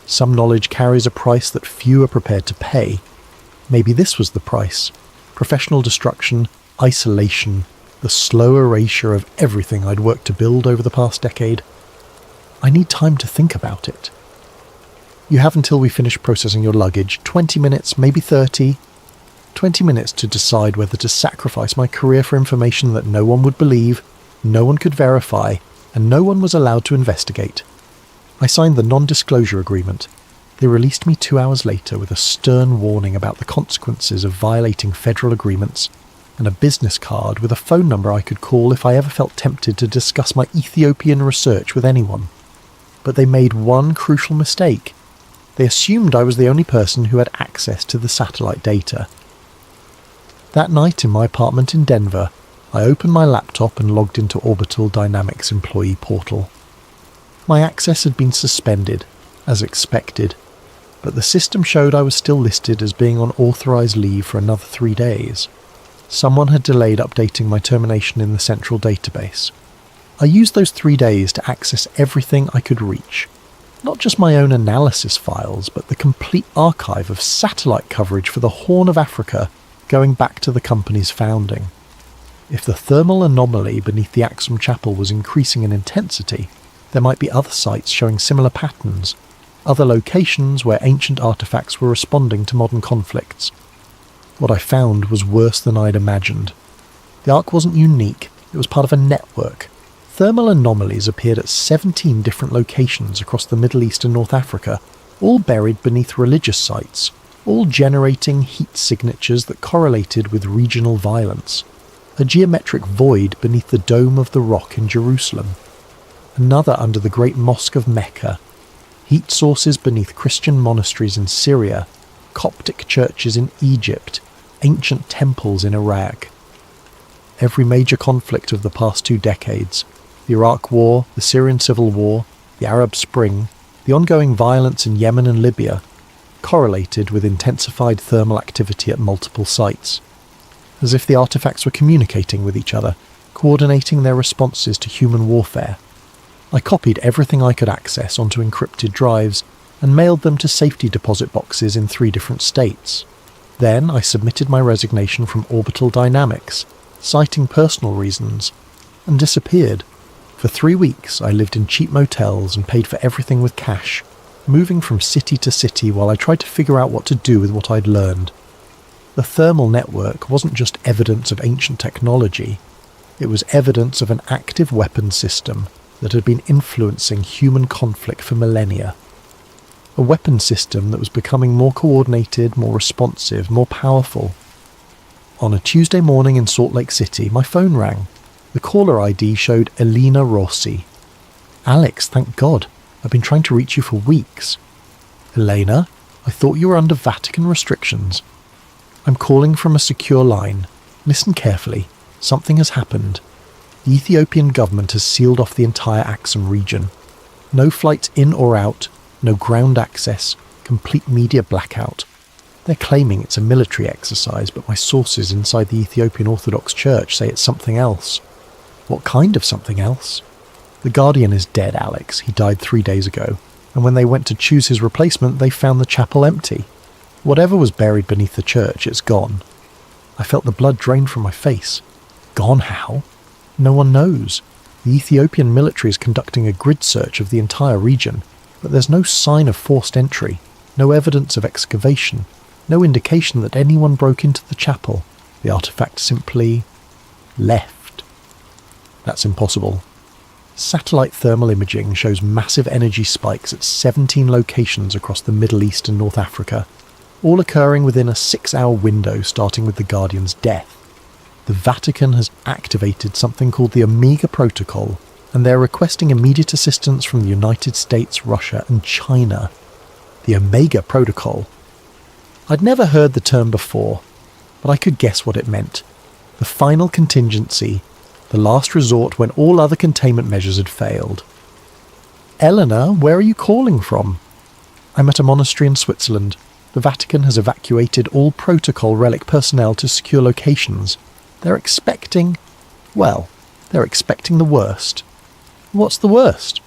Some knowledge carries a price that few are prepared to pay. Maybe this was the price. Professional destruction, isolation, the slow erasure of everything I'd worked to build over the past decade. I need time to think about it. You have until we finish processing your luggage, 20 minutes, maybe 30. 20 minutes to decide whether to sacrifice my career for information that no one would believe, no one could verify, and no one was allowed to investigate. I signed the non-disclosure agreement. They released me 2 hours later with a stern warning about the consequences of violating federal agreements, and a business card with a phone number I could call if I ever felt tempted to discuss my Ethiopian research with anyone. But they made one crucial mistake. They assumed I was the only person who had access to the satellite data. That night in my apartment in Denver, I opened my laptop and logged into Orbital Dynamics employee portal. My access had been suspended, as expected, but the system showed I was still listed as being on authorized leave for another 3 days. Someone had delayed updating my termination in the central database. I used those 3 days to access everything I could reach. Not just my own analysis files, but the complete archive of satellite coverage for the Horn of Africa going back to the company's founding. If the thermal anomaly beneath the Axum Chapel was increasing in intensity, there might be other sites showing similar patterns, other locations where ancient artifacts were responding to modern conflicts. What I found was worse than I'd imagined. The Ark wasn't unique, it was part of a network. Thermal anomalies appeared at 17 different locations across the Middle East and North Africa, all buried beneath religious sites, all generating heat signatures that correlated with regional violence. A geometric void beneath the Dome of the Rock in Jerusalem. Another under the Great Mosque of Mecca. Heat sources beneath Christian monasteries in Syria, Coptic churches in Egypt, ancient temples in Iraq. Every major conflict of the past 2 decades, the Iraq War, the Syrian Civil War, the Arab Spring, the ongoing violence in Yemen and Libya, correlated with intensified thermal activity at multiple sites, as if the artifacts were communicating with each other, coordinating their responses to human warfare. I copied everything I could access onto encrypted drives and mailed them to safety deposit boxes in 3 different states. Then I submitted my resignation from Orbital Dynamics, citing personal reasons, and disappeared. For 3 weeks I lived in cheap motels and paid for everything with cash, moving from city to city while I tried to figure out what to do with what I'd learned. The thermal network wasn't just evidence of ancient technology, it was evidence of an active weapons system that had been influencing human conflict for millennia. A weapons system that was becoming more coordinated, more responsive, more powerful. On a Tuesday morning in Salt Lake City, my phone rang. The caller ID showed Elena Rossi. "Alex, thank God. I've been trying to reach you for weeks." "Elena, I thought you were under Vatican restrictions. I'm calling from a secure line. Listen carefully. Something has happened. The Ethiopian government has sealed off the entire Axum region. No flights in or out, no ground access, complete media blackout. They're claiming it's a military exercise, but my sources inside the Ethiopian Orthodox Church say it's something else." "What kind of something else?" "The Guardian is dead, Alex. He died 3 days ago. And when they went to choose his replacement, they found the chapel empty. Whatever was buried beneath the church, it's gone." I felt the blood drain from my face. Gone how? No one knows. The Ethiopian military is conducting a grid search of the entire region, but there's no sign of forced entry, no evidence of excavation, no indication that anyone broke into the chapel. The artifact simply left. That's impossible. Satellite thermal imaging shows massive energy spikes at 17 locations across the Middle East and North Africa, all occurring within a 6-hour window starting with the Guardian's death. The Vatican has activated something called the Omega Protocol, and they're requesting immediate assistance from the United States, Russia and China. The Omega Protocol. I'd never heard the term before, but I could guess what it meant. The final contingency, the last resort when all other containment measures had failed. "Eleanor, where are you calling from?" "I'm at a monastery in Switzerland. The Vatican has evacuated all protocol relic personnel to secure locations. They're expecting the worst. What's the worst?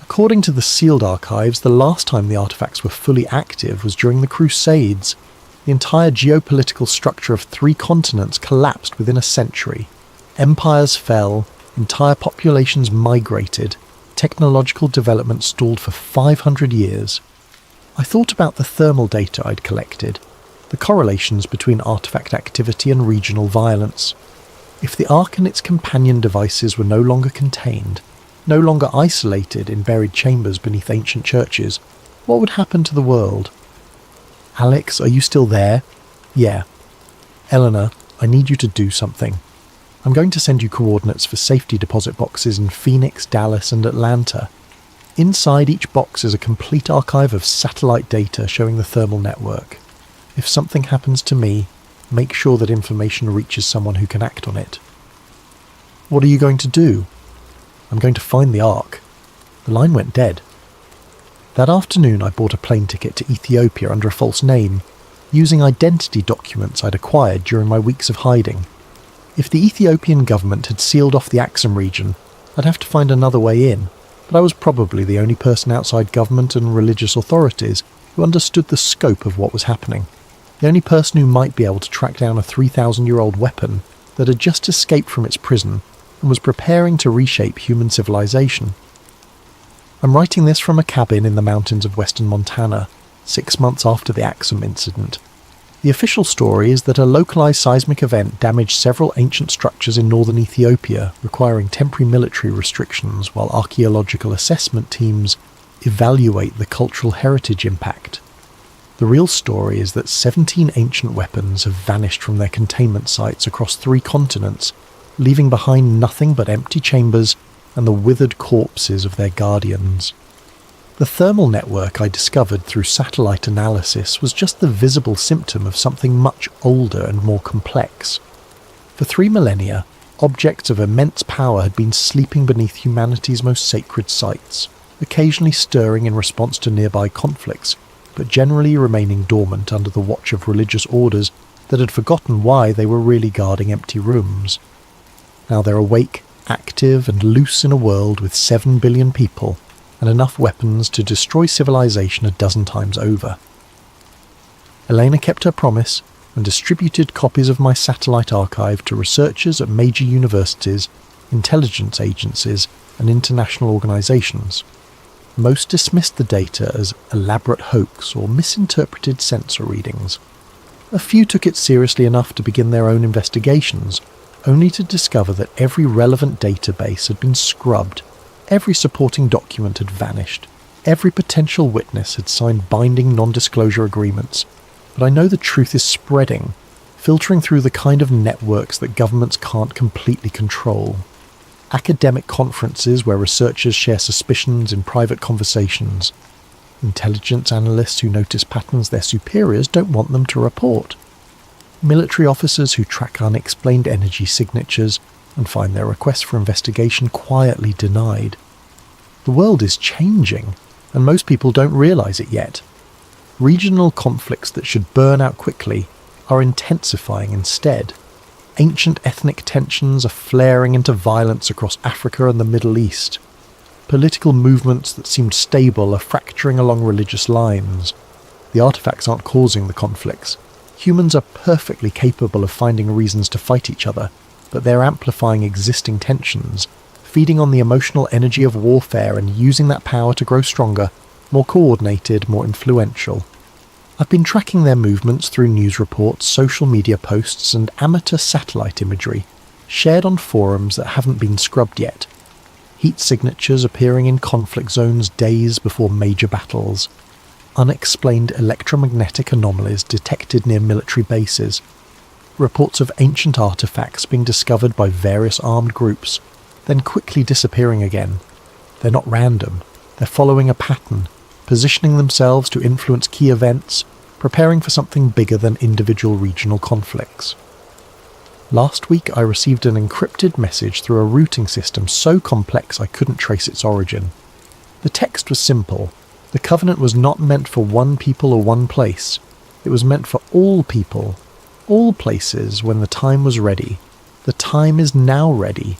According to the sealed archives, the last time the artifacts were fully active was during the Crusades. The entire geopolitical structure of 3 continents collapsed within a century. Empires fell, entire populations migrated, technological development stalled for 500 years. I thought about the thermal data I'd collected, the correlations between artifact activity and regional violence. If the Ark and its companion devices were no longer contained, no longer isolated in buried chambers beneath ancient churches, what would happen to the world? Alex, are you still there? Yeah. Eleanor, I need you to do something. I'm going to send you coordinates for safety deposit boxes in Phoenix, Dallas, and Atlanta. Inside each box is a complete archive of satellite data showing the thermal network. If something happens to me, make sure that information reaches someone who can act on it. What are you going to do? I'm going to find the Ark. The line went dead. That afternoon I bought a plane ticket to Ethiopia under a false name, using identity documents I'd acquired during my weeks of hiding. If the Ethiopian government had sealed off the Axum region, I'd have to find another way in, but I was probably the only person outside government and religious authorities who understood the scope of what was happening. The only person who might be able to track down a 3,000-year-old weapon that had just escaped from its prison and was preparing to reshape human civilization. I'm writing this from a cabin in the mountains of western Montana, 6 months after the Axum incident. The official story is that a localized seismic event damaged several ancient structures in northern Ethiopia, requiring temporary military restrictions while archaeological assessment teams evaluate the cultural heritage impact. The real story is that 17 ancient weapons have vanished from their containment sites across 3 continents, leaving behind nothing but empty chambers and the withered corpses of their guardians. The thermal network I discovered through satellite analysis was just the visible symptom of something much older and more complex. For 3 millennia, objects of immense power had been sleeping beneath humanity's most sacred sites, occasionally stirring in response to nearby conflicts, but generally remaining dormant under the watch of religious orders that had forgotten why they were really guarding empty rooms. Now they're awake, active and loose in a world with 7 billion people, and enough weapons to destroy civilization a dozen times over. Elena kept her promise and distributed copies of my satellite archive to researchers at major universities, intelligence agencies, and international organizations. Most dismissed the data as elaborate hoax or misinterpreted sensor readings. A few took it seriously enough to begin their own investigations, only to discover that every relevant database had been scrubbed. Every supporting document had vanished. Every potential witness had signed binding non-disclosure agreements. But I know the truth is spreading, filtering through the kind of networks that governments can't completely control. Academic conferences where researchers share suspicions in private conversations. Intelligence analysts who notice patterns their superiors don't want them to report. Military officers who track unexplained energy signatures and find their requests for investigation quietly denied. The world is changing, and most people don't realize it yet. Regional conflicts that should burn out quickly are intensifying instead. Ancient ethnic tensions are flaring into violence across Africa and the Middle East. Political movements that seemed stable are fracturing along religious lines. The artifacts aren't causing the conflicts. Humans are perfectly capable of finding reasons to fight each other, but they're amplifying existing tensions, feeding on the emotional energy of warfare and using that power to grow stronger, more coordinated, more influential. I've been tracking their movements through news reports, social media posts, and amateur satellite imagery, shared on forums that haven't been scrubbed yet. Heat signatures appearing in conflict zones days before major battles. Unexplained electromagnetic anomalies detected near military bases. Reports of ancient artifacts being discovered by various armed groups, then quickly disappearing again. They're not random. They're following a pattern, positioning themselves to influence key events, preparing for something bigger than individual regional conflicts. Last week I received an encrypted message through a routing system so complex I couldn't trace its origin. The text was simple. The Covenant was not meant for one people or one place. It was meant for all people, all places when the time was ready. The time is now ready.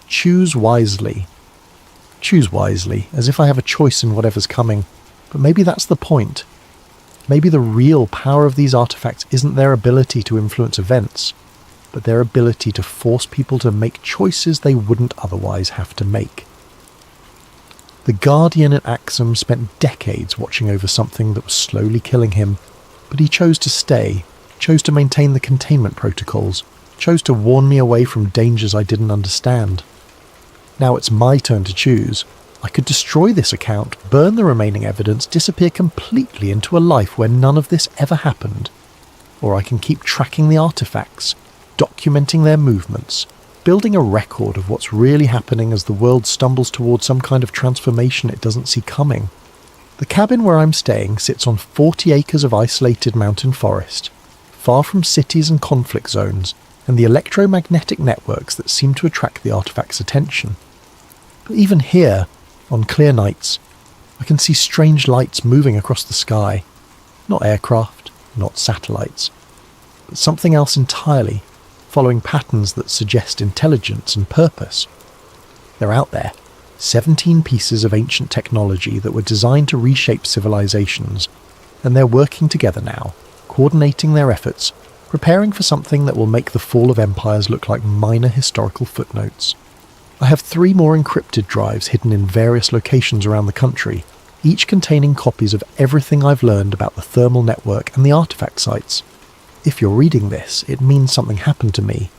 Choose wisely. Choose wisely, as if I have a choice in whatever's coming. But maybe that's the point. Maybe the real power of these artifacts isn't their ability to influence events, but their ability to force people to make choices they wouldn't otherwise have to make. The Guardian at Axum spent decades watching over something that was slowly killing him, but he chose to stay, chose to maintain the containment protocols, chose to warn me away from dangers I didn't understand. Now it's my turn to choose. I could destroy this account, burn the remaining evidence, disappear completely into a life where none of this ever happened. Or I can keep tracking the artifacts, documenting their movements, building a record of what's really happening as the world stumbles towards some kind of transformation it doesn't see coming. The cabin where I'm staying sits on 40 acres of isolated mountain forest, far from cities and conflict zones, and the electromagnetic networks that seem to attract the artifact's attention. But even here, on clear nights, I can see strange lights moving across the sky. Not aircraft, not satellites, but something else entirely, following patterns that suggest intelligence and purpose. They're out there, 17 pieces of ancient technology that were designed to reshape civilizations, and they're working together now, coordinating their efforts, preparing for something that will make the fall of empires look like minor historical footnotes. I have 3 more encrypted drives hidden in various locations around the country, each containing copies of everything I've learned about the thermal network and the artifact sites. If you're reading this, it means something happened to me,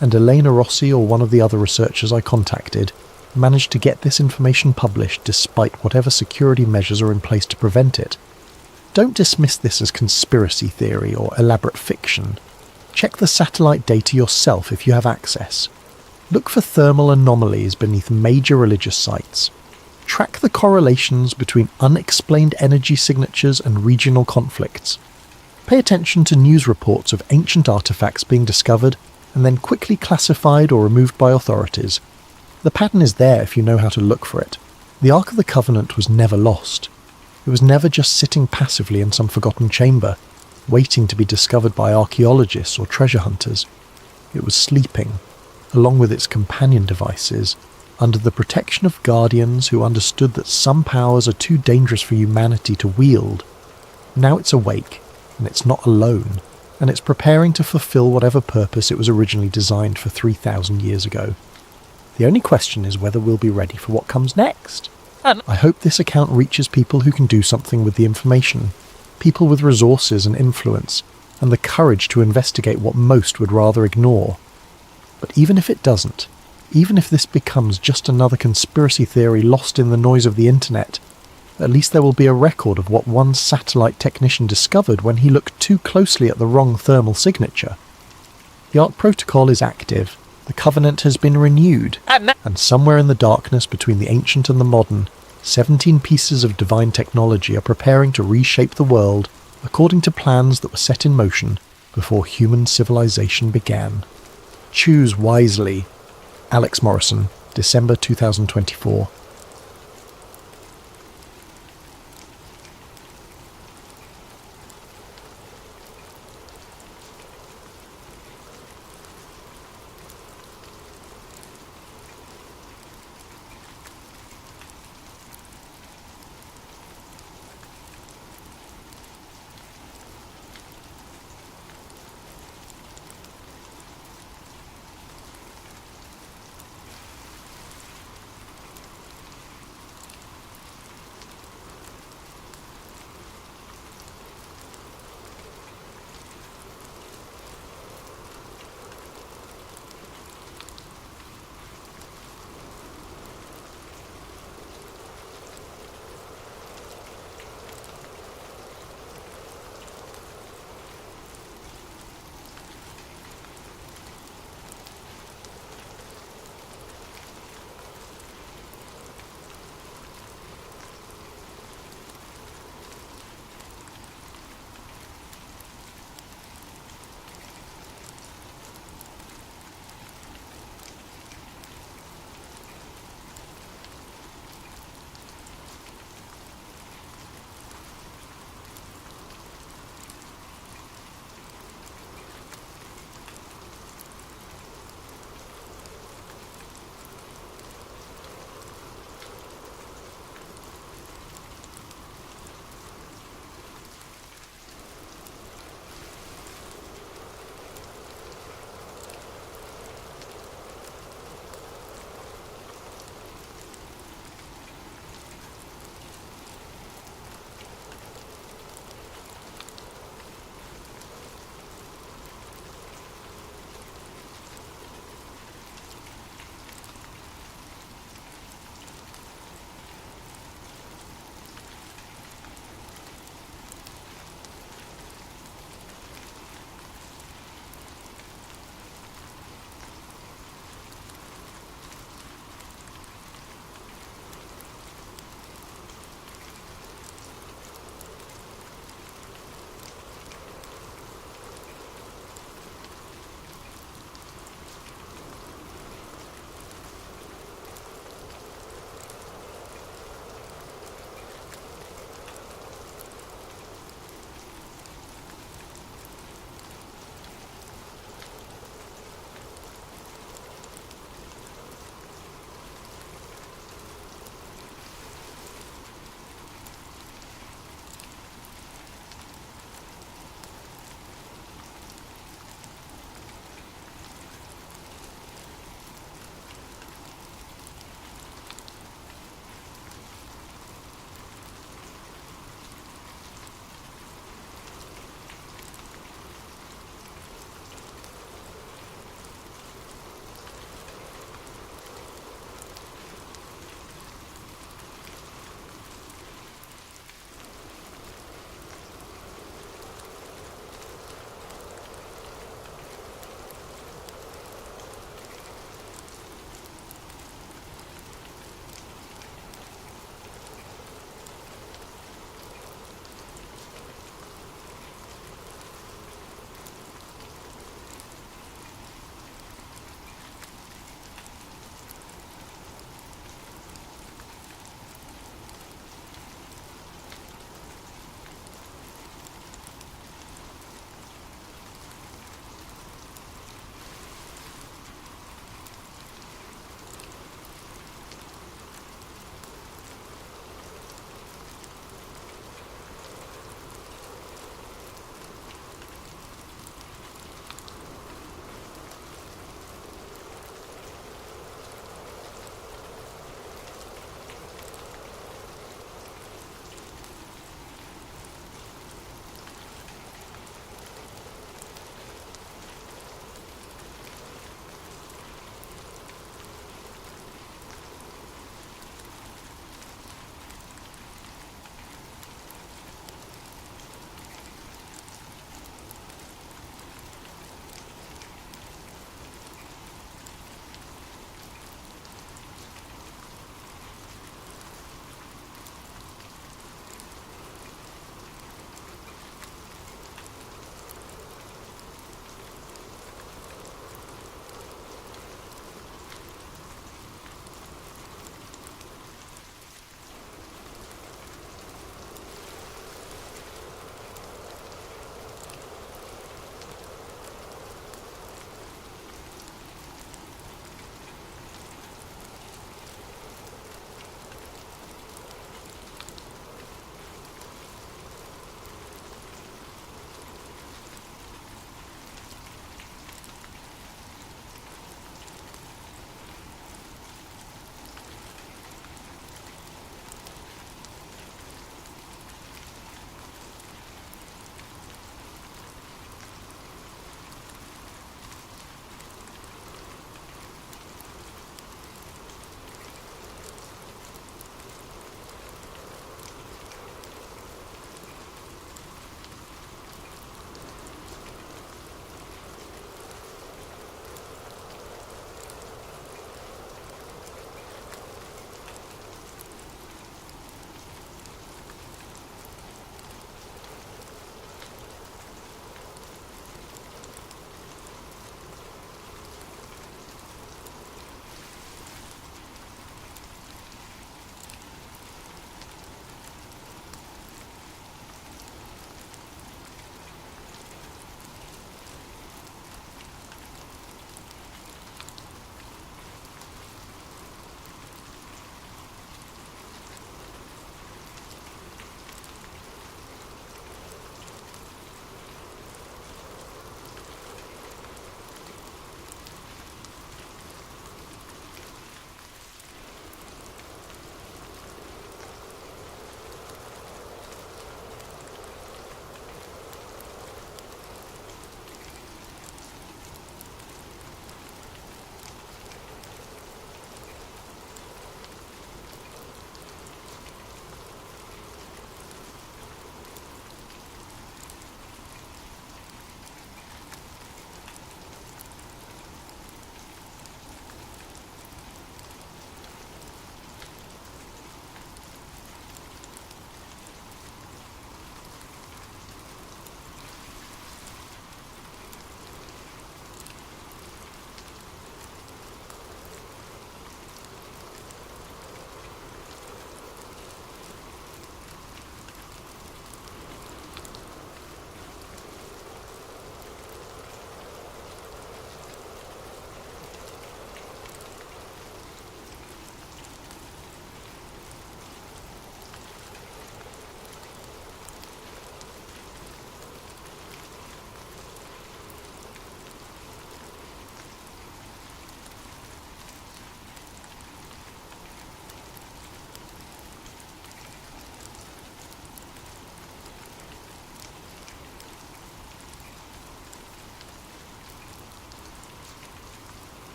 and Elena Rossi or one of the other researchers I contacted managed to get this information published despite whatever security measures are in place to prevent it. Don't dismiss this as conspiracy theory or elaborate fiction. Check the satellite data yourself if you have access. Look for thermal anomalies beneath major religious sites. Track the correlations between unexplained energy signatures and regional conflicts. Pay attention to news reports of ancient artifacts being discovered and then quickly classified or removed by authorities. The pattern is there if you know how to look for it. The Ark of the Covenant was never lost. It was never just sitting passively in some forgotten chamber, waiting to be discovered by archaeologists or treasure hunters. It was sleeping, along with its companion devices, under the protection of guardians who understood that some powers are too dangerous for humanity to wield. Now it's awake, and it's not alone, and it's preparing to fulfill whatever purpose it was originally designed for 3,000 years ago. The only question is whether we'll be ready for what comes next. And I hope this account reaches people who can do something with the information, people with resources and influence, and the courage to investigate what most would rather ignore. But even if it doesn't, even if this becomes just another conspiracy theory lost in the noise of the internet, at least there will be a record of what one satellite technician discovered when he looked too closely at the wrong thermal signature. The Ark Protocol is active, the Covenant has been renewed, and somewhere in the darkness between the ancient and the modern, 17 pieces of divine technology are preparing to reshape the world according to plans that were set in motion before human civilization began. Choose wisely. Alex Morrison, December 2024.